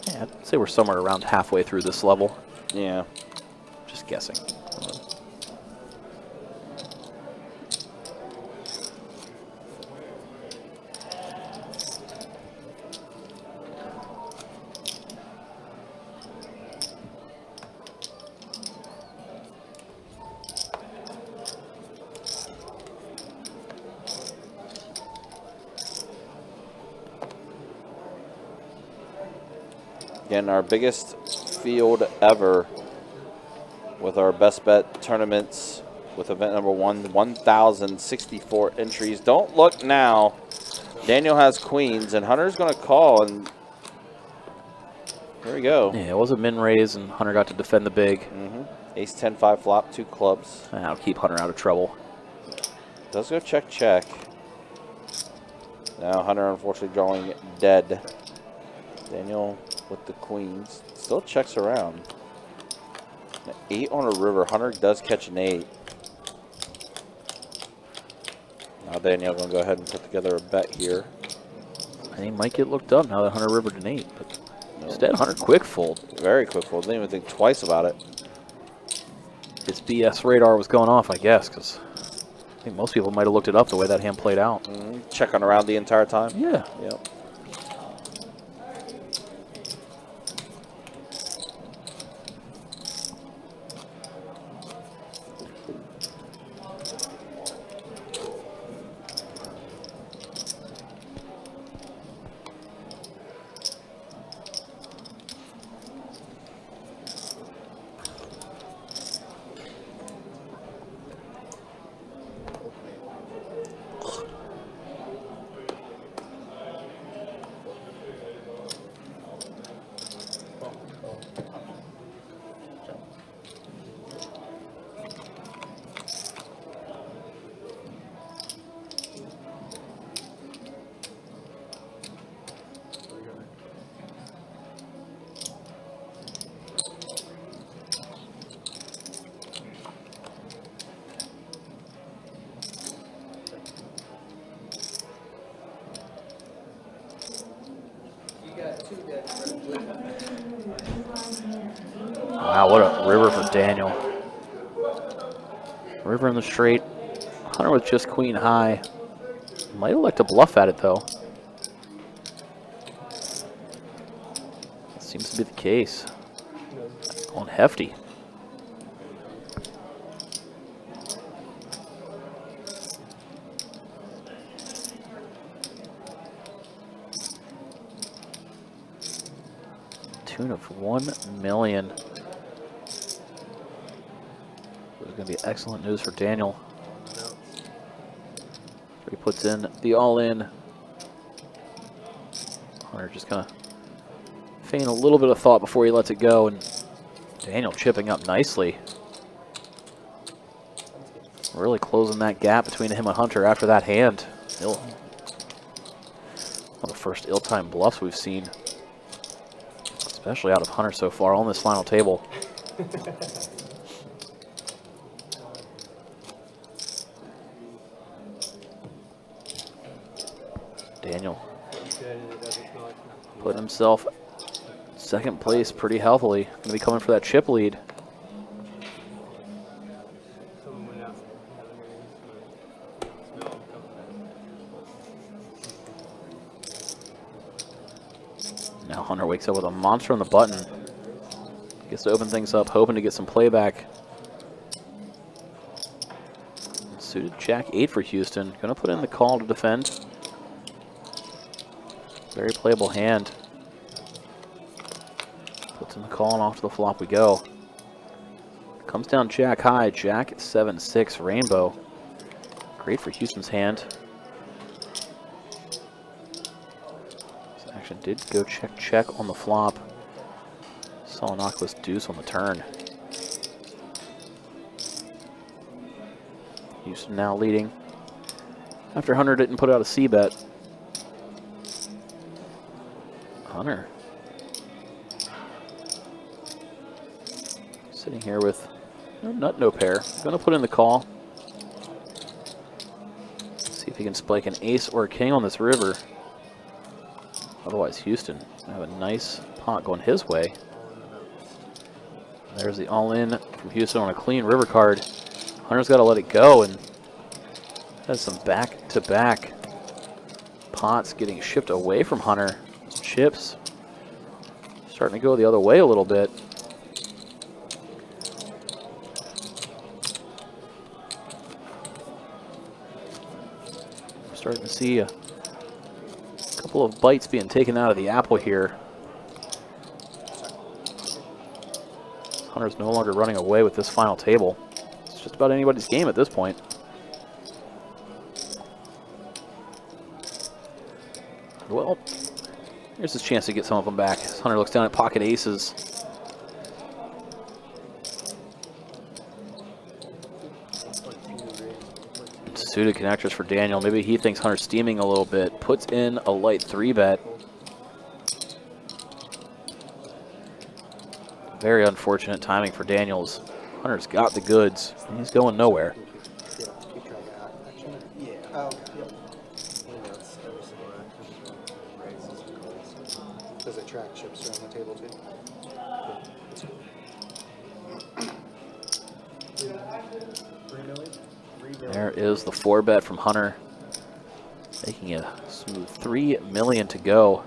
Yeah, I'd say we're somewhere around halfway through this level. Yeah. Just guessing. Again, our biggest field ever with our best bet tournaments with event number 1,064 entries. Don't look now. Daniel has queens, and Hunter's going to call, and here we go. Yeah, it was a min raise, and Hunter got to defend the big. Ace 10 5 flop, 2 clubs. That'll keep Hunter out of trouble. Does go check check. Now Hunter unfortunately drawing dead. Daniel with the queens still checks around. An 8 on a river. Hunter does catch an 8. Now Daniel gonna go ahead and put together a bet here. And he might get looked up now that Hunter rivered an 8, but instead Hunter quick fold. Very quick fold. Didn't even think twice about it. His BS radar was going off, I guess, because I think most people might have looked it up the way that hand played out. Checking around the entire time. Yeah. Yep. Wow, what a river for Daniel. River in the straight. Hunter with just queen high. Might elect to bluff at it, though. Seems to be the case. Going hefty. tune of $1 million. It's going to be excellent news for Daniel. He puts in the all-in. Hunter just kind of feigning a little bit of thought before he lets it go, and Daniel chipping up nicely. Really closing that gap between him and Hunter after that hand. One of the first ill-timed bluffs we've seen, especially out of Hunter so far on this final table. Daniel putting himself second place pretty healthily. Going to be coming for that chip lead. Now Hunter wakes up with a monster on the button. Gets to open things up, hoping to get some playback. Suited Jack 8 for Houston. Going to put in the call to defend. Very playable hand. Puts in the call and off to the flop we go. Comes down Jack high. Jack 7-6 rainbow. Great for Houston's hand. This action did go check on the flop. Saw Knockless deuce on the turn. Houston now leading after Hunter didn't put out a C-bet. Hunter sitting here with no nut, no pair. Going to put in the call. See if he can spike an ace or a king on this river. Otherwise, Houston have a nice pot going his way. There's the all-in from Houston on a clean river card. Hunter's got to let it go, and has some back-to-back pots getting shipped away from Hunter. Chips starting to go the other way a little bit. Starting to see a couple of bites being taken out of the apple here. Hunter's no longer running away with this final table. It's just about anybody's game at this point. Well, here's his chance to get some of them back. Hunter looks down at pocket aces. Suited connectors for Daniel. Maybe he thinks Hunter's steaming a little bit. Puts in a light 3-bet. Very unfortunate timing for Daniels. Hunter's got the goods. He's going nowhere. Does it track chips around the table too? There is the 4-bet from Hunter, making it a smooth $3 million to go.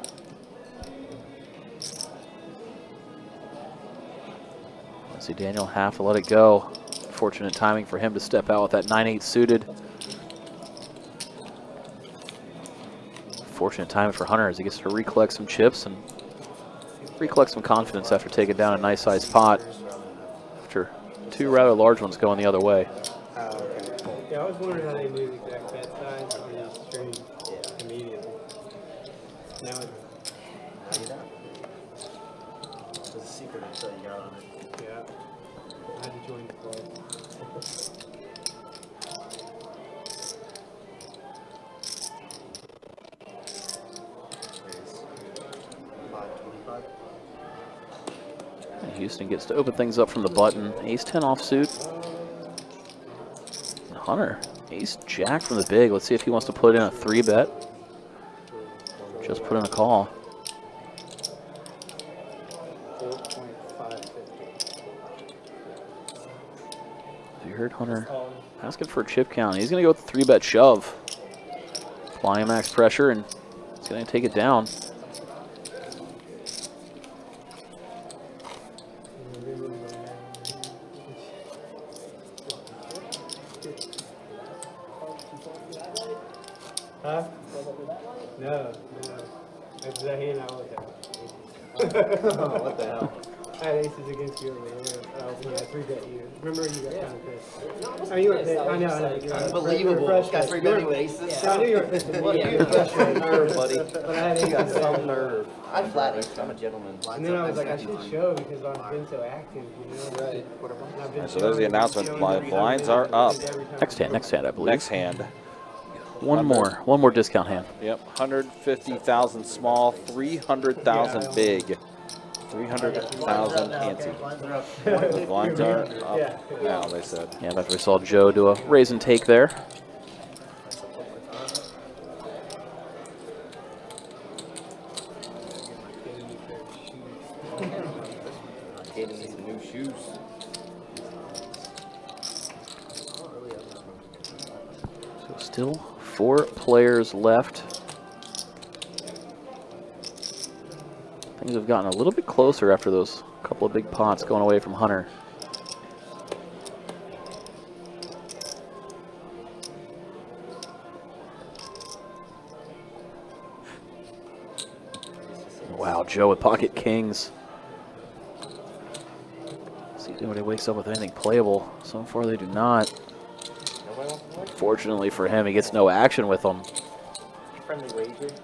Let's see, Daniel have to let it go. Fortunate timing for him to step out with that 9-8 suited. Fortunate timing for Hunter as he gets to recollect some chips and recollect some confidence after taking down a nice sized pot after two rather large ones going the other way. Yeah, I was wondering how they knew the exact bet size on the stream immediately. Now it's There's a secret until you got on it. yeah. I had to join the club. And Houston gets to open things up from the button. Ace-10 offsuit. And Hunter, ace-jack from the big. Let's see if he wants to put in a 3-bet. Just put in a call. 4.550. You heard Hunter asking for a chip count. He's going to go with the 3-bet shove. Applying max pressure, and he's going to take it down. Huh? No. That's the hand I looked at. What the hell? I had aces against you over there. When I 3-bet you. Remember you got kind of pissed. I mean, you were pissed. I know. You were Unbelievable. This guy's frustrated. 3-betting with aces. I knew you were pissed. What you got some nerve, buddy. But I had You aces. got some nerve. I flat ace. I'm a gentleman. And then I was like, I should show because I've been so active, you know? Right. All right, so there's the announcement. Blinds are up. Next hand, I believe. Next hand. One more discount hand. Yep, 150,000 small, 300,000 big. 300,000 ante. The blinds are up now, they said. Yeah, after we saw Joe do a raise and take there. Getting me some new shoes. So still 4 players left. Things have gotten a little bit closer after those couple of big pots going away from Hunter. Wow, Joe with pocket kings. See if anybody wakes up with anything playable. So far they do not. Fortunately for him, he gets no action with them. Friendly wager.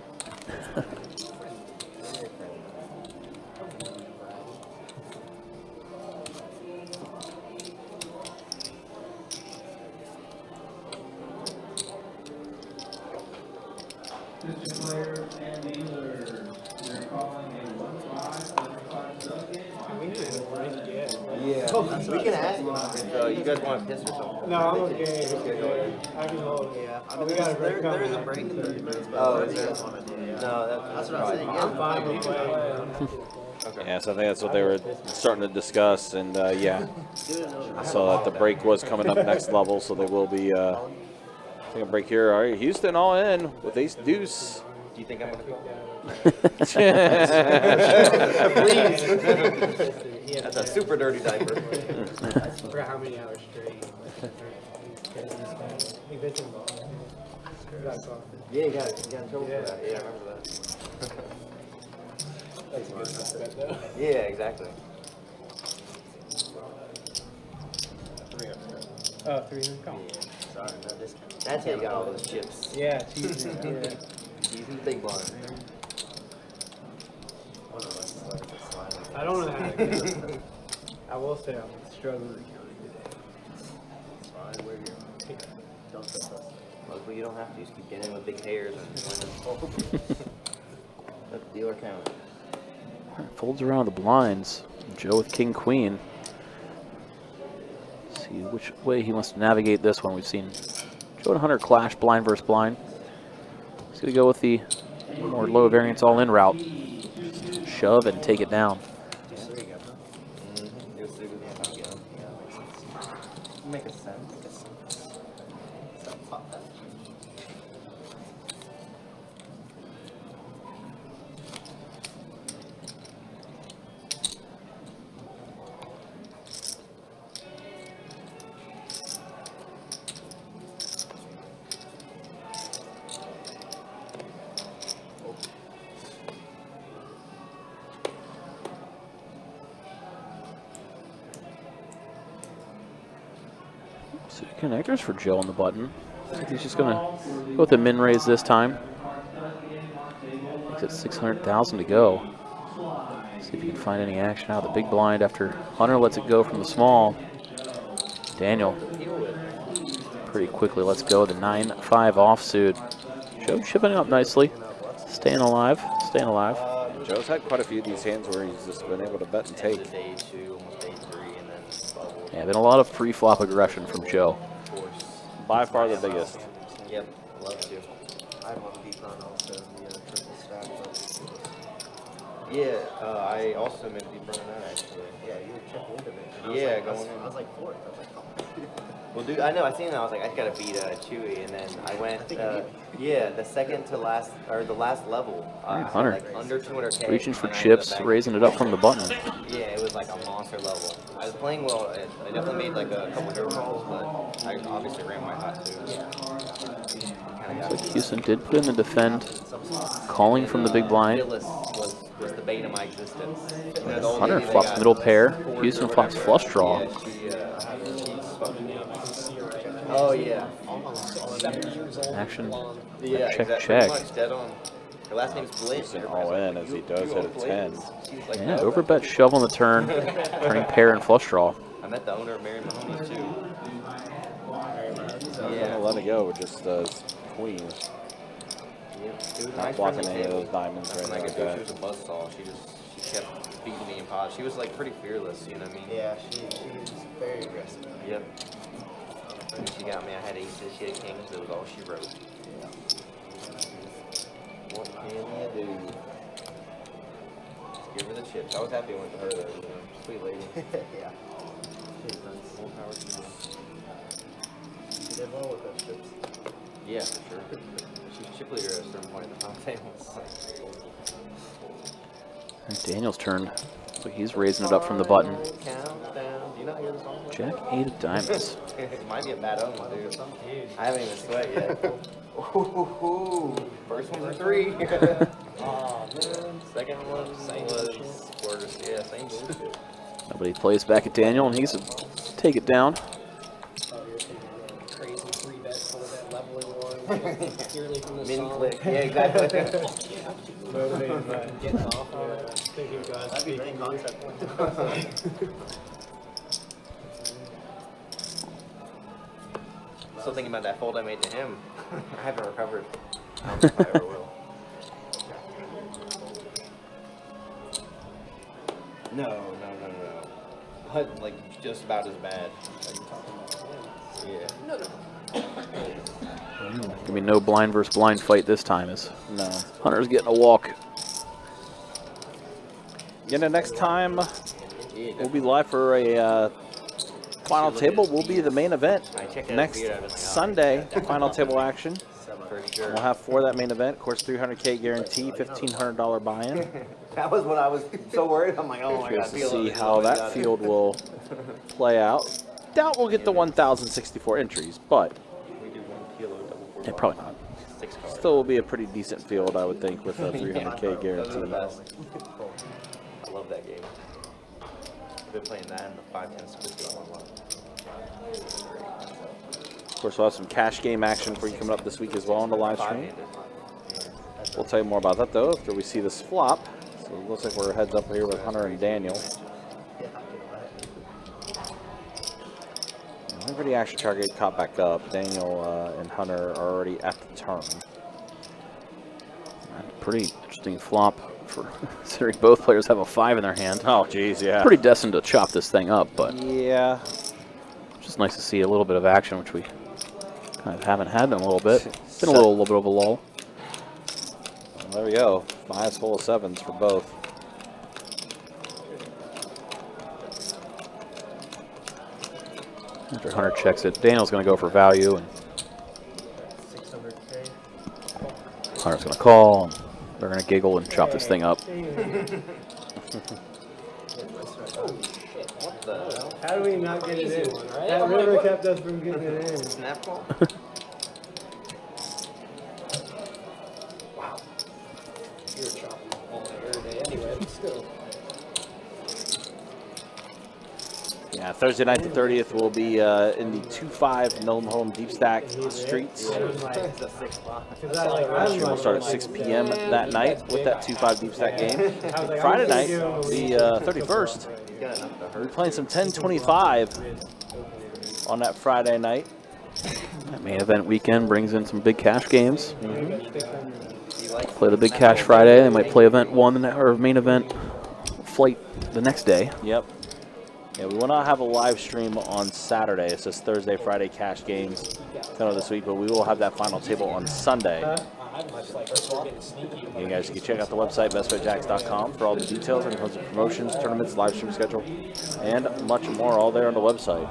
Yeah, we can ask if you guys want to piss or something. No, I'm okay. I can hold. Yeah, I We mean, got a break there is a coming. break in 30 minutes. Oh, is there? No, that's what I'm saying. I'm fine with playing. Yeah, so I think that's what they were starting to discuss, and yeah, I saw that the break was coming up next level, so they will be taking a break here. All right, Houston all in with ace deuce. Do you think I'm gonna go? Please. That's a super dirty diaper. For how many hours straight? Yeah, you got in trouble for that. Yeah, I remember that. That's a good bet, though. Yeah, exactly. Oh, 300 call. Sorry, no discount. That's how you got all those chips. Yeah, cheesy. Yeah. Cheesy big blind. I don't know how to get it. I will say I'm struggling. Luckily, you don't have to. You just keep getting in with big hairs and winning. Let the dealer count. Folds around the blinds. Joe with king queen. See which way he wants to navigate this one. We've seen Joe and Hunter clash blind versus blind. He's going to go with the more low variance all in route. Shove and take it down. Make a sense. So connectors for Joe on the button. I think he's just going to go with the min raise this time. Makes it 600,000 to go. See if he can find any action out of the big blind after Hunter lets it go from the small. Daniel pretty quickly lets go the 9-5 offsuit. Joe chipping up nicely. Staying alive. Staying alive. Joe's had quite a few of these hands where he's just been able to bet and take. Yeah, been a lot of pre-flop aggression from Joe. By far the biggest. Yep, love to. I have one deep run also, the triple stack. Yeah, I also made a deep run on that actually. Yeah, you were checking into me. Yeah, going in. I was like fourth. I was like, oh. Well, dude, I know. I seen that. I was like, I just gotta beat Chewy, and then I went. Yeah, the second to last, or the last level. Hunter. Like under 200K. Reaching for chips, raising it up from the button. Yeah, it was like a monster level. I was playing well. I definitely made like a couple hero rolls, but I obviously ran my hot too. So Houston did put in the defend, calling from the big blind. Phyllis was the bane of my existence. You know, the old Hunter lady that flops got middle pair. forged Houston or flops whatever. flush draw. Yeah, oh yeah. Action. Yeah, Check, exactly. check. Pretty much, dead on. Her last name's Bliss. Houston all in as he does hit a 10. She's like, Yeah, no. overbet shove on the turn, turning pair and flush draw. I met the owner of Mary Mahoney's too. Yeah, let it go with just queen. Yep. It was Not nice blocking friendly any of table. those diamonds or Nothing anything I could like do. She that. was a buzzsaw. She kept beating me in pods. She was like pretty fearless, you know what I mean? Yeah, she's very aggressive. Yep. When she got me, I had aces, she had kings. That was all she wrote. What can you do? Just give her the chips. I was happy I went to her though. You know, sweet lady. Yeah. She's nice. More power to you. She did well with those chips. Yeah, for sure. She's chip leader at a certain point in the final tables. And Daniel's turn. So he's raising it up from the button. Countdown. Do you not hear the song? Jack 8 of diamonds. It might be a bad omen, dude. I haven't even sweat yet. Ooh, first one's a 3. Oh, man. Second one was quarters. Yeah, same bullshit. Nobody plays back at Daniel, and he's to take it down. Crazy 3-bet, 4-bet leveling one. Purely from the Min song. click. Yeah, exactly. Getting off on it. Thinking God's That'd be a speaking. great concept. Still thinking about that fold I made to him. I haven't recovered. I don't know if I ever will. No. But like just about as bad. Yeah. Gonna be no blind versus blind fight this time as No. Hunter's getting a walk. Again, the next time we'll be live for a final table. Will be the main event I checked out next the beard, I was like, oh, Sunday. Final table action. For sure. We'll have for that main event. Of course, 300K guarantee, $1,500 buy-in. That was what I was so worried. I'm like, oh my god. Curious to see how that field will play out. Doubt we'll get the 1,064 entries, but We do 1 kilo double 4 Yeah, probably not. 6 cards. still will be a pretty decent field, I would think, with a 300K Those are the guarantee. best. I love that game. Been playing that in the 5-10 school a lot. Of course, we'll have some cash game action for you coming up this week as well on the live stream. We'll tell you more about that, though, after we see this flop. So it looks like we're heads up here with Hunter and Daniel. Already action target caught back up. Daniel and Hunter are already at the turn. Pretty interesting flop for considering both players have a 5 in their hand. Oh, geez, yeah. Pretty destined to chop this thing up, but Yeah. just nice to see a little bit of action, which we kind of haven't had in a little bit. Been a little bit of a lull. Well, there we go. 5's full of 7s for both. After Hunter checks it, Daniel's going to go for value, and 600K. Hunter's going to call, and they're going to giggle and chop this thing up. What the hell? How do we not get it Easy in? one, right? That I'm like, river what? kept us from getting it in. Snap ball? You're chopping all day every day anyway, but still. Yeah, Thursday night the 30th will be in the 2-5 Milne Home Deep Stack Streets. It's a 6 block. Cause I like, Live stream will start at 6 p.m. that night with that 2-5 Deep Stack game. I was like, Friday I'm night, gonna give him the 31st, He's got enough to we're hurt. playing some 10-25 on that Friday night. That main event weekend brings in some big cash games. He likes Play the big cash Friday. They might play event 1 or main event flight the next day. Yep. Yeah, we will not have a live stream on Saturday. It's just Thursday, Friday cash games kind of this week, but we will have that final table on Sunday. I'm just like, we're getting sneaky. You guys can check out the website, bestbetjacks.com, for all the details when it comes to promotions, tournaments, live stream schedule, and much more, all there on the website.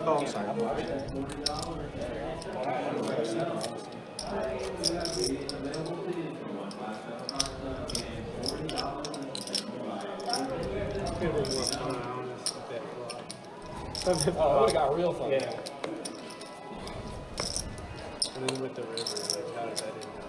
Oh, I'm sorry. Oh, it would've got real fun. Yeah. And then with the river, like, how did that end up?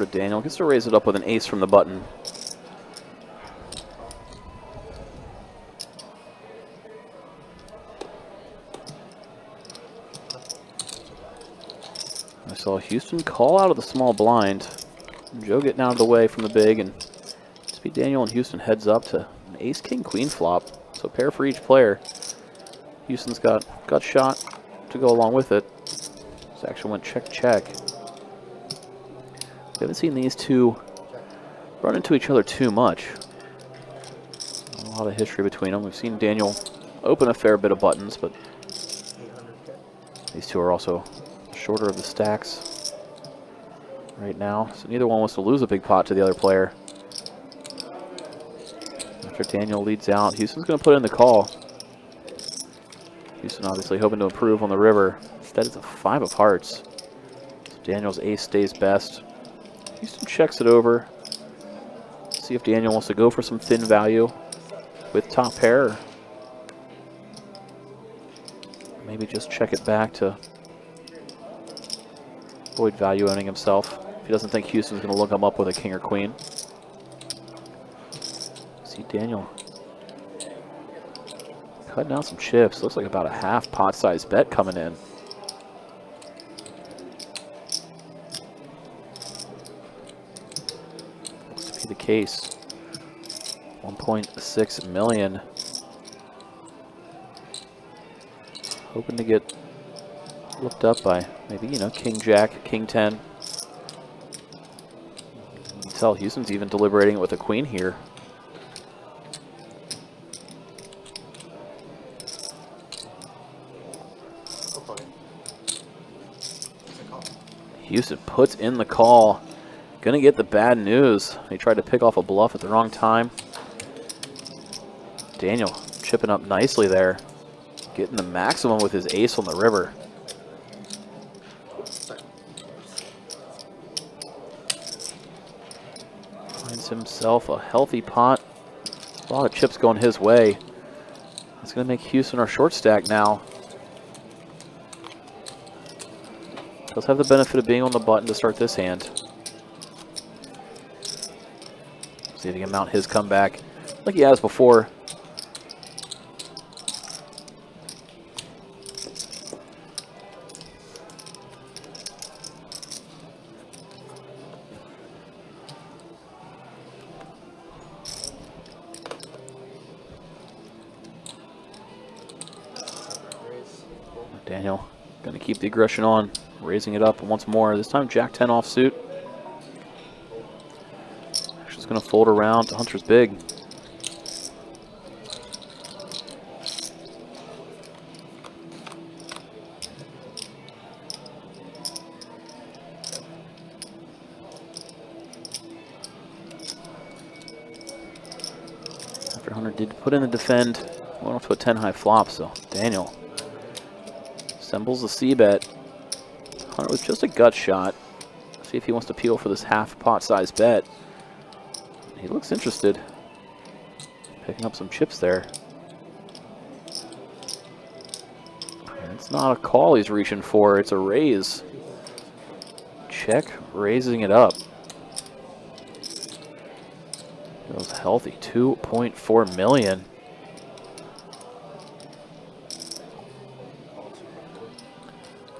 over to Daniel. Gets to raise it up with an ace from the button. I saw Houston call out of the small blind. Joe getting out of the way from the big, and just be Daniel and Houston heads up to an ace king queen flop. So pair for each player. Houston's got shot to go along with it. This actually went check check. We haven't seen these two run into each other too much. A lot of history between them. We've seen Daniel open a fair bit of buttons, but these two are also shorter of the stacks right now. So neither one wants to lose a big pot to the other player. After Daniel leads out, Houston's going to put in the call. Houston obviously hoping to improve on the river. Instead, it's a 5 of hearts. So Daniel's ace stays best. Houston checks it over. See if Daniel wants to go for some thin value with top pair. Or maybe just check it back to avoid value owning himself. If he doesn't think Houston's going to look him up with a king or queen. See Daniel cutting out some chips. Looks like about a half pot size bet coming in. Looks to be the case. 1.6 million. Hoping to get looked up by maybe, you know, king jack, king 10. You can tell Houston's even deliberating with a queen here. Houston puts in the call. Gonna get the bad news. He tried to pick off a bluff at the wrong time. Daniel chipping up nicely there. Getting the maximum with his ace on the river. Finds himself a healthy pot. A lot of chips going his way. It's gonna make Houston our short stack now. Does have the benefit of being on the button to start this hand. See if he can mount his comeback like he has before. Daniel going to keep the aggression on. Raising it up once more. This time Jack 10 offsuit. She's going to fold around to Hunter's big. After Hunter did put in the defend, went off to a 10 high flop, so Daniel assembles the C-bet. Hunter with just a gut shot. See if he wants to peel for this half pot size bet. He looks interested. Picking up some chips there. And it's not a call he's reaching for, it's a raise. Check, raising it up. Feels healthy, 2.4 million.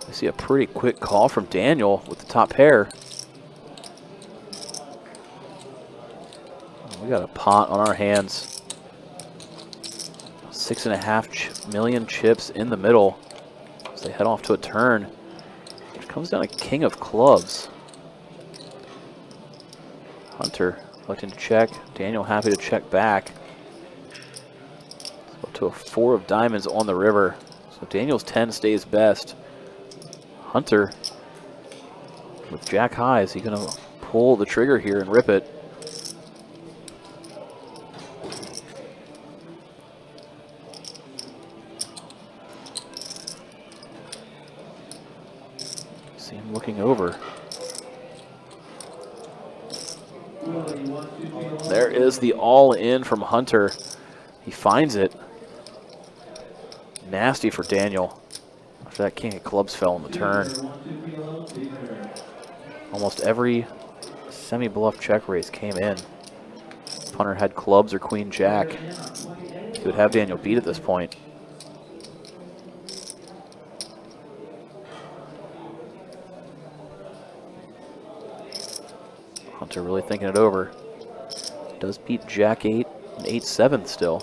I see a pretty quick call from Daniel with the top pair. We got a pot on our hands. 6.5 million chips in the middle as they head off to a turn. It comes down to king of clubs. Hunter electing to check. Daniel happy to check back. Let's go to a 4 of diamonds on the river. So Daniel's 10 stays best. Hunter with jack high. Is he going to pull the trigger here and rip it? See him looking over. There is the all-in from Hunter. He finds it. Nasty for Daniel. After that king of clubs fell on the turn. Almost every semi-bluff check raise came in. If Hunter had clubs or queen jack, he would have Daniel beat at this point. Hunter really thinking it over. Does beat jack 8 and 8-7 still.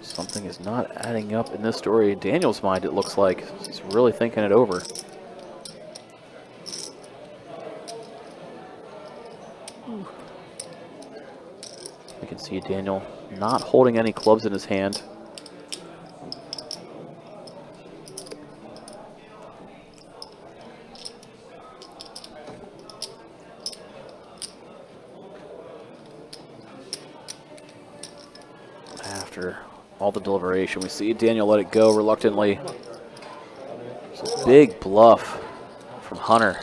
Something is not adding up in this story. In Daniel's mind, it looks like he's really thinking it over. You can see Daniel not holding any clubs in his hand. After all the deliberation, we see Daniel let it go reluctantly. It's a big bluff from Hunter.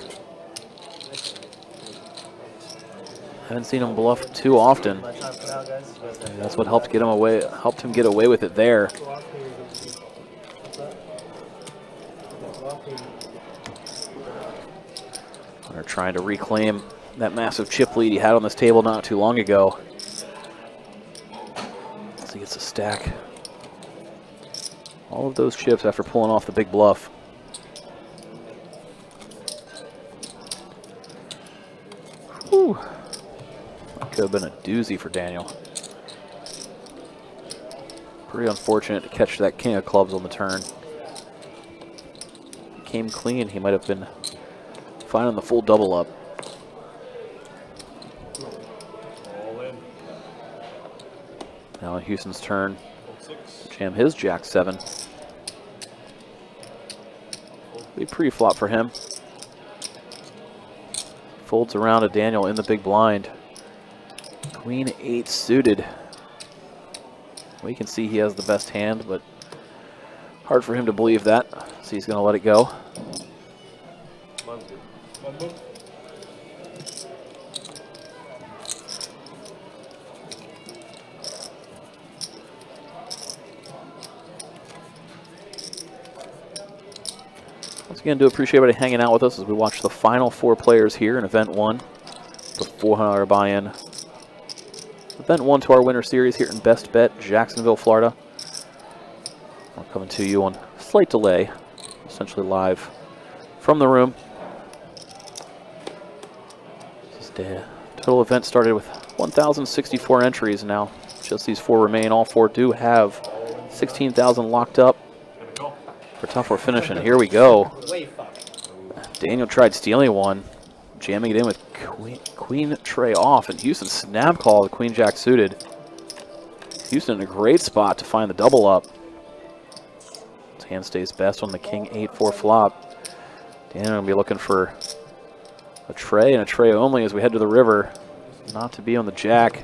Haven't seen him bluff too often. And that's what helped him get away with it there. Hunter trying to reclaim that massive chip lead he had on this table not too long ago. As he gets a stack. All of those chips after pulling off the big bluff. Whew. Could have been a doozy for Daniel. Pretty unfortunate to catch that king of clubs on the turn. Came clean, he might have been fine on the full double up. Now Houston's turn. Jam his jack 7. Be pre-flop for him. Folds around to Daniel in the big blind. Queen 8 suited. Well, you can see he has the best hand, but hard for him to believe that. So he's going to let it go. Once again, do appreciate everybody hanging out with us as we watch the final 4 players here in Event 1. The $400 buy-in. Event 1 to our winter series here in Best Bet, Jacksonville, Florida. We're coming to you on slight delay, essentially live from the room. The total event started with 1,064 entries now. Just these 4 remain. All 4 do have 16,000 locked up for top 4 finish, and here we go. Daniel tried stealing one, jamming it in with queen tray off, and Houston snap call the queen jack suited. Houston in a great spot to find the double up. His hand stays best on the king 8-4 flop. Daniel gonna be looking for a tray and a tray only as we head to the river. Not to be on the jack.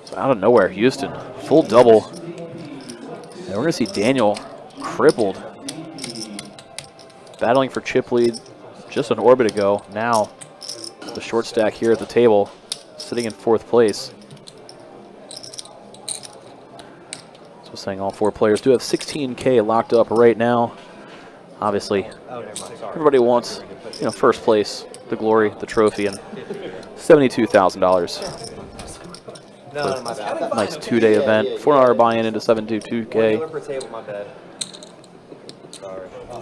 So out of nowhere, Houston full double. And we're gonna see Daniel crippled, battling for chip lead just an orbit ago. Now the short stack here at the table, sitting in 4th place. So saying all 4 players do have 16K locked up right now. Obviously, everybody wants, first place, the glory, the trophy, and $72,000. Nice 2-day event. $400 buy-in into 722K.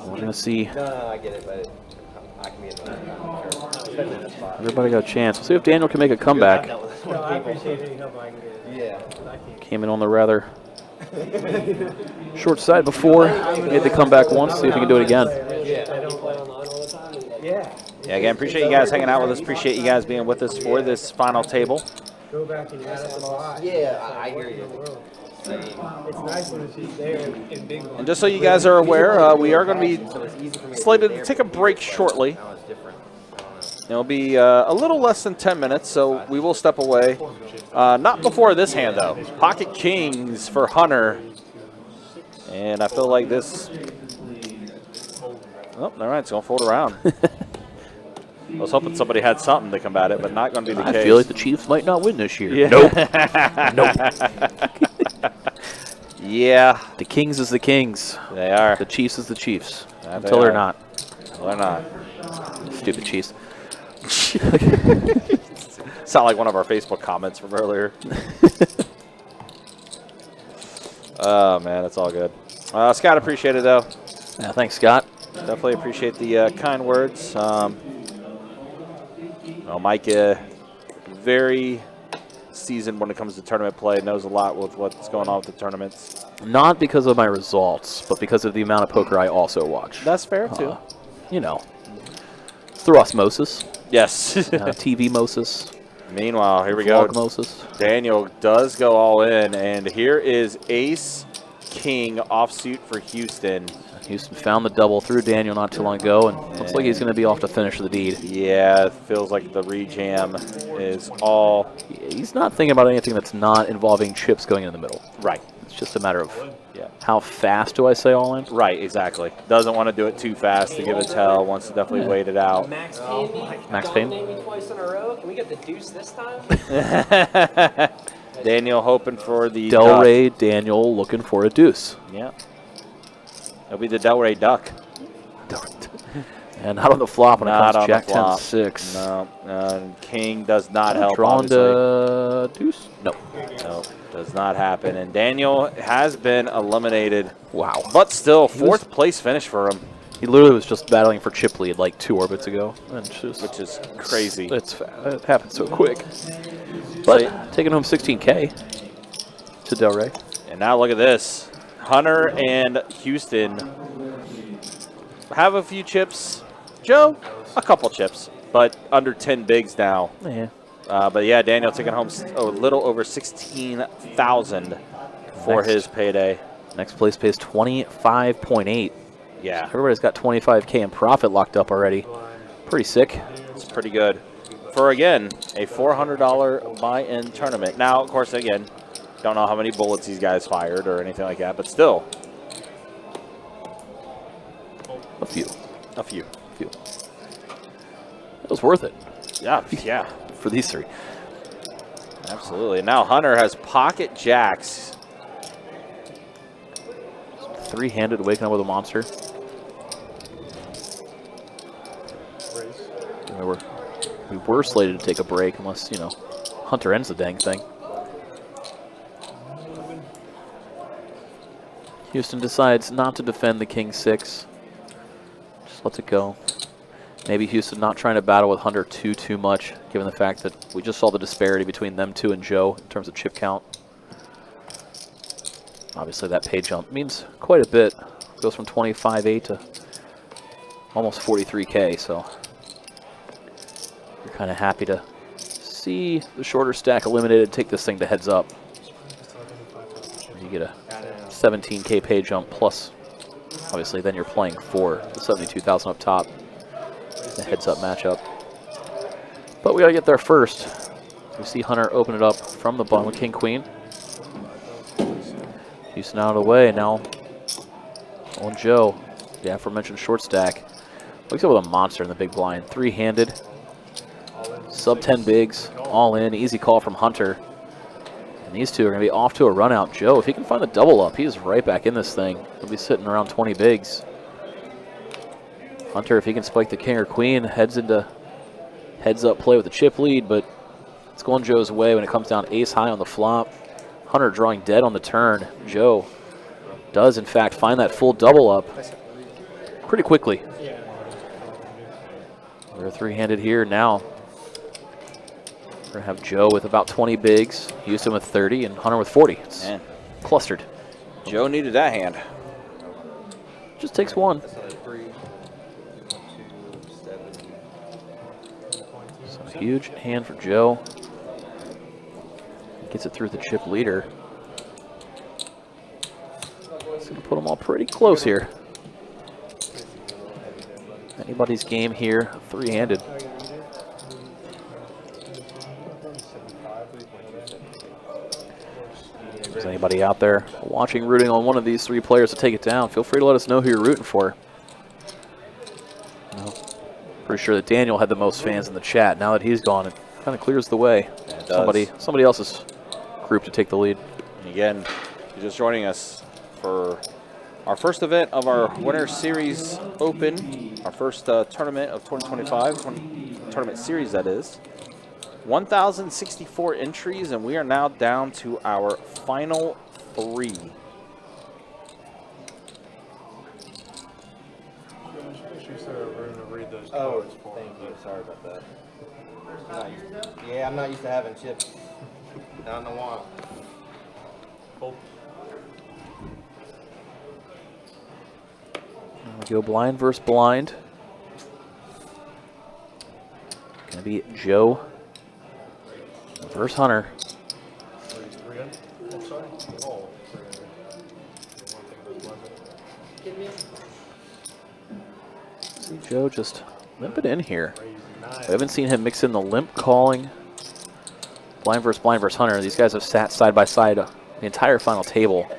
We're gonna see. I get it, but I can be everybody got a chance. We'll see if Daniel can make a comeback. I appreciate any help I can get. Came in on the rather short side before. Made the comeback once. See if he can do it again. Yeah, again, appreciate you guys hanging out with us. Appreciate you guys being with us for this final table. Go back and add up a lot. Yeah, I hear you. It's nice when it's there in big ones. And just so you guys are aware, we are going to be slated to take a break shortly. It'll be a little less than 10 minutes, so we will step away. Not before this hand, though. Pocket Kings for Hunter. And I feel like this... Oh, all right, it's going to fold around. I was hoping somebody had something to combat it, but not going to be the case. I feel like the Chiefs might not win this year. Yeah. Nope. Yeah. The Kings is the Kings. They are. The Chiefs is the Chiefs. Yeah, until they're not. Well, they're not. Stupid Chiefs. Sound like one of our Facebook comments from earlier. Oh, man, it's all good. Scott, appreciate it, though. Yeah, thanks, Scott. Definitely appreciate the kind words. Mike, very seasoned when it comes to tournament play, knows a lot with what's going on with the tournaments. Not because of my results, but because of the amount of poker I also watch. That's fair, too. You know, it's through osmosis. Yes. TV-mosis. Meanwhile, here we go. Vlogmosis. Daniel does go all in, and here is Ace King offsuit for Houston. Houston found the double through Daniel not too long ago, and looks like he's going to be off to finish the deed. Yeah, it feels like the rejam is all... He's not thinking about anything that's not involving chips going in the middle. Right. It's just a matter of how fast do I say all in? Right, exactly. Doesn't want to do it too fast to give it tell. Wants to definitely wait it out. Max Payne. Max Payne? Dominated me twice in a row. Can we get the deuce this time? Daniel hoping for the Delray, Daniel looking for a deuce. Yeah. It'll be the Delray duck. And not on the flop when it Not comes on Jack the flop. 10-6. No, King does not help, Drawn obviously. to deuce? No. No, does not happen. And Daniel has been eliminated. Wow. But still, fourth place finish for him. He literally was just battling for chip lead like 2 orbits ago. And just, which is crazy. It happened so quick. But taking home 16K to Delray. And now look at this. Hunter and Houston have a few chips. Joe, a couple chips, but under 10 bigs now. Yeah. But yeah, Daniel taking home a little over 16,000 for his payday. Next place pays 25.8. Yeah. Everybody's got 25K in profit locked up already. Pretty sick. It's pretty good. For, again, a $400 buy-in tournament. Now, of course, again, don't know how many bullets these guys fired or anything like that, but still. A few. A few. It was worth it. Yeah, yeah. For these three. Absolutely. Now Hunter has pocket jacks. Three-handed waking up with a monster. We were slated to take a break unless, you know, Hunter ends the dang thing. Houston decides not to defend the King 6. Just lets it go. Maybe Houston not trying to battle with Hunter too much, given the fact that we just saw the disparity between them two and Joe in terms of chip count. Obviously that pay jump means quite a bit. It goes from 25.8 to almost 43K, so you're kind of happy to see the shorter stack eliminated, take this thing to heads up. You get a 17K pay jump plus, obviously then you're playing for the 72,000 up top. The heads up matchup. But we gotta get there first. We see Hunter open it up from the bottom with King Queen. Houston out of the way now. On Joe, the aforementioned short stack. Looks like with a monster in the big blind. Three-handed. Sub 10 bigs. All in. Easy call from Hunter. And these two are gonna be off to a run out. Joe, if he can find the double up, he is right back in this thing. He'll be sitting around 20 bigs. Hunter, if he can spike the king or queen, heads into heads-up play with the chip lead, but it's going Joe's way when it comes down ace high on the flop. Hunter drawing dead on the turn. Joe does, in fact, find that full double up pretty quickly. We're three-handed here now. We're going to have Joe with about 20 bigs, Houston with 30, and Hunter with 40. It's clustered. Joe needed that hand. Just takes one. So huge hand for Joe. Gets it through the chip leader. It's going to put them all pretty close here. Anybody's game here, three-handed. If there's anybody out there watching, rooting on one of these three players to take it down, feel free to let us know who you're rooting for. Pretty sure that Daniel had the most fans in the chat. Now that he's gone, it kind of clears the way. Somebody else's group to take the lead. And again, if you're just joining us for our first event of our Winter Series Open, our first tournament of 2025, tournament series that is. 1,064 entries, and we are now down to our final 3. Oh, thank you. Sorry about that. I'm not used to having chips. Not in a while. We go blind versus blind. Gonna be Joe versus Hunter. See Joe just limping in here. We haven't seen him mix in the limp calling. Blind versus Hunter. These guys have sat side by side the entire final table.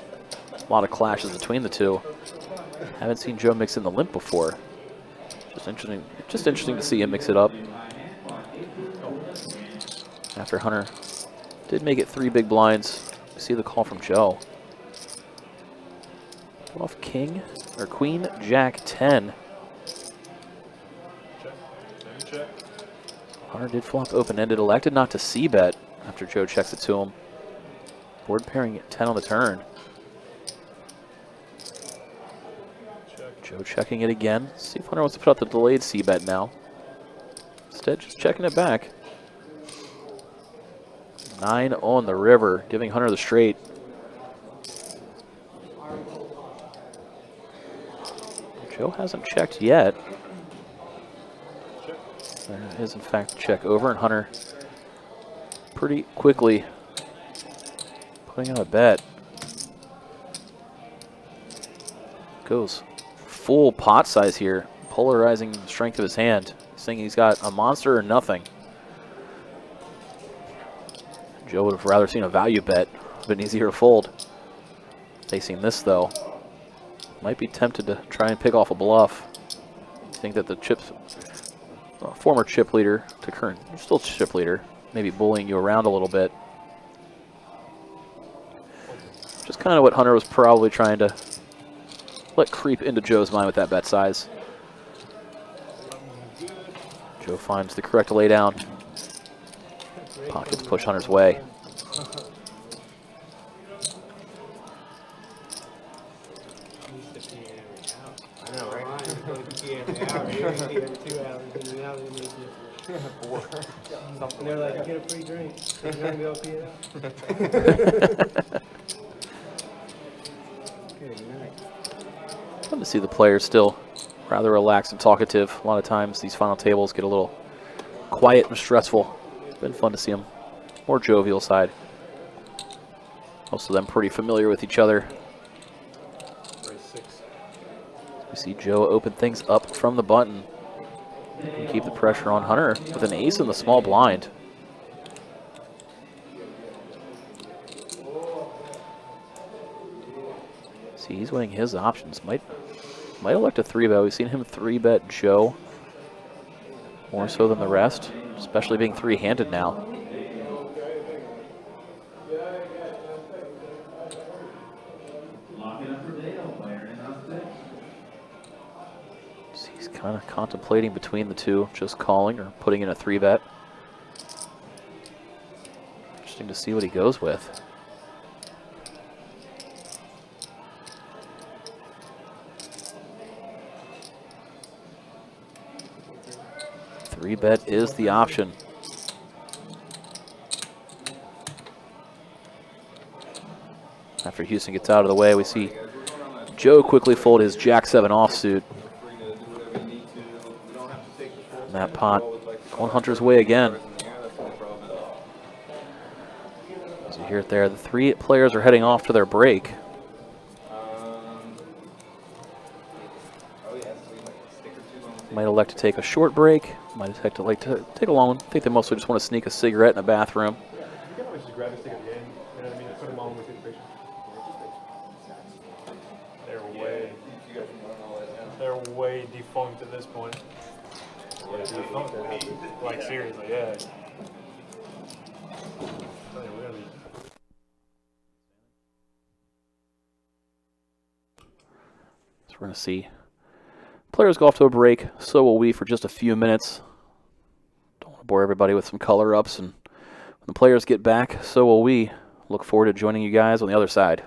A lot of clashes between the two. Haven't seen Joe mix in the limp before. Just interesting to see him mix it up. After Hunter did make it 3 big blinds. We see the call from Joe. Pull off King or Queen Jack 10. Hunter did flop open-ended, elected not to c-bet after Joe checks it to him. Board pairing at 10 on the turn. Joe checking it again. See if Hunter wants to put out the delayed c-bet now. Instead, just checking it back. 9 on the river, giving Hunter the straight. Joe hasn't checked yet. There is, in fact, a check over, and Hunter pretty quickly putting out a bet. Goes full pot size here, polarizing the strength of his hand. He's thinking he's got a monster or nothing. Joe would have rather seen a value bet, been easier to fold. Facing this, though, might be tempted to try and pick off a bluff. I think that the former chip leader to current, still chip leader, maybe bullying you around a little bit. Just kind of what Hunter was probably trying to let creep into Joe's mind with that bet size. Joe finds the correct laydown. Pockets push Hunter's way. I know, right? And they're like, you get a free drink. You're going to go pee it out. Fun to see the players still rather relaxed and talkative. A lot of times these final tables get a little quiet and stressful. Been fun to see them more jovial side. Most of them pretty familiar with each other. We see Joe open things up from the button. And keep the pressure on Hunter with an ace in the small blind. See, he's weighing his options. Might elect a 3-bet. We've seen him 3-bet Joe more so than the rest, especially being 3-handed now. So he's kind of contemplating between the two, just calling or putting in a 3-bet. Interesting to see what he goes with. Three-bet is the option. After Houston gets out of the way, we see Joe quickly fold his Jack-7 offsuit. And that pot going Hunter's way again. As you hear it there, the 3 players are heading off to their break. Might elect to take a short break. Might like to take a long one. I think they mostly just want to sneak a cigarette in a bathroom. You can always just grab a stick at the end. You know what I mean? Put them on with your They're way defunct at this point. Like seriously, yeah. So we're going to see players go off to a break. So will we for just a few minutes. Don't want to bore everybody with some color ups. And when the players get back, so will we. Look forward to joining you guys on the other side.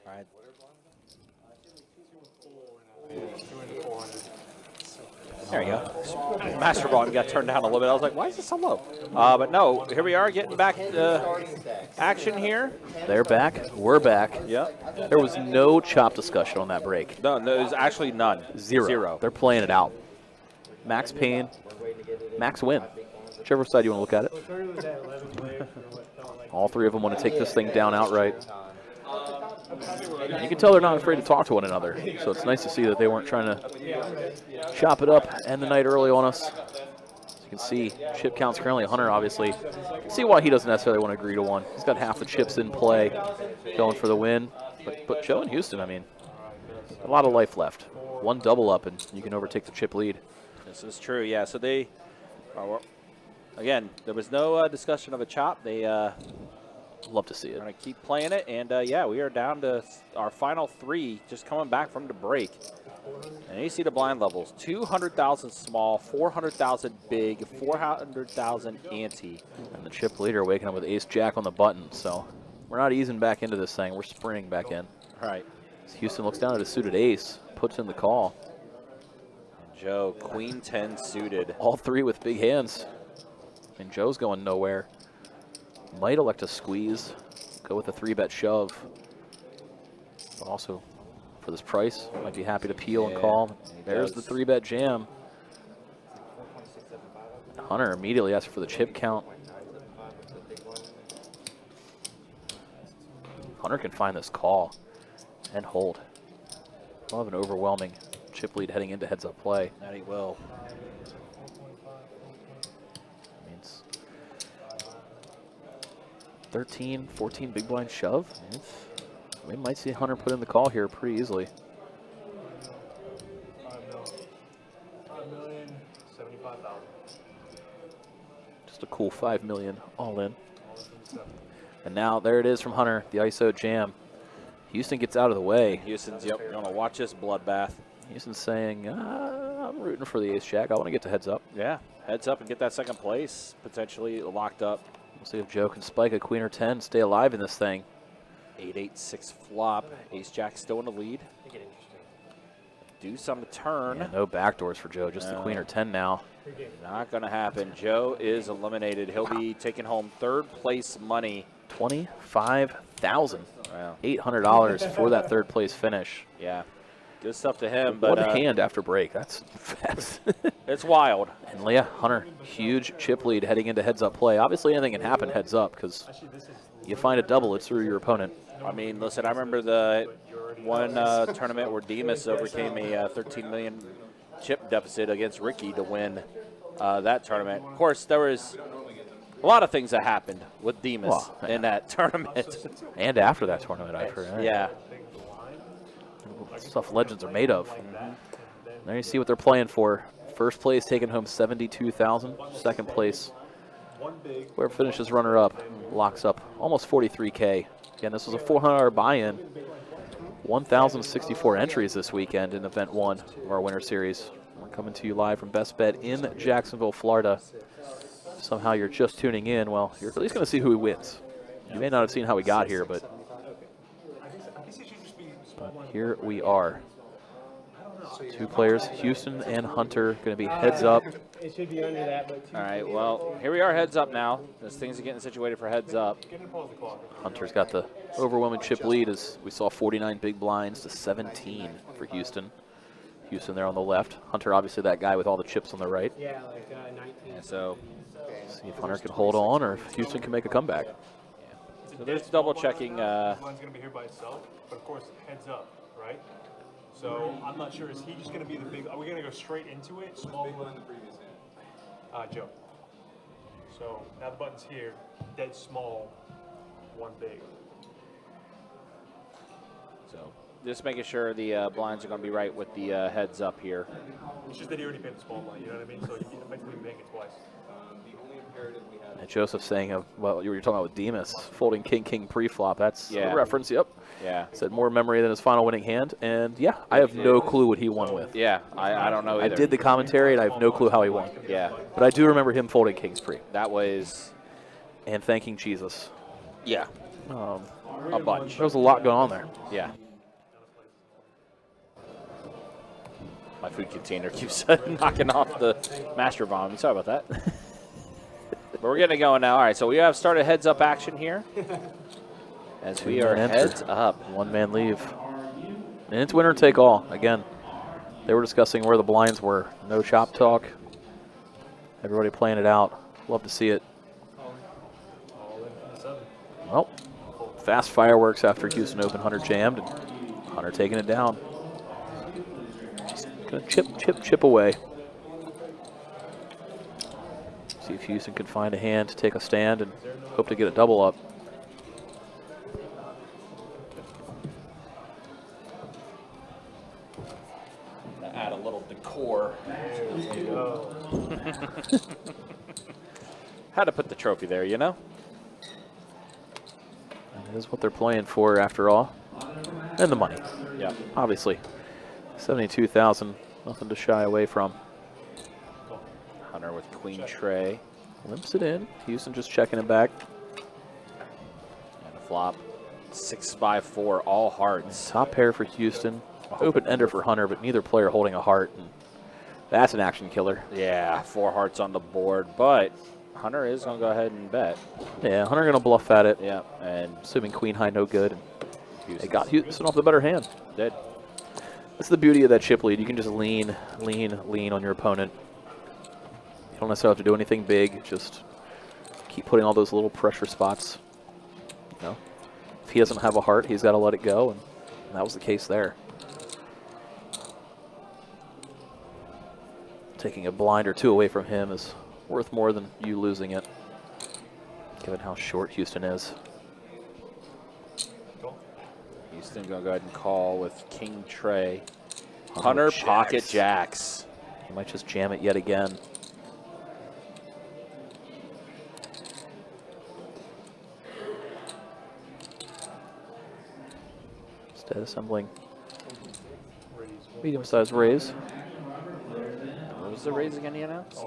All right. There you go. Master Ball got turned down a little bit. I was like, why is it so low? But no, here we are getting back action here. They're back. We're back. Yep. There was no chop discussion on that break. No, there's actually none. Zero. They're playing it out. Max Payne, max win. Whichever side you want to look at it. All three of them want to take this thing down outright. You can tell they're not afraid to talk to one another. So it's nice to see that they weren't trying to chop it up, end the night early on us. As you can see, chip count's currently Hunter, obviously. You can see why he doesn't necessarily want to agree to one. He's got half the chips in play, going for the win. But Joe and Houston, I mean, a lot of life left. One double up, and you can overtake the chip lead. This is true, yeah. So they, again, there was no discussion of a chop. They love to see it. Going to keep playing it, and yeah, we are down to our final three, just coming back from the break. And you see the blind levels: 200,000 small, 400,000 big, 400,000 ante. And the chip leader waking up with ace jack on the button. So we're not easing back into this thing. We're sprinting back in. All right. Houston looks down at a suited ace, puts in the call. Joe, queen 10 suited. All three with big hands. And Joe's going nowhere. Might elect to squeeze, go with a 3-bet shove. But also, for this price, might be happy to peel and call. There's the 3-bet jam. Hunter immediately asks for the chip count. Hunter can find this call and hold. We'll have an overwhelming chip lead heading into heads-up play. That he will. I mean, it's 13, 14 big blind shove. We might see Hunter put in the call here pretty easily. 5,075,000. Just a cool 5 million all in. And now there it is from Hunter, the ISO jam. Houston gets out of the way. Houston's, yep, going to watch this bloodbath. Houston's saying, I'm rooting for the ace jack. I want to get to heads up. Yeah, heads up and get that second place, potentially locked up. We'll see if Joe can spike a queen or 10, stay alive in this thing. 8-8-6 flop. Ace jack still in the lead. Do some turn. Yeah, no backdoors for Joe, just the queen or 10 now. Not going to happen. Joe is eliminated. He'll be taking home third place money. $25,800 Wow. for that third place finish. Yeah. Good stuff to him. But one hand after break. That's it's wild. And yeah, Hunter, huge chip lead heading into heads up play. Obviously anything can happen heads up because you find a double, it's through your opponent. I mean, listen, I remember the one tournament where Demas overcame a 13 million chip deficit against Ricky to win that tournament. Of course, there was a lot of things that happened with Demas in that tournament. And after that tournament, I've heard. Yeah. Stuff legends are made of. There you see what they're playing for. First place taking home $72,000. Second place, whoever finishes runner-up, locks up almost $43K. Again, this was a $400 buy-in. 1,064 entries this weekend in Event 1 of our Winter Series. We're coming to you live from Best Bet in Jacksonville, Florida. Somehow you're just tuning in. Well, you're at least going to see who wins. You may not have seen how we got here, but here we are. Two players, Houston and Hunter, going to be heads up. It should be under that, but all right, well, here we are heads up now. As things are getting situated for heads up. Hunter's got the overwhelming chip lead as we saw 49 big blinds to 17 for Houston. Houston there on the left. Hunter, obviously that guy with all the chips on the right. yeah, like 19. Yeah, so See if Hunter can hold on or if Houston can make a comeback. So there's double checking. Blind's going to be here by itself, but of course, heads up, right? So I'm not sure, is he just going to be the big, are we going to go straight into it? Small blind the previous hand? Joe. So now the button's here, dead small, one big. So just making sure the blinds are going to be right with the heads up here. It's just that he already paid the small blind, you know what I mean? So he effectively paying it twice. The only imperative we have. And Joseph saying, well, you were talking about with Demas, folding king pre-flop. That's a reference, yep. Yeah. Said more memory than his final winning hand. And yeah, I have no clue what he won with. Yeah, I don't know either. I did the commentary and I have no clue how he won. Yeah. But I do remember him folding kings pre. That was... And thanking Jesus. Yeah. A bunch. There was a lot going on there. Yeah. My food container keeps knocking off the master bomb. Sorry about that. But we're getting it going now. All right, so we have started heads-up action here. As we are heads up. One-man leave. And it's winner take all. Again, they were discussing where the blinds were. No chop talk. Everybody playing it out. Love to see it. Well, fast fireworks after Houston Open. Hunter jammed, and Hunter taking it down. Just gonna chip away. See if Houston can find a hand to take a stand and hope to get a double up. Add a little decor. Had to put the trophy there, you know? That is what they're playing for after all. And the money. Yeah. Obviously. 72,000, nothing to shy away from. Hunter with queen tray. Limps it in. Houston just checking it back. And a flop. 6-5-4, all hearts. Top pair for Houston. Open ender for Hunter, but neither player holding a heart. And that's an action killer. Yeah, 4 hearts on the board, but Hunter is going to go ahead and bet. Yeah, Hunter going to bluff at it. Yeah, and assuming queen high, no good. Houston's They got Houston off the better hand. Did. That's the beauty of that chip lead. You can just lean on your opponent. You don't necessarily have to do anything big. Just keep putting all those little pressure spots. You know, if he doesn't have a heart, he's got to let it go, and that was the case there. Taking a blind or two away from him is worth more than you losing it, given how short Houston is. Houston going to go ahead and call with king tray. Hunter pocket jacks. He might just jam it yet again. Instead assembling medium-sized raise. What was the raise again you announced?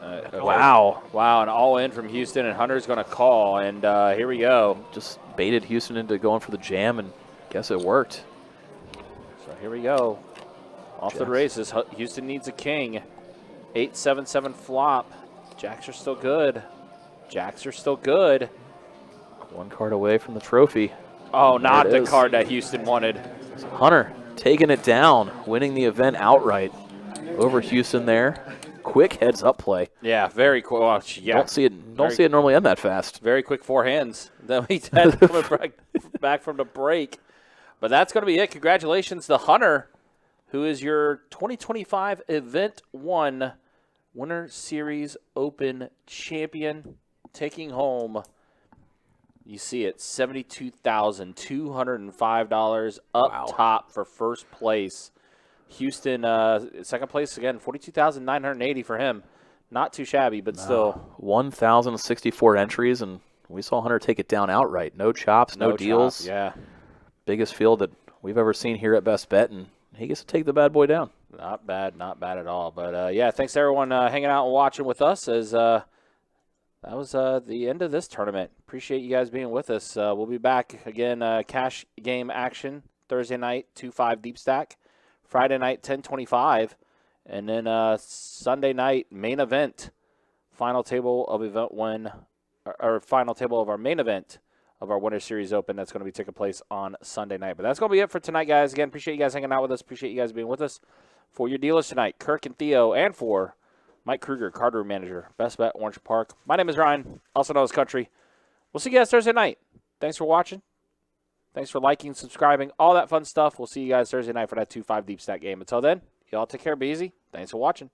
Okay. Wow. Wow, an all-in from Houston, and Hunter's going to call, and here we go. Just baited Houston into going for the jam, and guess it worked. So here we go. Off the races. Houston needs a king. 8-7-7 flop. Jacks are still good. Jacks are still good. One card away from the trophy. Oh, not the card that Houston wanted. Hunter taking it down, winning the event outright over Houston there. Quick heads-up play. Yeah, very quick. Well, yeah. Don't see it normally end that fast. Very quick 4 hands that we had coming back from the break. But that's going to be it. Congratulations to Hunter, who is your 2025 Event 1 Winter Series Open champion, taking home, you see it, $72,205 up top for first place. Houston, second place again, $42,980 for him. Not too shabby, but still. 1,064 entries, and we saw Hunter take it down outright. No chops, no deals. Yeah. Biggest field that we've ever seen here at Best Bet, and he gets to take the bad boy down. Not bad at all. But, yeah, thanks to everyone hanging out and watching with us as that was the end of this tournament. Appreciate you guys being with us. We'll be back again, cash game action Thursday night, 2-5 deep stack. Friday night, 10:25. And then Sunday night, main event, final table of event 1, or final table of our main event of our Winter Series Open. That's going to be taking place on Sunday night. But that's going to be it for tonight, guys. Again, appreciate you guys hanging out with us. Appreciate you guys being with us. For your dealers tonight, Kirk and Theo, and for Mike Kruger, card room manager, Best Bet Orange Park. My name is Ryan, also known as Country. We'll see you guys Thursday night. Thanks for watching. Thanks for liking, subscribing, all that fun stuff. We'll see you guys Thursday night for that 2-5 deep stack game. Until then, y'all take care, be easy. Thanks for watching.